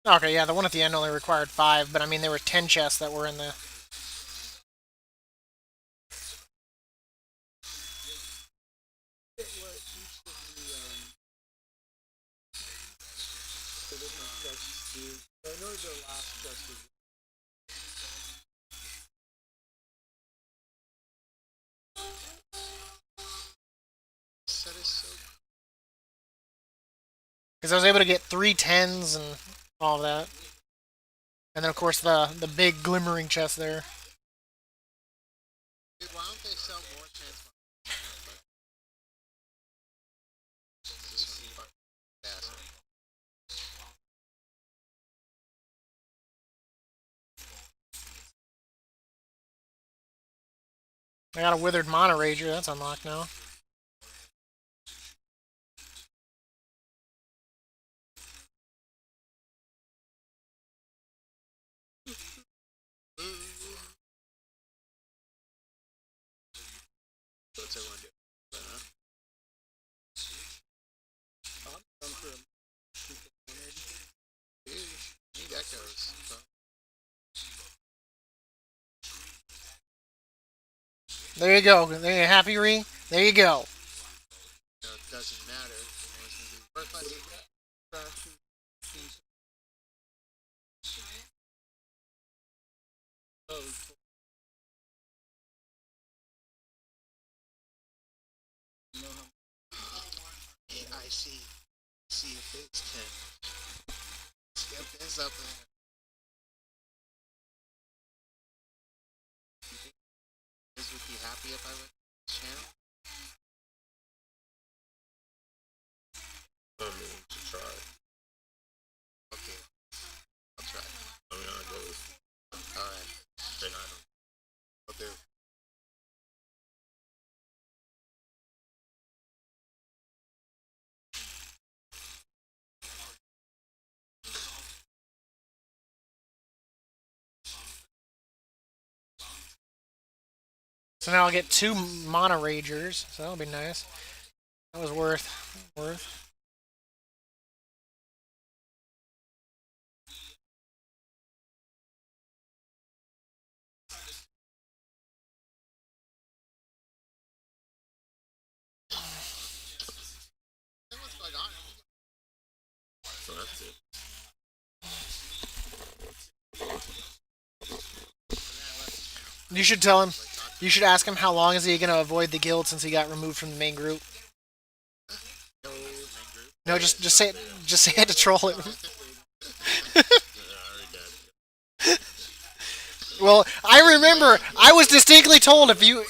Okay, yeah, the one at the end only required 5, but I mean there were 10 chests that were in the. What each of the different chests do. I know the last chest is. Set is so Because I was able to get 3 10s and all of that. And then, of course, the big glimmering chest there. Dude, why don't they sell more transformers? This one fucking bastard. I got a withered Mana Rager, that's unlocked now. What's everyone do? I'm done for a Dude, need echoes. So. There you go. There you happy, Ree? There you go. No, it doesn't matter. I see. See if it's 10. Skip this up there. This would be happy if I went to this channel. I mean, to try. Okay, I'll try. I mean, I go. Alright, Then I don't. I'll do. So now I'll get 2 Mana Ragers, so that'll be nice. That was worth. Then what's going on? So that's it. You should tell him. You should ask him how long is he gonna avoid the guild since he got removed from the main group. No, main group. No, just say it to troll him. Yeah, I already got it. Well, I remember I was distinctly told if you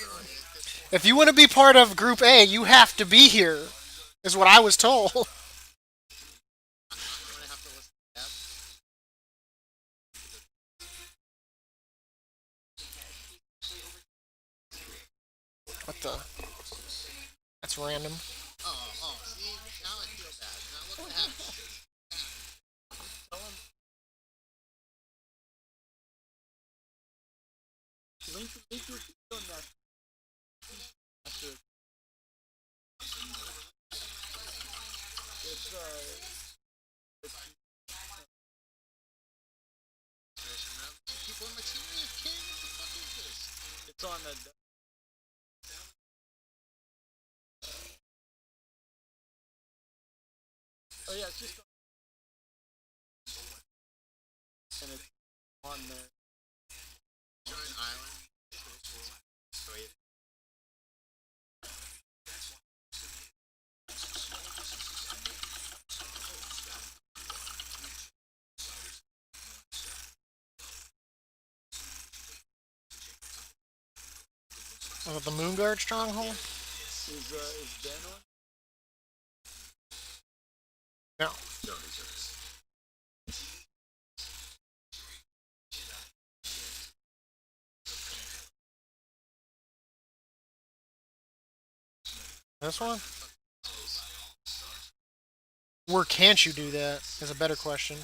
want to be part of Group A, you have to be here. Is what I was told. I'm gonna have to listen to that. What the? That's random. Oh, see? Now I feel bad. Now look what happened. Tell him. Link your on that. After. People in my team are AFK. What the fuck is this? It's on the. Oh yeah, it's just. And it's on there. Join island. Wait. The Moonguard stronghold. Is Ben on? No. No, he's This one. Where can't you do that? Is a better question.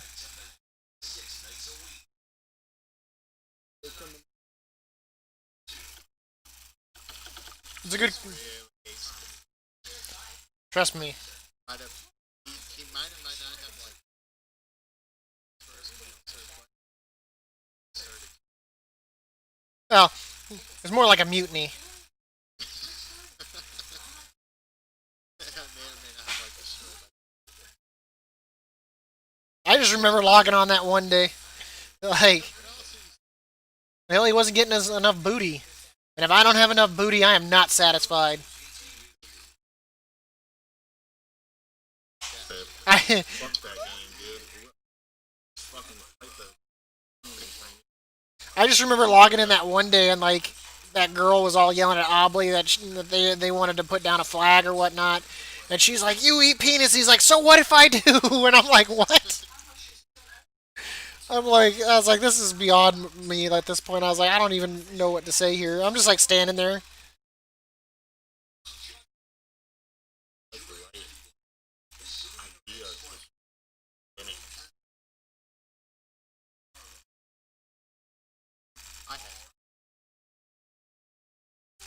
It's a good. Trust me. Might have. He might or might not have like. First started. Well, it's more like a mutiny. May or may not have like a show. I just remember logging on that one day. Like, well, he wasn't getting us enough booty. And if I don't have enough booty, I am not satisfied. I, fuck that game, dude. Fucking fight the. I just remember logging in that one day and like that girl was all yelling at Obley that they wanted to put down a flag or whatnot, and she's like, "You eat penis." He's like, "So what if I do?" And I'm like, "What?" I was like, this is beyond me at this point. I was like, I don't even know what to say here. I'm just like standing there.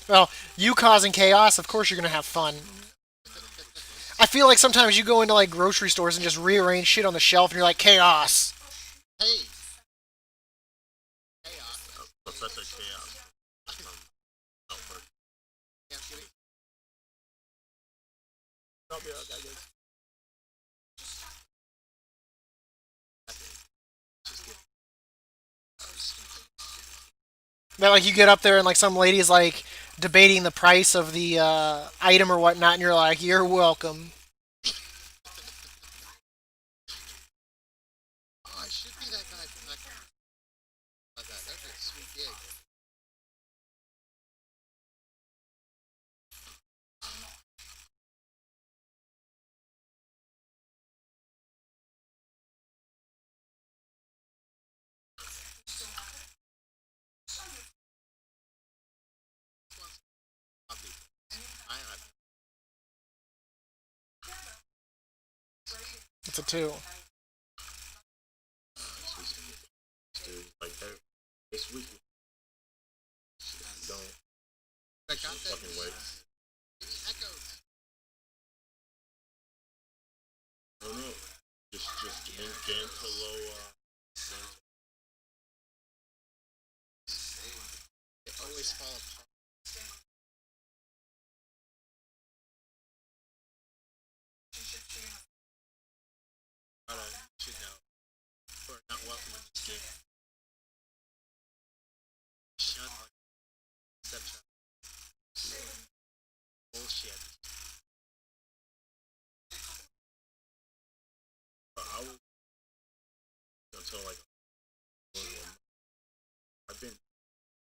Well, you causing chaos, of course you're gonna have fun. I feel like sometimes you go into like grocery stores and just rearrange shit on the shelf, and you're like, chaos. Hey. Chaos. Professor Chaos. Outward. Yeah, give it. I'll be right back, guys. Just kidding. That like you get up there and like some lady's like debating the price of the item or whatnot, and you're like, "You're welcome." Oh, I should be that guy from that. That'd be a sweet gig. Probably. I It's a two. Dude, like this week, don't got that fucking way. echoes. I don't know. Just game to low. They always fall apart. You should know. Who are not welcome in this game. Shun like stepchild. Bullshit. But I was until like I've been.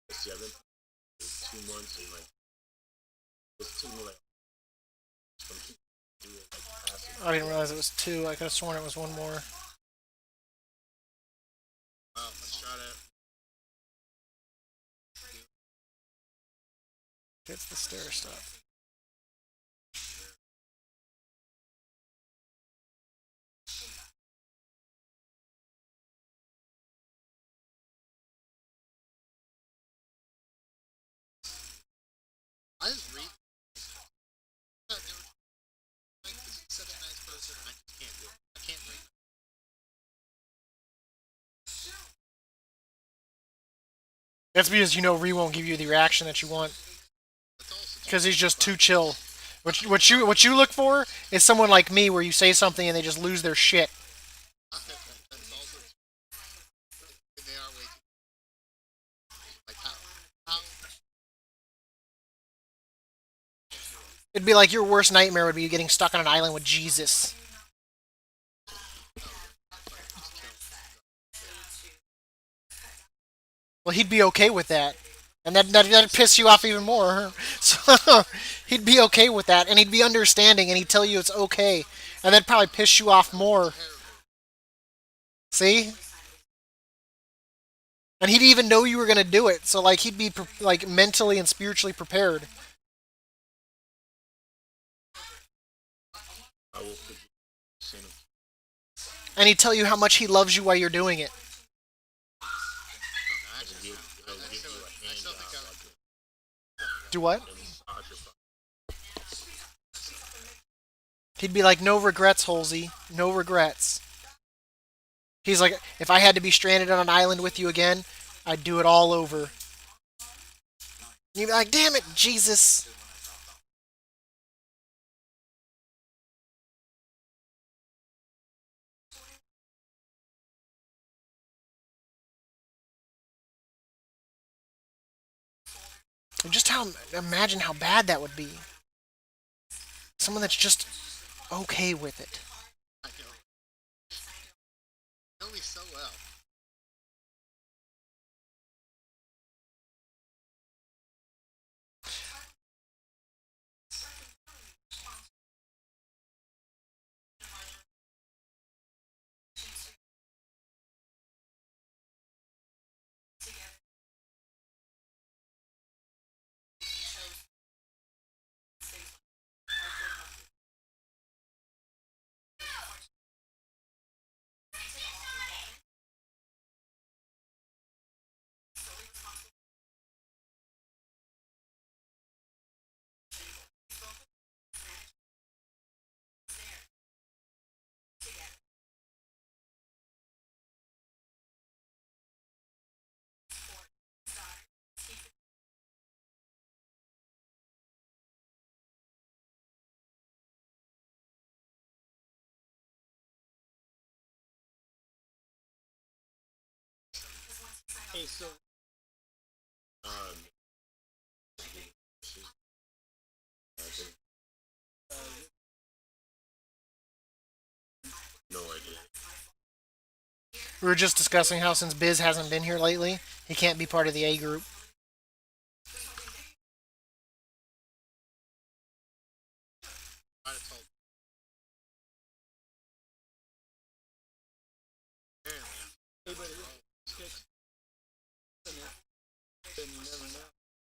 Let's see, I've been 2 months and like it's took me like some people do it like passive. I didn't realize it was two. I could have sworn it was one more. Let's try to. Gets the stair stuff. I just read. Like, this is such a nice person. I just can't do it. I can't read. That's because you know Ree won't give you the reaction that you want That's also because he's just too chill. What you look for is someone like me where you say something and they just lose their shit. that's also they are way too like how It'd be like your worst nightmare would be getting stuck on an island with Jesus. Well, he'd be okay with that. And that'd piss you off even more. So he'd be okay with that, and he'd be understanding, and he'd tell you it's okay, and that'd probably piss you off more. See? And he'd even know you were gonna do it, so like he'd be like mentally and spiritually prepared. I will put you in And he'd tell you how much he loves you while you're doing it. he'll give you a hand still think job Do what? and massage your fucking. He'd be like, no regrets, Halsey. No regrets. He's like, if I had to be stranded on an island with you again, I'd do it all over. You'd be like, damn it, Jesus. And just imagine how bad that would be. Someone that's just okay with it. I know me so well. Hey, so Um, no idea. We were just discussing how since Biz hasn't been here lately, he can't be part of the A group. Might have told.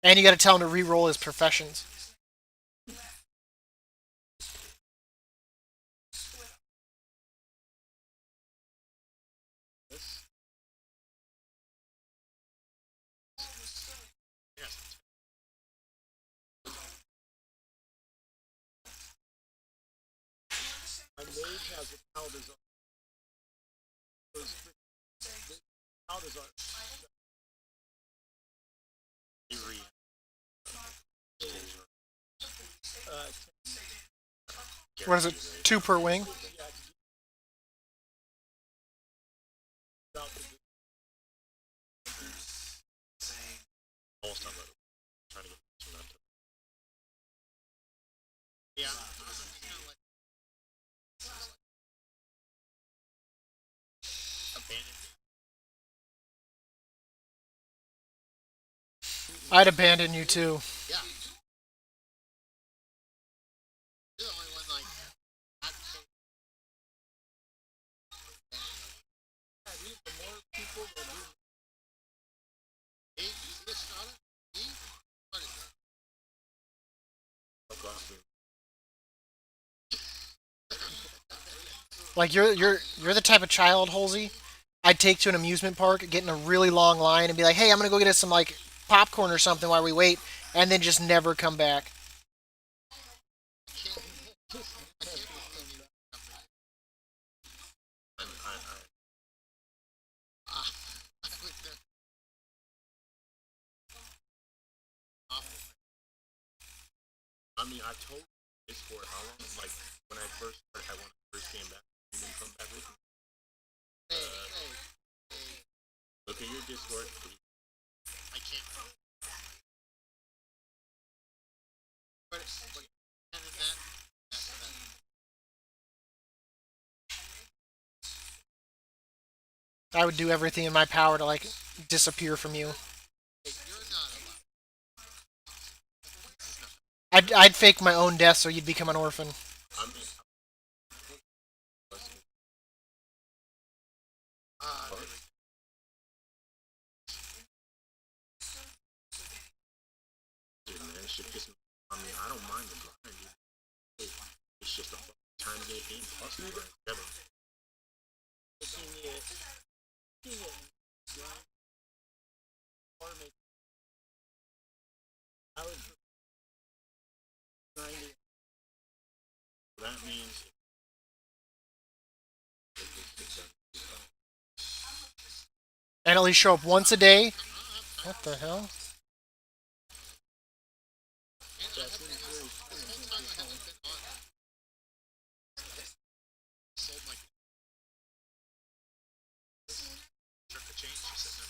And you got to tell him to re-roll his professions. Yes. My mage has a Calder's Calder's Eerie. What is it? 2 per wing? Almost done with it. Trying to get this one out. Yeah. Kind of like abandoned. I'd abandon you too. Yeah. You're the only one like. I'd say. Yeah, dude, the more people that do. Hey, you see this Scott? Me? What is that? I've gone through. Like you're the type of child, Halsey, I'd take to an amusement park, get in a really long line, and be like, "Hey, I'm gonna go get us some like popcorn or something while we wait," and then just never come back. I would never. Awful. I mean, I told Discord how long, like, when I first started, when I first came back, you didn't come back with me. Hey, hey, hey. Look at your Discord. I can't. But and then that. I would do everything in my power to like disappear from you. Hey, you're not allowed. I'd fake my own death so you'd become an orphan. I mean, dude, man, it should piss me. I mean, I don't mind the grind, dude. It's just a time to get in plus the grind. Never. That means And at least show up once a day. What the hell? This whole time I haven't been on. Sold my. Trip to change. She said no.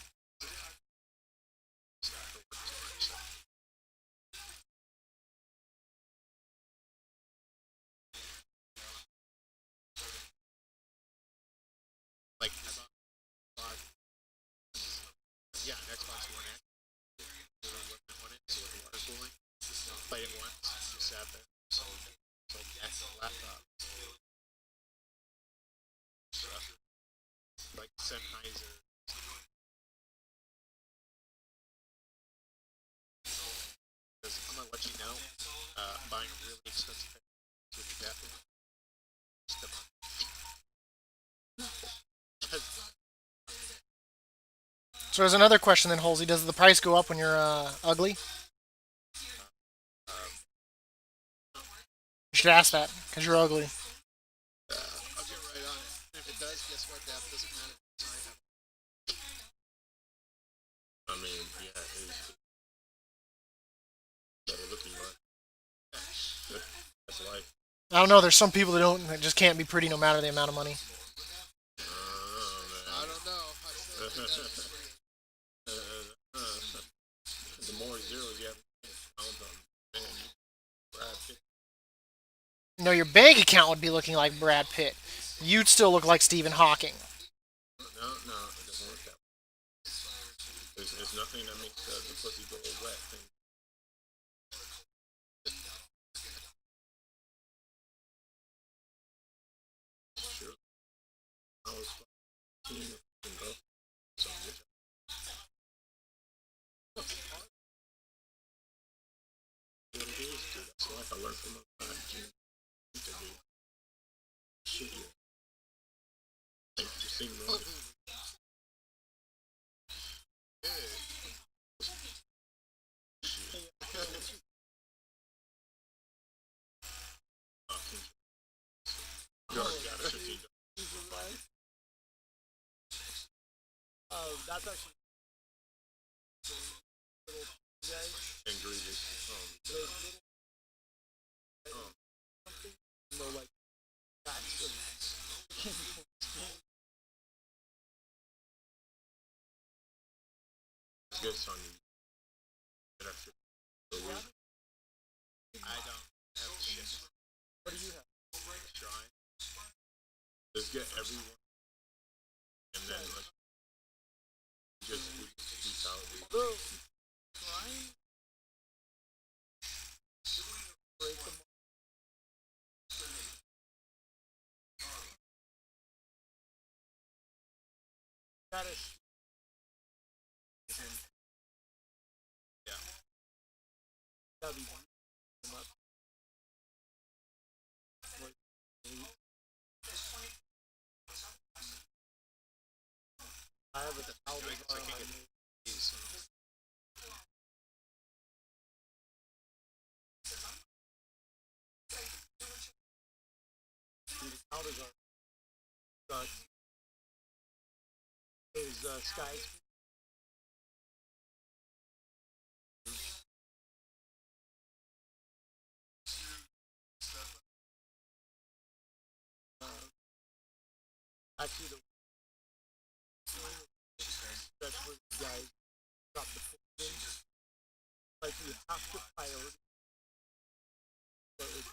Like I bought, yeah, an Xbox One X. One it, so with the water cooling. Played it once, just sat there. Sold that laptop. Stuff. Like Sennheiser. Because I'm gonna let you know, buying a really expensive thing with your death. Just a month. So there's another question then, Halsey. Does the price go up when you're ugly? You should ask that because you're ugly. I'll get right on it. And if it does, guess what? That doesn't matter. I mean, yeah, it's better looking, right? That's life. I don't know. There's some people that just can't be pretty no matter the amount of money. I don't know. I said that. more zeros you have to count on, man, Brad Pitt. No, your bank account would be looking like Brad Pitt. You'd still look like Stephen Hawking. No, it doesn't work that way. There's nothing that makes the pussy go wet. Sure. I was fucking bro. So good. What it is, dude. That's life I learned from my interview. Shit, you. Thank you for seeing me. You already got it. That's actually And Grievous. no like It's good, son. Good after the week. I don't have shit. What do you have? Trying. Just get everyone. And then like just peace out. Break them. That is. Yeah. That'd be one. I have a thousand. I can get these. Out is our is skies. Actually, that's where you guys drop the foot in. Like you have to priority. But it's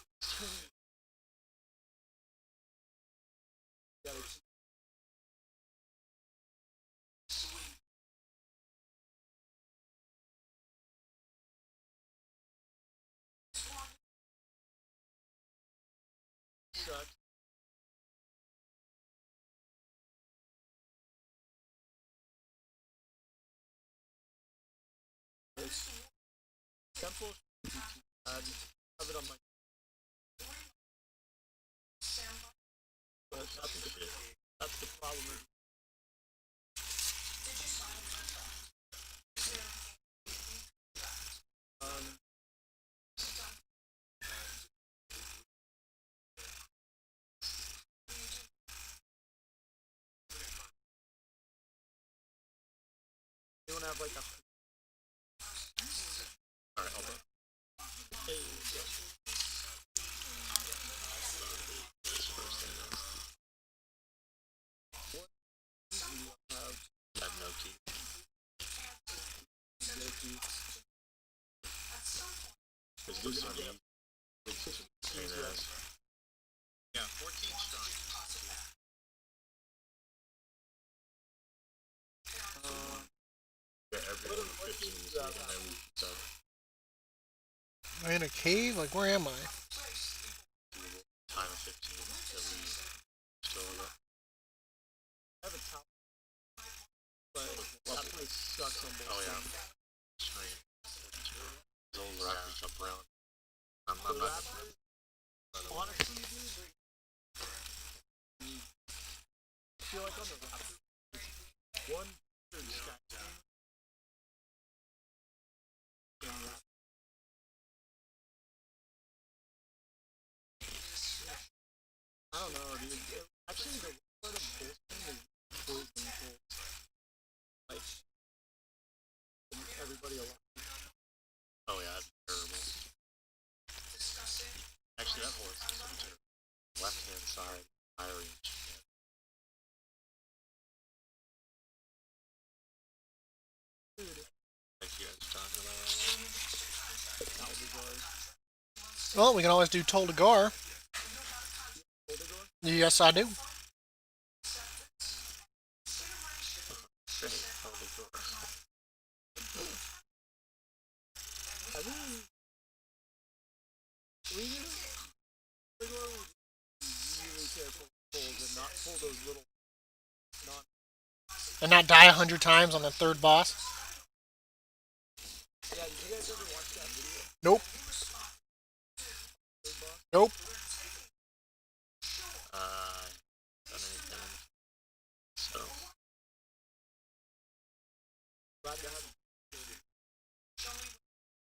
gotta keep shut. Simple. Have it on my. But that's the problem. You don't have like a. Alright, hold on. Hey, This first thing now. I have no key. Because this on you. It's pain ass. Yeah, 14 strong. Yeah, everyone 15 this week and then we so am I in a cave? Like where am I? time of 15 that we still got. I have a top. But that place sucks on both Oh yeah. sides. Straight. Those rappers jump around. I'm not. Honestly, dude, I feel like on the Raptors, one third sky. I don't know, dude. Actually, the part of Boston is poison cold. Like, everybody alive. Oh yeah, that's terrible. Actually, that horse is so terrible. Left hand side, firing. Dude, Like you guys were talking about. Well, we can always do Toll to Gar. Yes, I do. And not die 100 times on the third boss. Nope. Nope. Done anything. So.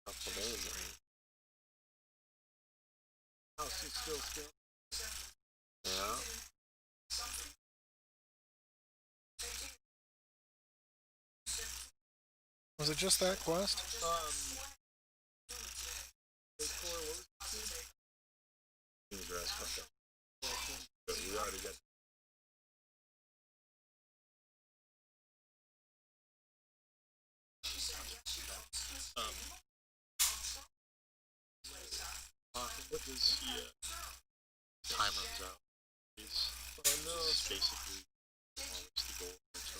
Couple days. Yeah. Was it just that quest? King's Rest. Okay. But we already got. What does he? Time runs out. He's basically always the goal. So.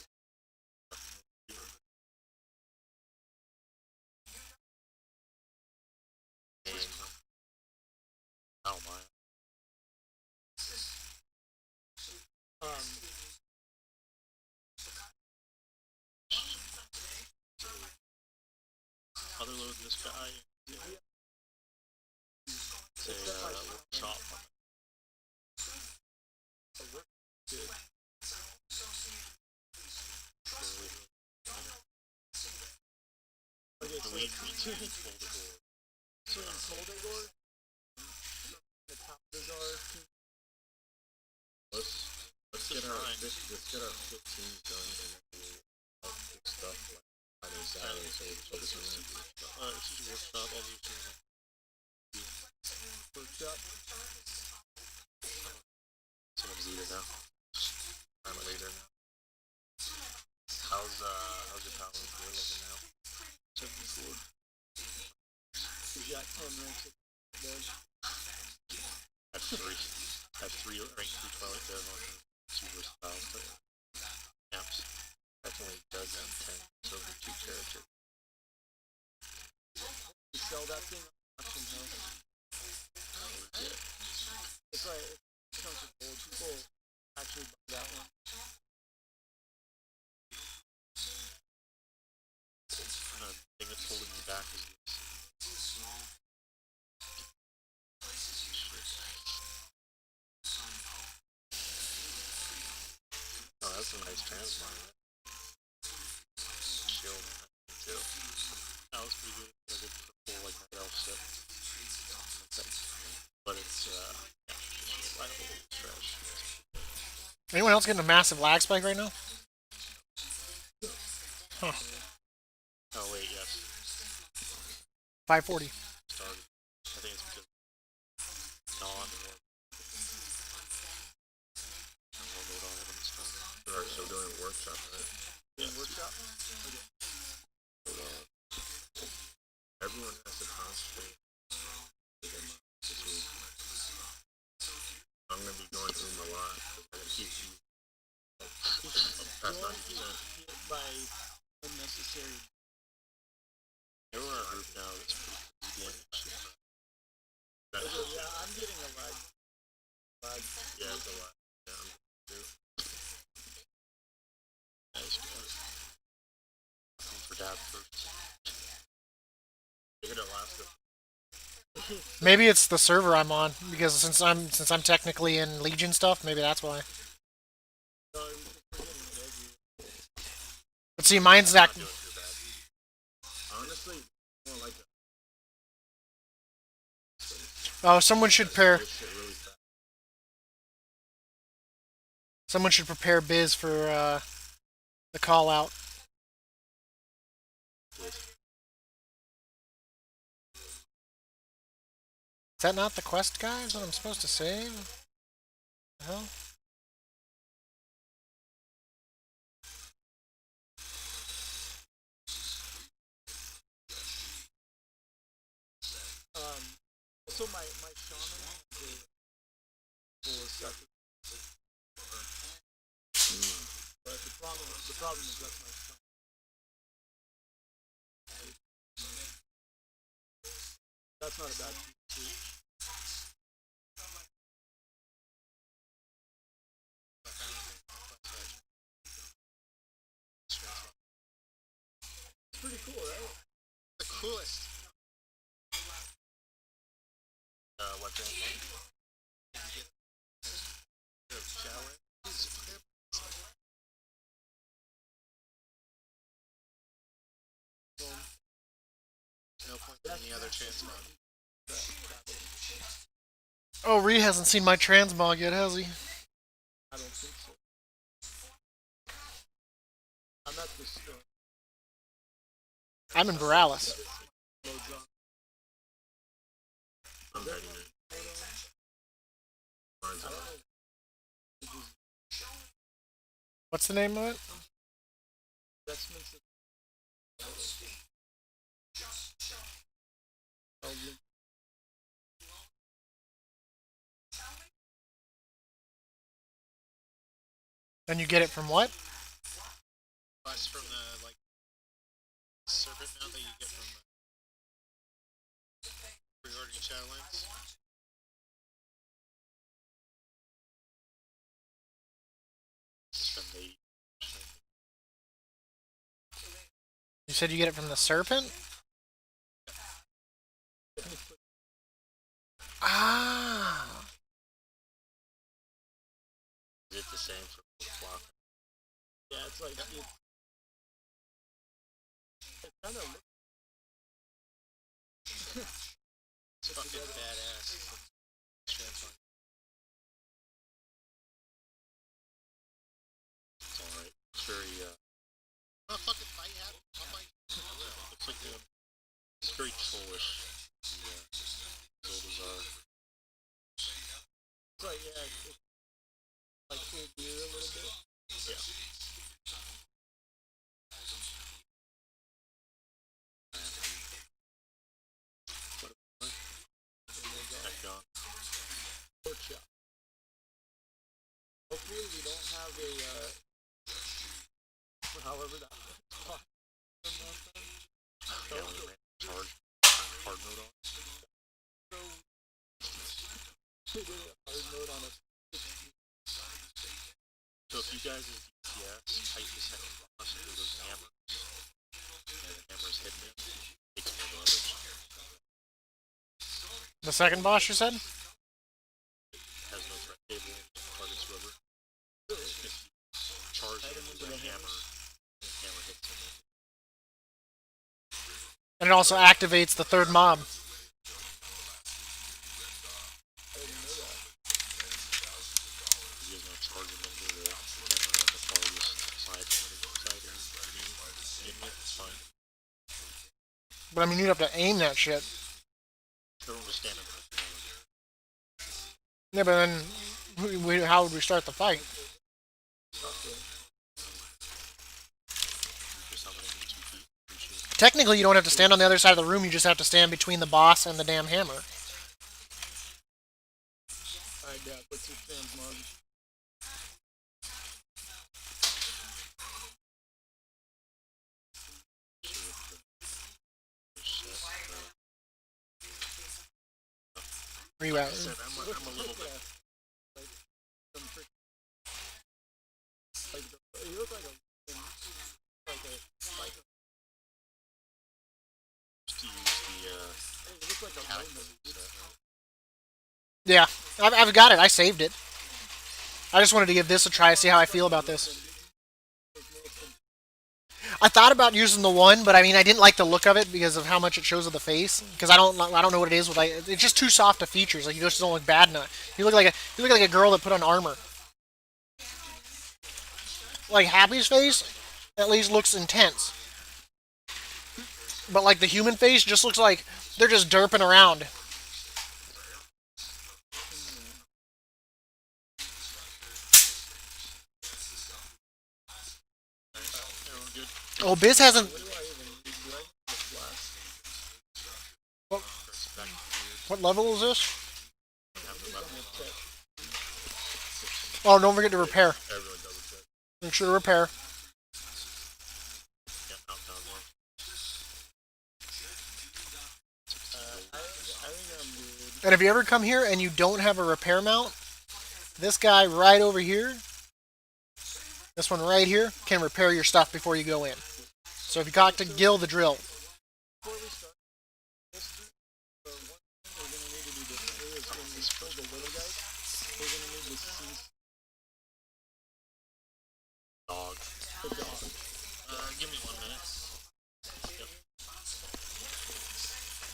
Oh my. Other load this guy. Say workshop. We told the door. So in Kor&Dab, let's get our 15 done and then we'll help stuff like Friday, Saturday, so we'll focus on that. This is workshop, all these things. Workshop. Someone's eating now. I'm a leader now. How's your power gear looking now? 74. You got 10 ranks at 3. At 3 rank 3 Twilight Dev on the 2 versatile player. Yaps. Definitely does have 10 silver 2 characters. You sell that thing on auction house. It's like it comes with gold. People actually buy that one. The thing that's holding me back is this. Oh, that's a nice transmine. Shield, too. That was pretty good. I did full like that elf set. But it's right up a little stretch. Anyone else getting a massive lag spike right now? Huh. Oh wait, yes. 540. Started. I think it's because non or we're still doing a workshop, right? Yeah, workshop. Okay. Everyone has to concentrate this week. I'm gonna be going through them a lot because I gotta keep you past 90%. By unnecessary. Everyone in our group now that's pretty damaged. Yeah, I'm getting a lag. Yeah, it's a lag. Yeah, I'm too. Nice, man. For Dab first. They hit Alaska. Maybe it's the server I'm on because since I'm technically in Legion stuff, maybe that's why. But see, mine's that. Honestly, more like Oh, someone should prepare Biz for the call out. Is that not the quest, guys? That I'm supposed to save? The hell? So my shaman is for such. But the problem is that's my shaman. That's not a bad thing. It's pretty cool, right? The coolest. What's that thing? Shower? No point in any other transmog. Oh, Reed hasn't seen my transmog yet, has he? I don't think so. I'm at this store. I'm in Borealis. I'm ready. What's the name of it? Investments. And you get it from what? Plus from the serpent mount that you get from pre-ordering Shadowlands. From the You said you get it from the serpent? Ah. is it the same for flock? Yeah, it's like it's kind of It's fucking badass. Transmog. It's alright. It's very oh fucking fight happen. I'll fight. I will. Looks like it's very trollish. Zoldas are. it's like it's like cool beer a little bit. Yeah. Back on. Pork chop. Hopefully we don't have a however that Yeah, when you hard mode on. we did a hard mode on a So if you guys is DPS, fight the second boss with those hammers, and the hammers hit him, takes more damage. The second boss, you said? Has no threat table, targets rubber. If you charge him with a hammer, the hammer hits him. And it also activates the third mob. You guys want to charge him into the hammer on the farthest side from the side and it's fine. But I mean, you'd have to aim that shit. Everyone just stand up. Yeah, but then how would we start the fight? Just summoning you 2 feet. Appreciate it. Technically, you don't have to stand on the other side of the room. You just have to stand between the boss and the damn hammer. Alright, yeah, what's your transmog? Like I Reroute. said, I'm a little bit. Like some you look like a To use the you look like a cataclysm Roman. set. Yeah, I've got it. I saved it. I just wanted to give this a try, see how I feel about this. I thought about using the one, but I mean, I didn't like the look of it because of how much it shows of the face. Because I don't know what it is with it's just too soft of features. Like you just don't look bad enough. You look like a girl that put on armor. Like Happy's face, at least looks intense. But like the human face just looks like they're just derping around. Everyone good? Oh, Biz hasn't. What do I even do? I need the flask. Press back to What level is this? Oh, don't forget to repair. Everyone double check. Make sure to repair. Yeah, I'm down one. And if you ever come here and you don't have a repair mount, this guy right over here, this one right here, can repair your stuff before you go in. So if you got to gill the drill. Before we start, one thing we're gonna need to do differently is when we spill the little guys, we're gonna need to cease Dog. the dog. Give me 1 minute. Yep.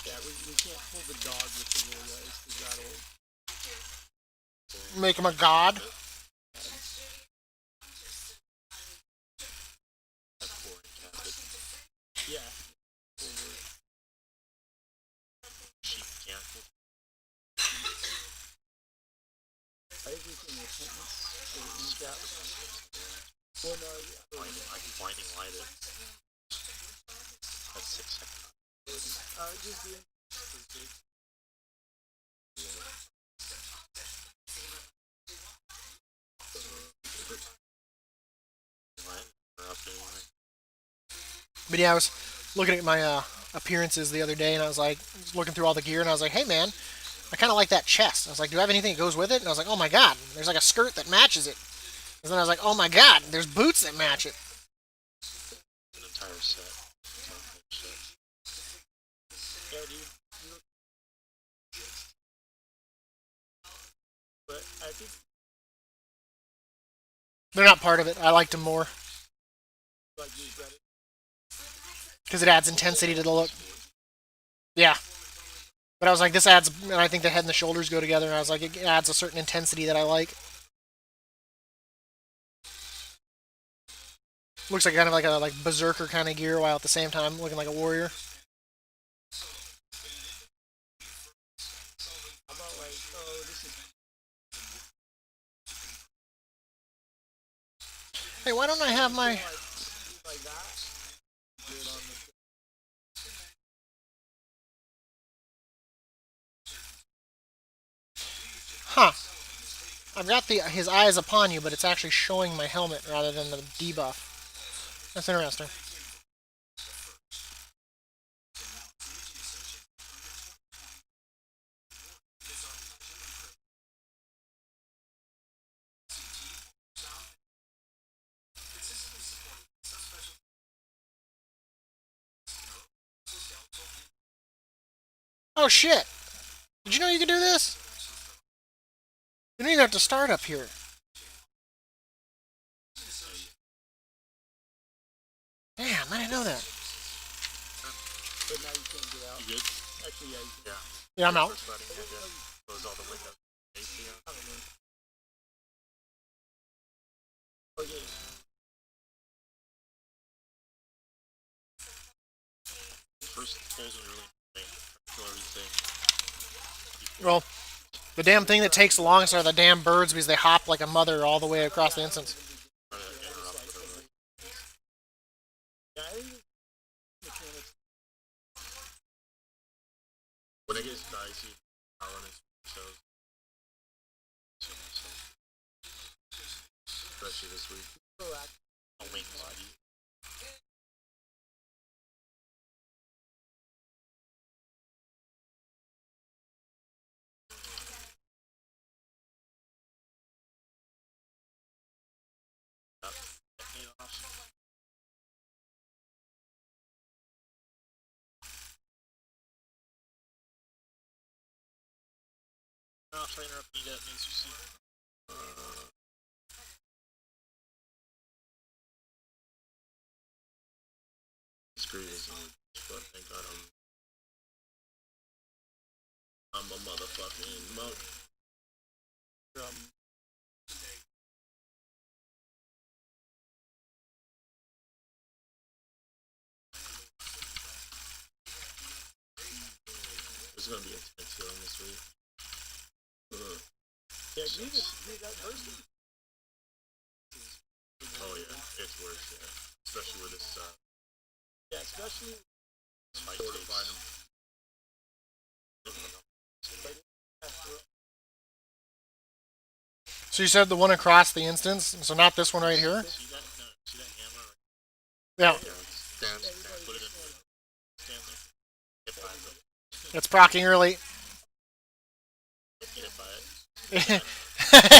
Yeah, we can't pull the dog with the little guys because that'll. Make him a god. That's boring, Captain. Yeah. Sheep cancel. I think we can repentance or incap. Well, no, I can blinding light it. That's 6 seconds. just do it. But yeah, I was looking at my appearances the other day, and I was looking through all the gear, and I was like, hey man, I kind of like that chest. I was like, do I have anything that goes with it? And I was like, oh my god, there's like a skirt that matches it. And then I was like, oh my god, there's boots that match it. An entire set. Yeah, dude. But I think They're not part of it. I liked them more like you better. because it adds intensity to the look. Yeah. But I was like, this adds, and I think the head and the shoulders go together, and I was like, it adds a certain intensity that I like. Looks like kind of like a berserker kind of gear, while at the same time looking like a warrior. How about like, oh, this is Hey, why don't I have my... like that. Do it on the. Huh. I've got his eyes upon you, but it's actually showing my helmet rather than the debuff. That's interesting. Oh shit! Did you know you could do this? You don't even have to start up here. Damn, I didn't know that. But now you can't get out. You good? Actually, yeah, you can. Yeah. Yeah, I'm out. First running head, yeah. Close all the windows. AC on. I don't know. Okay. First pulls are really kill everything. Well, the damn thing that takes the longest are the damn birds because they hop like a mother all the way across the instance. Try to interrupt whatever. Yeah, I think mechanics. When I get dicey, I'll run it shows. Especially this week. I'll wing body. I'll try to interrupt you that makes you see. Screw this, but thank God I'm a motherfucking monk. It's gonna be intense healing this week. Yeah, dude, that person. Oh yeah, it's worse, yeah. Especially with this Yeah, especially. fight fortified him. So you said the one across the instance, so not this one right here? See that? No, see that hammer? Yeah. Stand, put it in. Stand there. Hit by it. It's procking early. Get hit by it.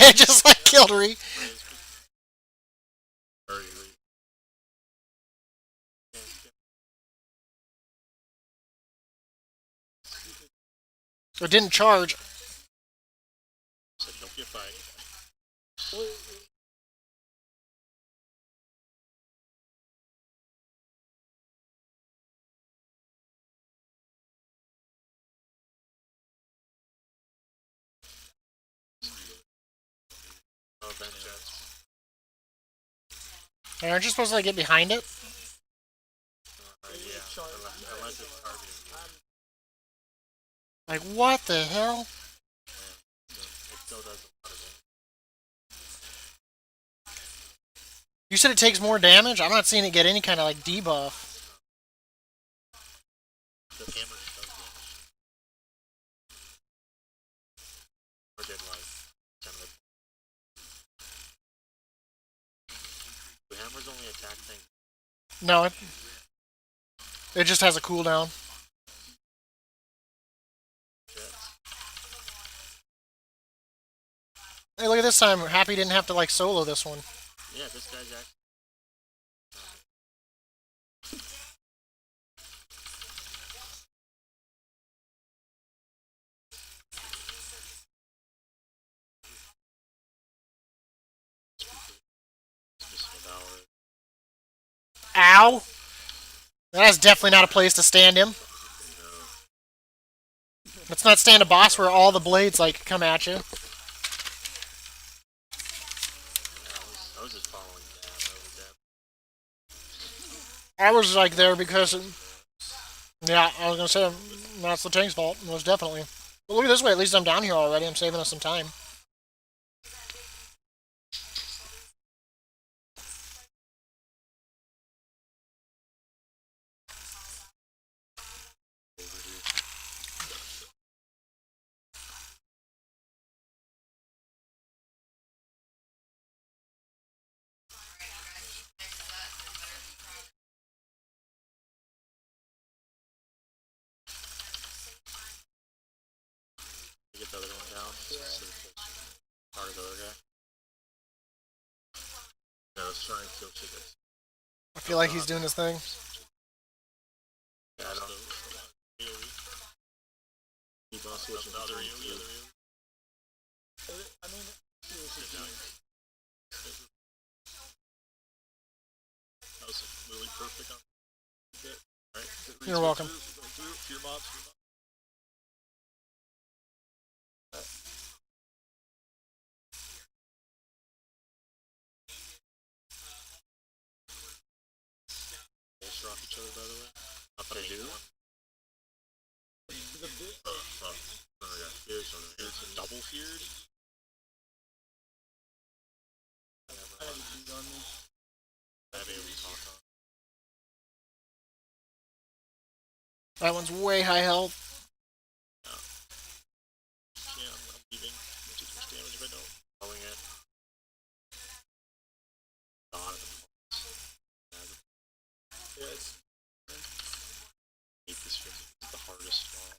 It just like killed Ree. Hurry. It didn't charge. So don't get fired. Oh, vent jets. Hey, aren't you supposed to like get behind it? Yeah, unless it's targeting you. Like what the hell? It still does a lot of damage. You said it takes more damage? I'm not seeing it get any kind of like debuff. The hammer just does damage. Or did like 10 of it. The hammer's only attack thing. No, it just has a cooldown. Jets. Hey, look at this time. Happy didn't have to like solo this one. Yeah, this guy's actually. Missing a dollar. Ow! That's definitely not a place to stand him. Let's not stand a boss where all the blades like come at you. I was just following Dab. I was like there because, yeah, I was gonna say that's the tank's fault, most definitely. But look at this way. At least I'm down here already. I'm saving us some time. You get the other one down. So target the other guy. No, let's try and kill chickens. I feel like he's doing his thing. Yeah, I don't know. Keep on switching the other AoE. That was really perfect on it. Right? You're welcome. Through your mobs. Bolster off each other, by the way. Not that I do. Oh, yeah. Here's a double feared. I have AoE talk on. That one's way high health. Yeah, I'm leaving. I'm taking much damage if I don't. Following it. God. I hate this stream. It's the hardest one.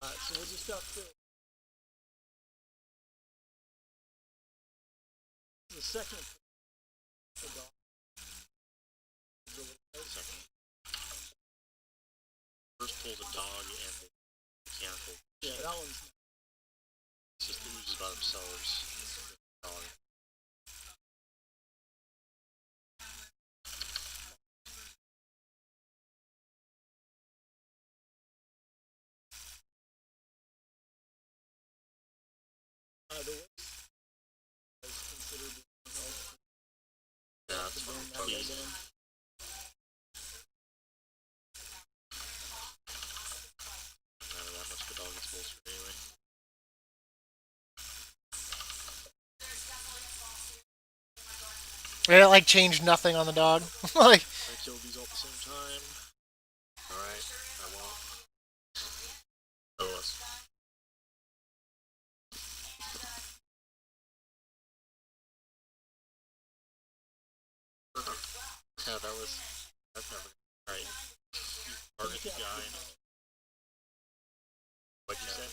Alright, so we just got the second. First pull's a dog and the mechanical. Yeah, that one's. It's just the oozes by themselves. Dog. The way is considered health. Yeah, that's fine. That Easy. again. Doesn't matter that much. The dog gets bolstered anyway. It like changed nothing on the dog. Like I killed these all at the same time. Alright, I won't. Oh, let's. Yeah, that was. That's never. Alright. Target the guy. What'd you say?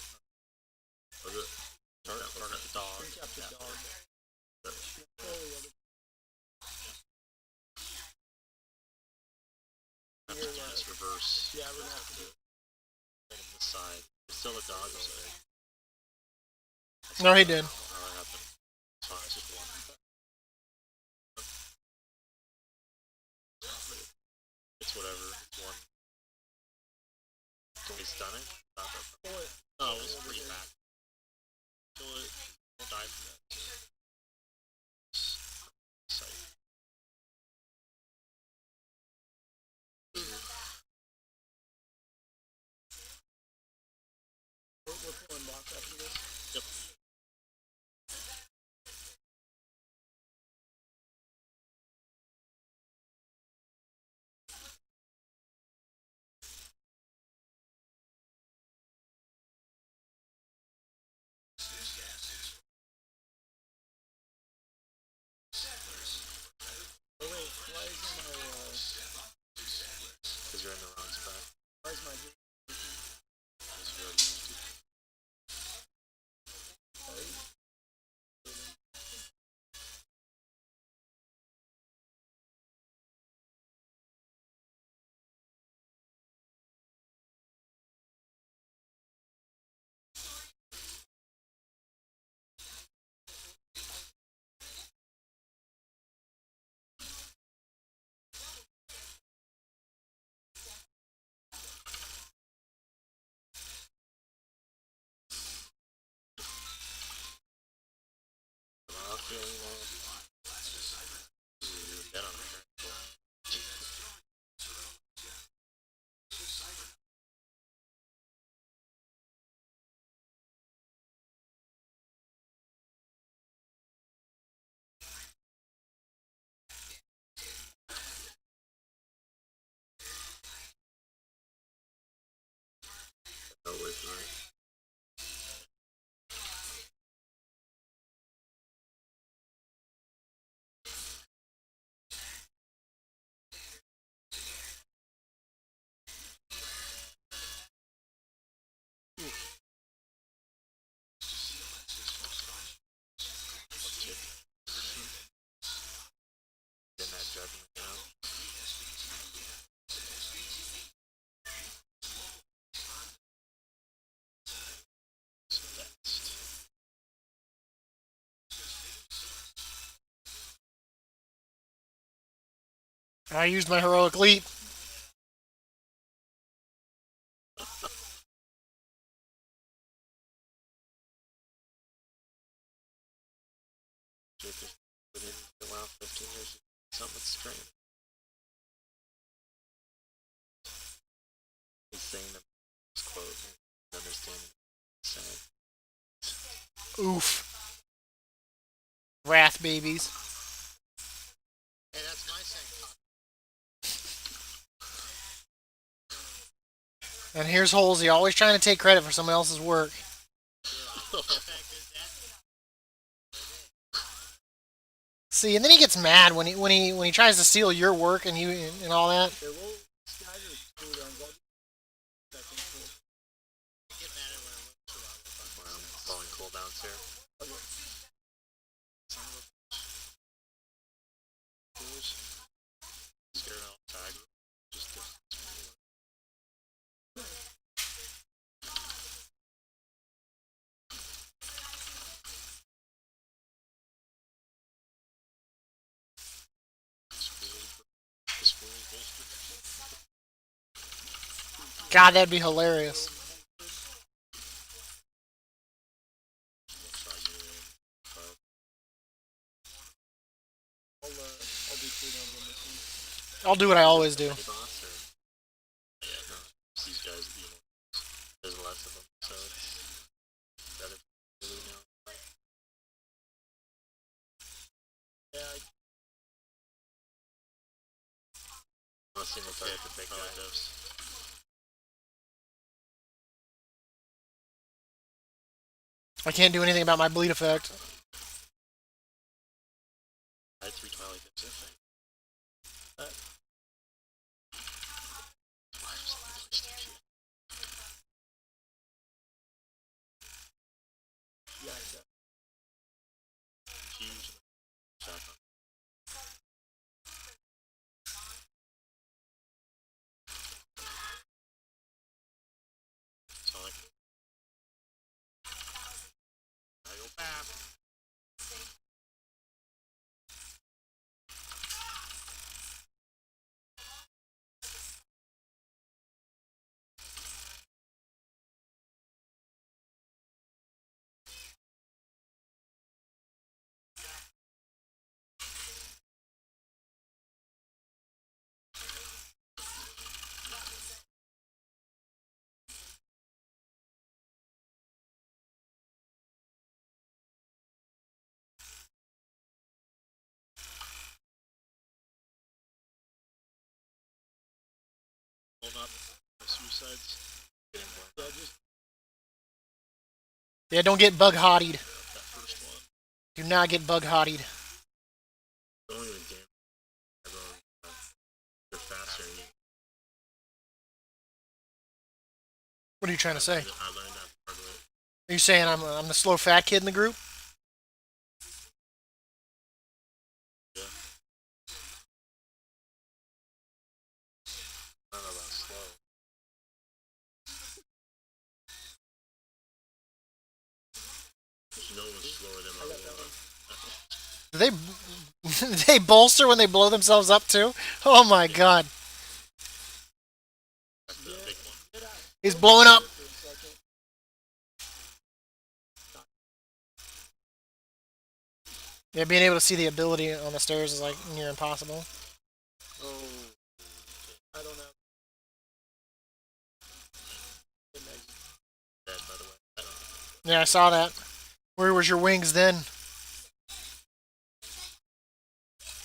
Was it? Target the dog. Cap the Yeah. dog. Control the other. Have to do this reverse. Yeah, we're gonna have to do it. On this side. There's still a dog over there. no, he did. How that happened. It's fine, it's just one. It's whatever. It's one. He's done it? Not that. Pull it. No, it was pretty back. Kill it. Don't die from that. Sight. We're pulling box after this. Yep. Oh wait, why isn't my Because you're in the wrong spot. why is my Because you're already used to. You're dead on the turn. No way through it. In that judgment, you know? Next. I used my heroic leap. Within the last 15 years, something with strength. He's saying that this quote and understanding sad. Oof. Wrath babies. Hey, that's my saying. And here's Halsey, always trying to take credit for someone else's work. See, and then he gets mad when he tries to steal your work and all that. Okay, we'll stagger cooldowns. I'll do second cool. Get mad at when I'm following cooldowns here. Okay. Son of a fools. Scared out tag. Just this. This fool is bolstered. God, that'd be hilarious. We'll try you in. I'll do cooldowns on this one. I'll do what I always do. Boss or? Yeah, no. These guys, you know, there's less of them, so it's better to really know. Yeah, a single target for big guys. I can't do anything about my bleed effect. I had 3 Twilight Dips, I think. Huge shotgun. Sonic. I go back. Hold up. The suicides. Getting blown up. Yeah, don't get bug hottied. That first one. Do not get bug hottied. Don't even damage everyone. They're faster than you. What are you trying to say? I learned that part of it. Are you saying I'm the slow fat kid in the group? Yeah. I don't know about slow. No one's slower than my one. Do they do they bolster when they blow themselves up too? Oh my god. That's the big one. He's blowing up. Yeah, being able to see the ability on the stairs is like near impossible. Oh. I don't know. Dead, by the way. I don't know. Yeah, I saw that. Where was your wings then?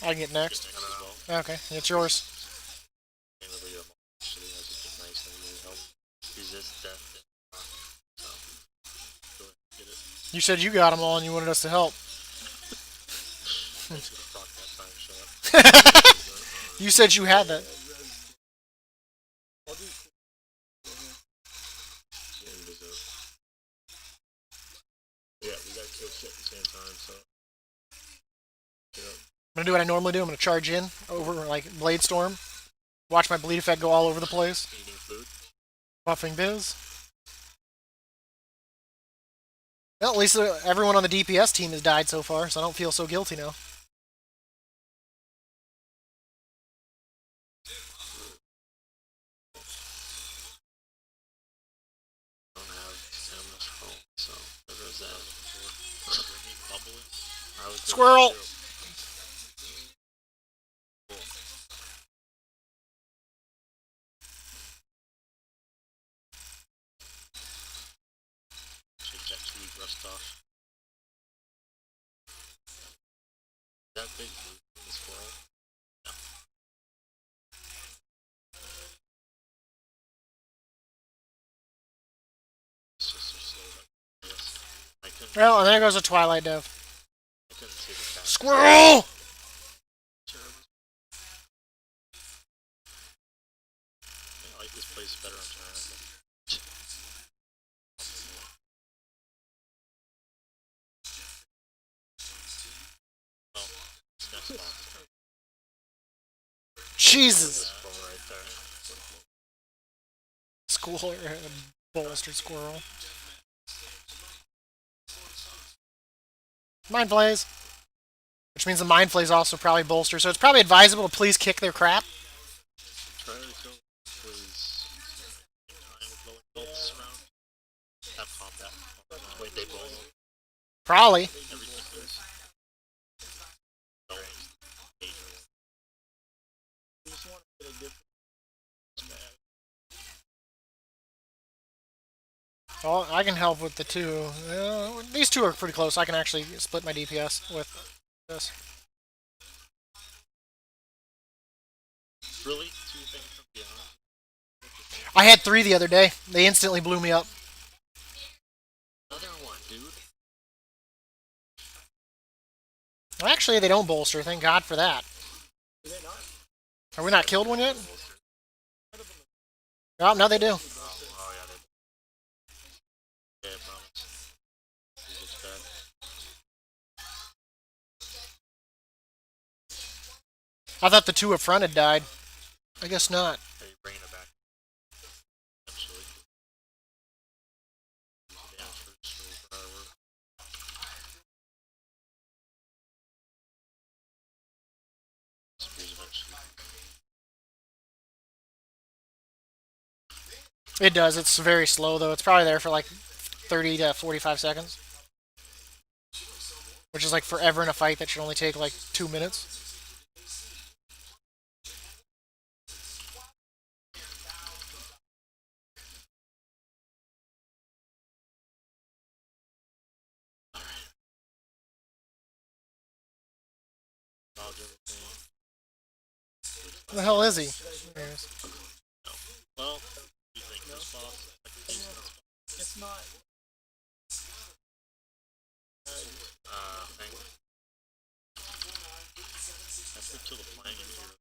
I can get next. Next as well. Okay, it's yours. Can't really do them all. Actually, that's just nice that really help resist death. So, go ahead and get it. You said you got them all and you wanted us to help. I was gonna proc that time, shut up. You said you had that. I'll do Yeah, we gotta kill shit at the same time, so. Yeah. I'm gonna do what I normally do. I'm gonna charge in over like Blade Storm. Watch my bleed effect go all over the place. Eating food. Buffing biz. Well, at least everyone on the DPS team has died so far, so I don't feel so guilty now. Don't have stamina scroll, so there goes that. Bubbling. I was Squirrel! Cool. Shake that 2-week rust off. That big blue in the squirrel. No. It's just so slow. Yes. I couldn't. Well, and there goes a Twilight Dev. I couldn't see the fast. Squirrel! Terrible. I like this place better on Tyrannical. Oh, it's next box. Jesus! This ball right there. Squirrel, bolstered squirrel. Mind Flays. Which means the Mind Flays also probably bolster, so it's probably advisable to please kick their crap. Tyrannical was in time with blowing bolts around. Have combat. Wait, they blow them. Probably. Everything goes. Don't. Major. you just want to get a different smash. Well, I can help with the two. These two are pretty close. I can actually split my DPS with this. Really? 2 I had 3 the other day. They instantly blew me up. Another one, dude. Well, actually, they don't bolster. Thank God for that. Do they not? Are we not killed one yet? Oh, no, they do. Oh yeah, they. Yeah, I promise. It looks bad. I thought the 2 up front had died. I guess not. Hey, bringing it back. Eventually. Damage for forever. Spears eventually. It does. It's very slow, though. It's probably there for like 30 to 45 seconds. Which is like forever in a fight that should only take like 2 minutes. Dodge everything. Where the hell is he? There he is. Well, you think this boss? Like a decent boss? It's not. Thing. Have to kill the flying in here.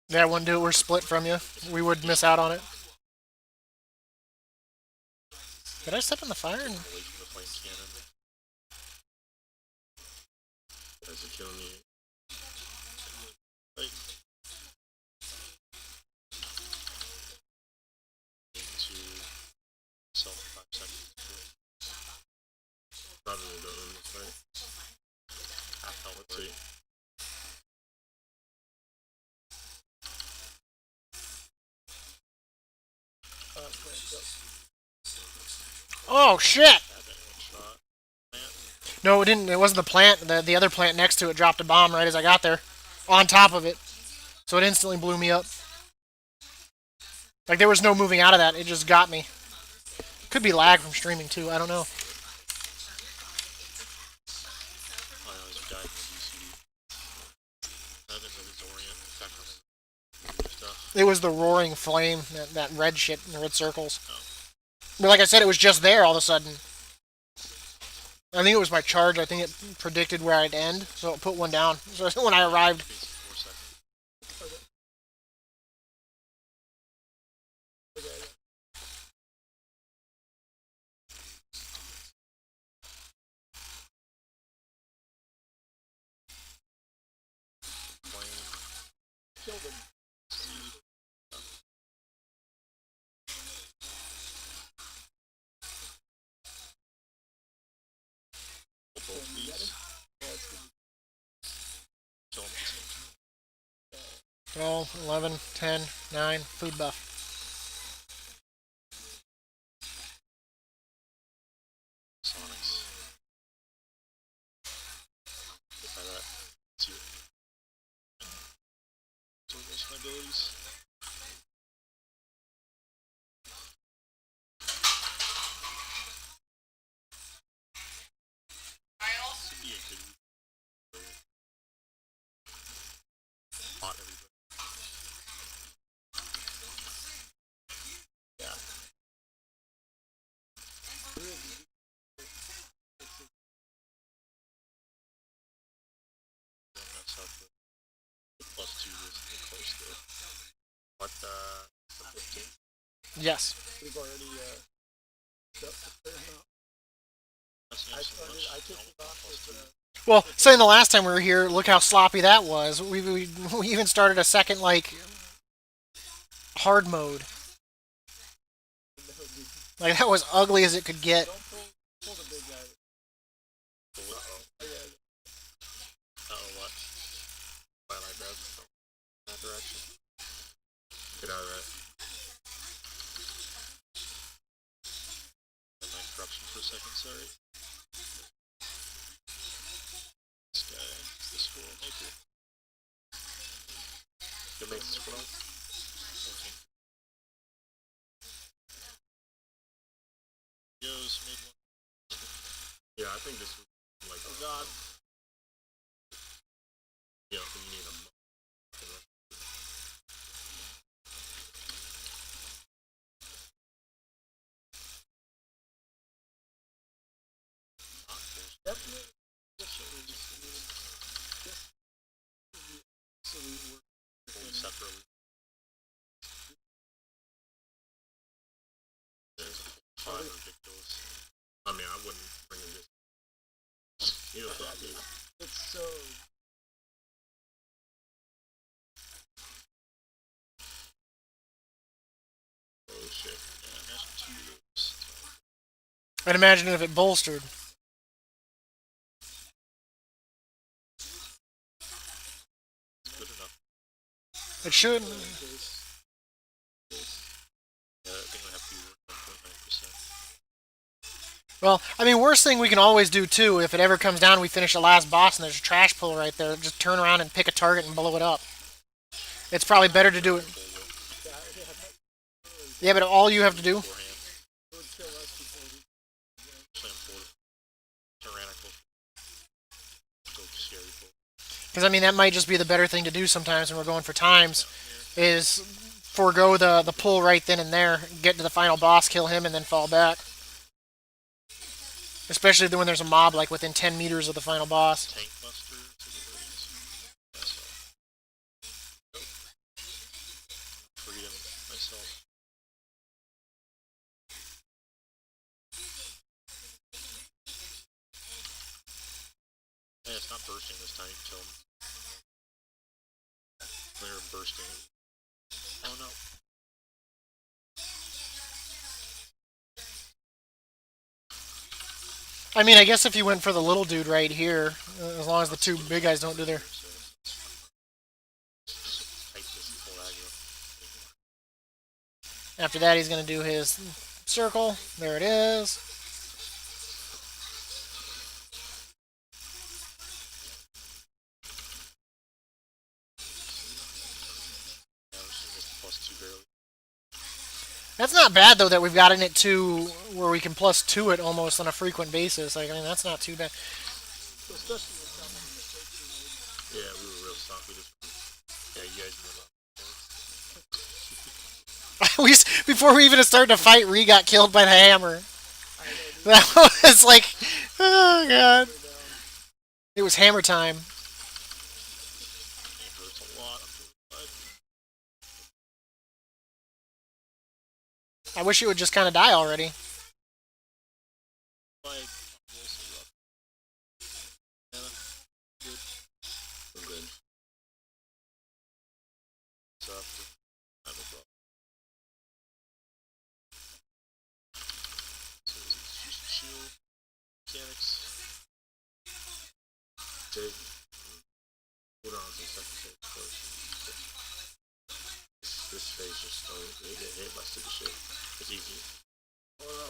Yeah, I wouldn't do it. We're split from you. We would miss out on it. Did I step in the fire? Away from the flame cannon. Guys are killing me. Right. Into self 5 seconds. Probably don't ruin this fight. Half health, let's see. Oh shit! Had that one shot. Man, No, it didn't. It wasn't the plant. The other plant next to it dropped a bomb right as I got there, on top of it. So it instantly blew me up. Like there was no moving out of that. It just got me. Could be lag from streaming too. I don't know. I always died in the DCD. Other than his orient effect on the stuff. It was the roaring flame, that red shit in the red circles. But like I said, it was just there all of a sudden. I think it was my charge. I think it predicted where I'd end, so it put one down. So when I arrived, 4 seconds. Flame. Killed him. Both these. Kill him. 12, 11, 10, 9, food buff. Sonics. Get by that. See what. So most of my abilities. Could be a good spot everybody. Don't mess up the +2 is close there. What the 15? Yes. We've already got the fair amount. That's I not so started. much. I kicked it off with Well, saying the last time we were here, look how sloppy that was. We even started a second like hard mode. Like that was ugly as it could get. Don't pull the big guy. Uh-oh. Uh-oh, what? Twilight Rev. In that direction. Get out of that. Got my corruption for a second, sorry. This guy, the squirrel maker. Good make the squirrel. Okay. Goes, made one. Yeah, I think this was like, oh god. elite work. Holy scepter. There's a five ridiculous. I mean, I wouldn't bring it this. You know what I mean? It's so. Oh shit. Yeah, imagine two of those. I'd imagine if it bolstered. Good enough. It should. Yeah, I think I have to be 1.9%. Well, I mean, worst thing we can always do too, if it ever comes down, we finish the last boss and there's a trash pull right there. Just turn around and pick a target and blow it up. It's probably better to do it. Yeah, but all you have to do. It would kill us before we. Tyrannical. So scary. Because I mean, that might just be the better thing to do sometimes when we're going for times, is forego the pull right then and there, get to the final boss, kill him, and then fall back. Especially when there's a mob like within 10 meters of the final boss. Tank buster. Freedom myself. Yeah, it's not bursting this time until they're bursting. Oh no. I mean, I guess if you went for the little dude right here, as long as the two big guys don't do their... After that, he's going to do his circle. There it is. That's not bad, though, that we've gotten it to where we can +2 it almost on a frequent basis. Like, I mean, that's not too bad. Especially with how many mistakes we made. Yeah, we were real stock. We just. Yeah, you guys knew Before we even started to fight, Ree got killed by the hammer. That was like, oh god. It was hammer time. It hurts a lot. I wish it would just kind of die already. Like, yeah, good. We're good. So, I have a problem. So, just shield mechanics. Take. Hold on to the second phase first. This phase just they get hit by stupid shit. It's easy. Oh no.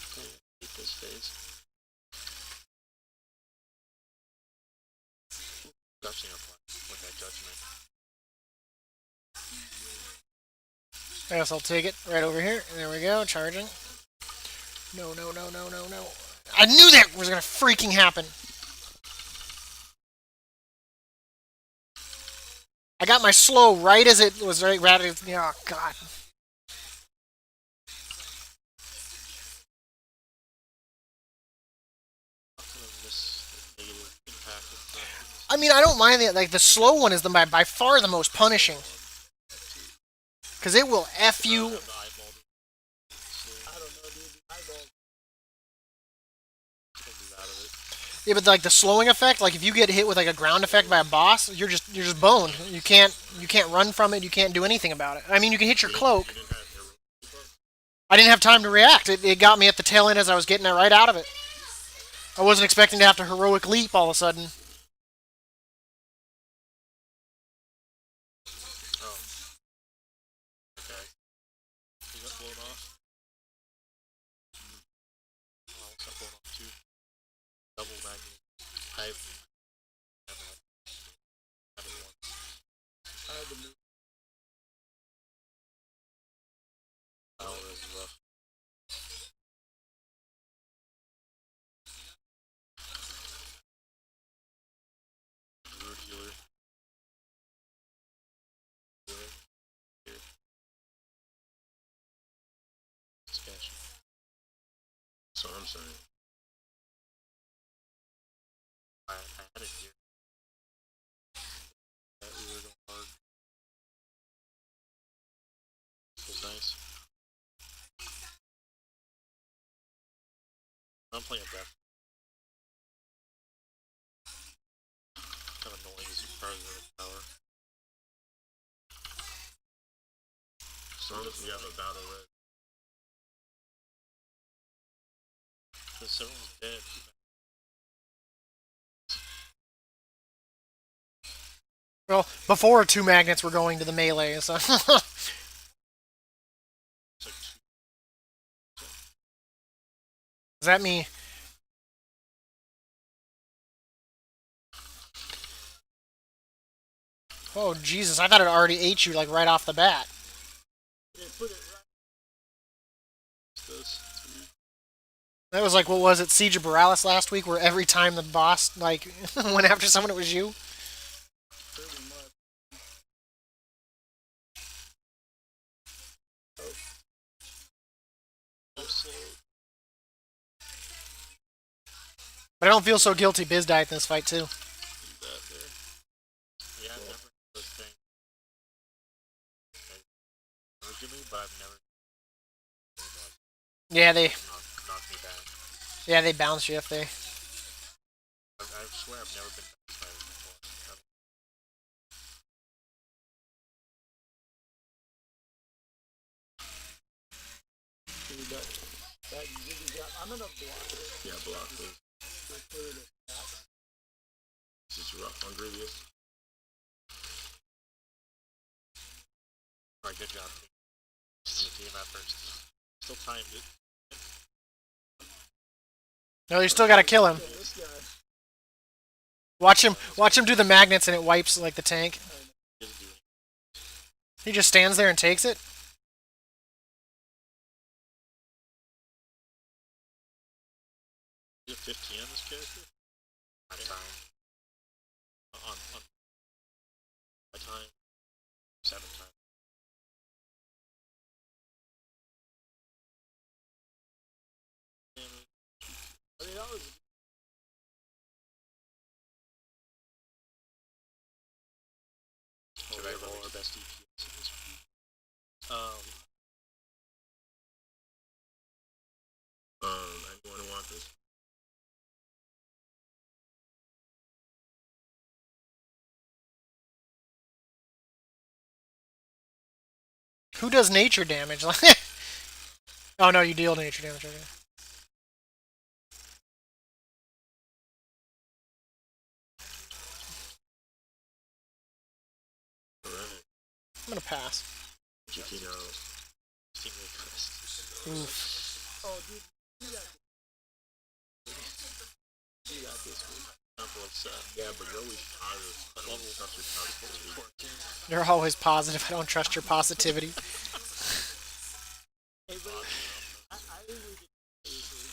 Okay, hate this phase. Touching up with that judgment. I guess I'll take it right over here. There we go, charging. No. I knew that was gonna freaking happen. I got my slow right as it was right ready. Oh god. I mean, I don't mind the like the slow one is by far the most punishing. Cause it will F you. I don't know, dude. Eyeball. Yeah, but like the slowing effect, like if you get hit with like a ground effect by a boss, you're just boned. You can't run from it. You can't do anything about it. I mean, you can hit your cloak. I didn't have time to react. It got me at the tail end as I was getting it right out of it. I wasn't expecting to have to heroic leap all of a sudden. Oh. Okay. He got blown off. Oh, what's that blown off too? Double magnet. I've one. I had to move. Oh, that's rough. So I'm saying. I had it here. That we were going hard. It was nice. I'm playing Death. Kind of annoying as far as the power. As long as we have a battle red. Because everyone's dead. Well, before 2 magnets were going to the melee, so. It's like Does that mean? Oh Jesus! I thought it already ate you like right off the bat. They put it right. this. That was like, what was it, Siege of Borealis last week, where every time the boss like went after someone, it was you. Pretty much. But I don't feel so guilty. Biz died in this fight too. Yeah, I've never heard those things. Never give me, but I've never Yeah, they knocked me back. bounce you if they. I swear I've never been bounced by them before. See that Ziggy got. I'm gonna block it. Yeah, block this. We'll clear this back. This is rough on Grievous. Alright, good job. Team effort. Still timed it. No, you still gotta kill him. This guy. Watch him do the magnets, and it wipes like the tank. Doesn't do anything. He just stands there and takes it. You have 15 on this character? My time. On my time. 7 times. I mean, that was. Should I roll our best DPS in this one? Anyone who wants this? Who does nature damage? Oh no, you deal nature damage. Okay. Alright. I'm gonna pass. Chiquino. Team request. Oof. Oh, dude, do that. Do that this week. Yeah, but you're always positive. I don't trust your positivity. You're always positive. I don't trust your positivity. Hey, but I think we could.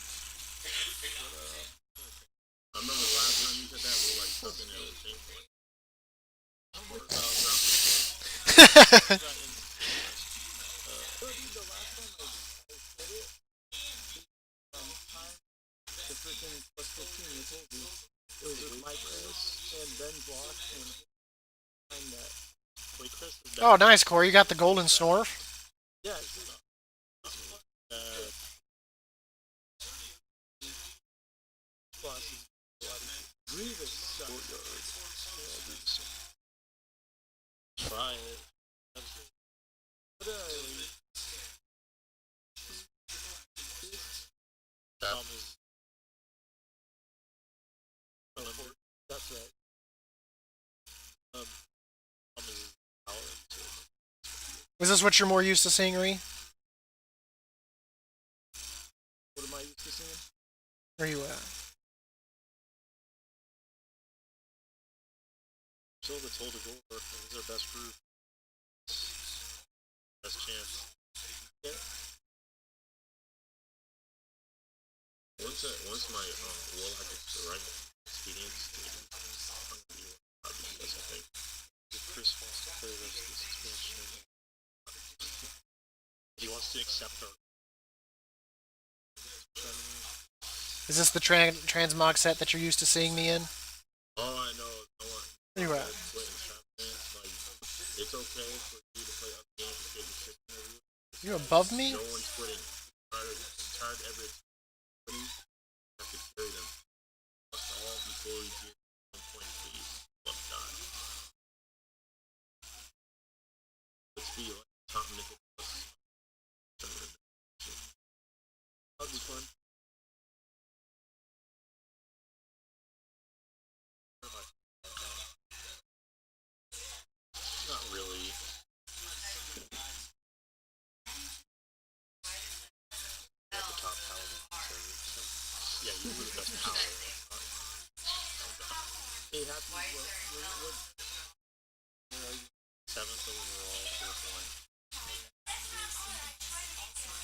I remember the last time you said that, we were like stuck in the same point. But dude, the last time I said it, time the freaking plus 15 you told me. It was with Mike Chris and Ben Block and time that. Wait, Chris is Oh, nice, Corey. You got the golden snorf. Yeah, plus is a lot of Grievous stuff. try it. But That is that's right. is power. Is this what you're more used to seeing, Ree? What am I used to seeing? Where you at? Silva told to go for it. This is our best group. Best chance. Yeah. Once my warlock gets the right experience, I'm gonna be probably the best, I think. If Chris wants to play this expansion, he wants to accept our. Is this the transmog set that you're used to seeing me in? Oh, I know. I want Anyway, quit and trap dance. Like, it's okay for you to play up games and get your shit interview. you above me? No one's quitting. Tired every company have to carry them. Must all be fully geared 1 point, please. Love God. Let's be like top nickel plus. That'll be fun. Not really. At the top paladin server, so yeah, you were the best paladin. Hey, happy, what, Seventh overall, fourth line.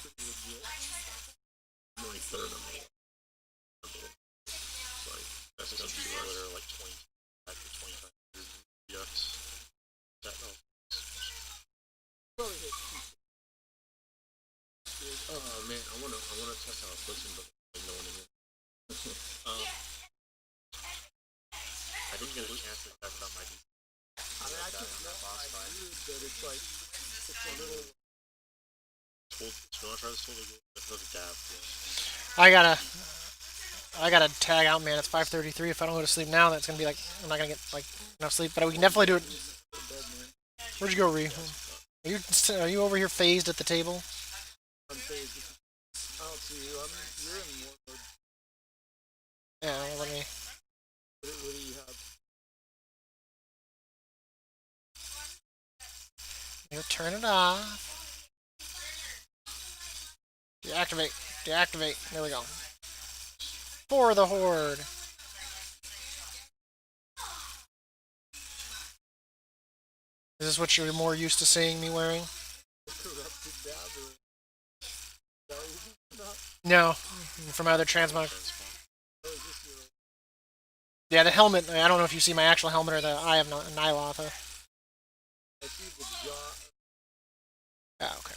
pretty legit. I'm only third on the like that's some people that are like 20 back to 25 ducks. That no. Probably hit Oh man, I wanna test out a person, but like no one in here. I didn't get a chance to test out my I mean, I think that boss fight. That it's like, it's a little, tool. You wanna try this tool? Let's look at dab. I gotta tag out, man. It's 5:33. If I don't go to sleep now, that's gonna be like I'm not gonna get like enough sleep. But we can definitely do it. Where'd you go, Ree? Are you over here phased at the table? unfazed. I don't see you. You're in war mode. Yeah, well, let me. What do you have? You turn it off. Deactivate. Deactivate. There we go. For the horde. Is this what you're more used to seeing me wearing? Corrupted dab or not? No, from my other transmog. Oh, is this your, Yeah, the helmet. I don't know if you see my actual helmet or the Eye of Nyloth. I see the jaw. Oh, okay.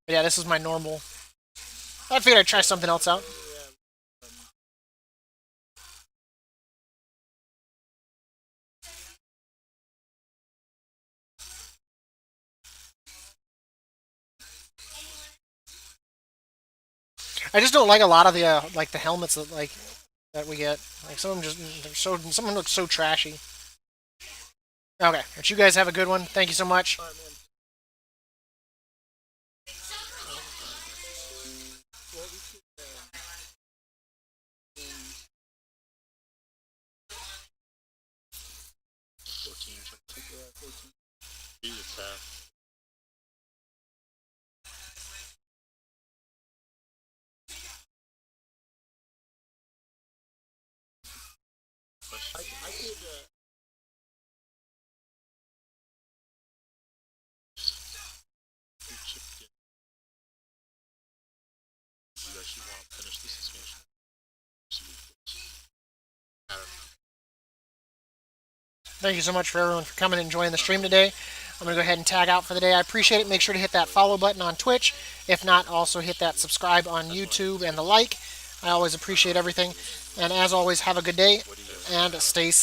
But yeah, this is my normal. I figured I'd try something else out. Yeah, I just don't like a lot of the like the helmets that we get. Like some of them some of them look so trashy. Okay, but you guys have a good one. Thank you so much. alright, man. Well, we could, 14 or something. yeah, 14. Use a tap. I could, You chipped in. You actually want to finish this expansion? I don't know. Thank you so much for everyone for coming and enjoying the stream today. I'm going to go ahead and tag out for the day. I appreciate it. Make sure to hit that follow button on Twitch. If not, also hit that subscribe on YouTube and the like. I always appreciate everything. And as always, have a good day and stay safe.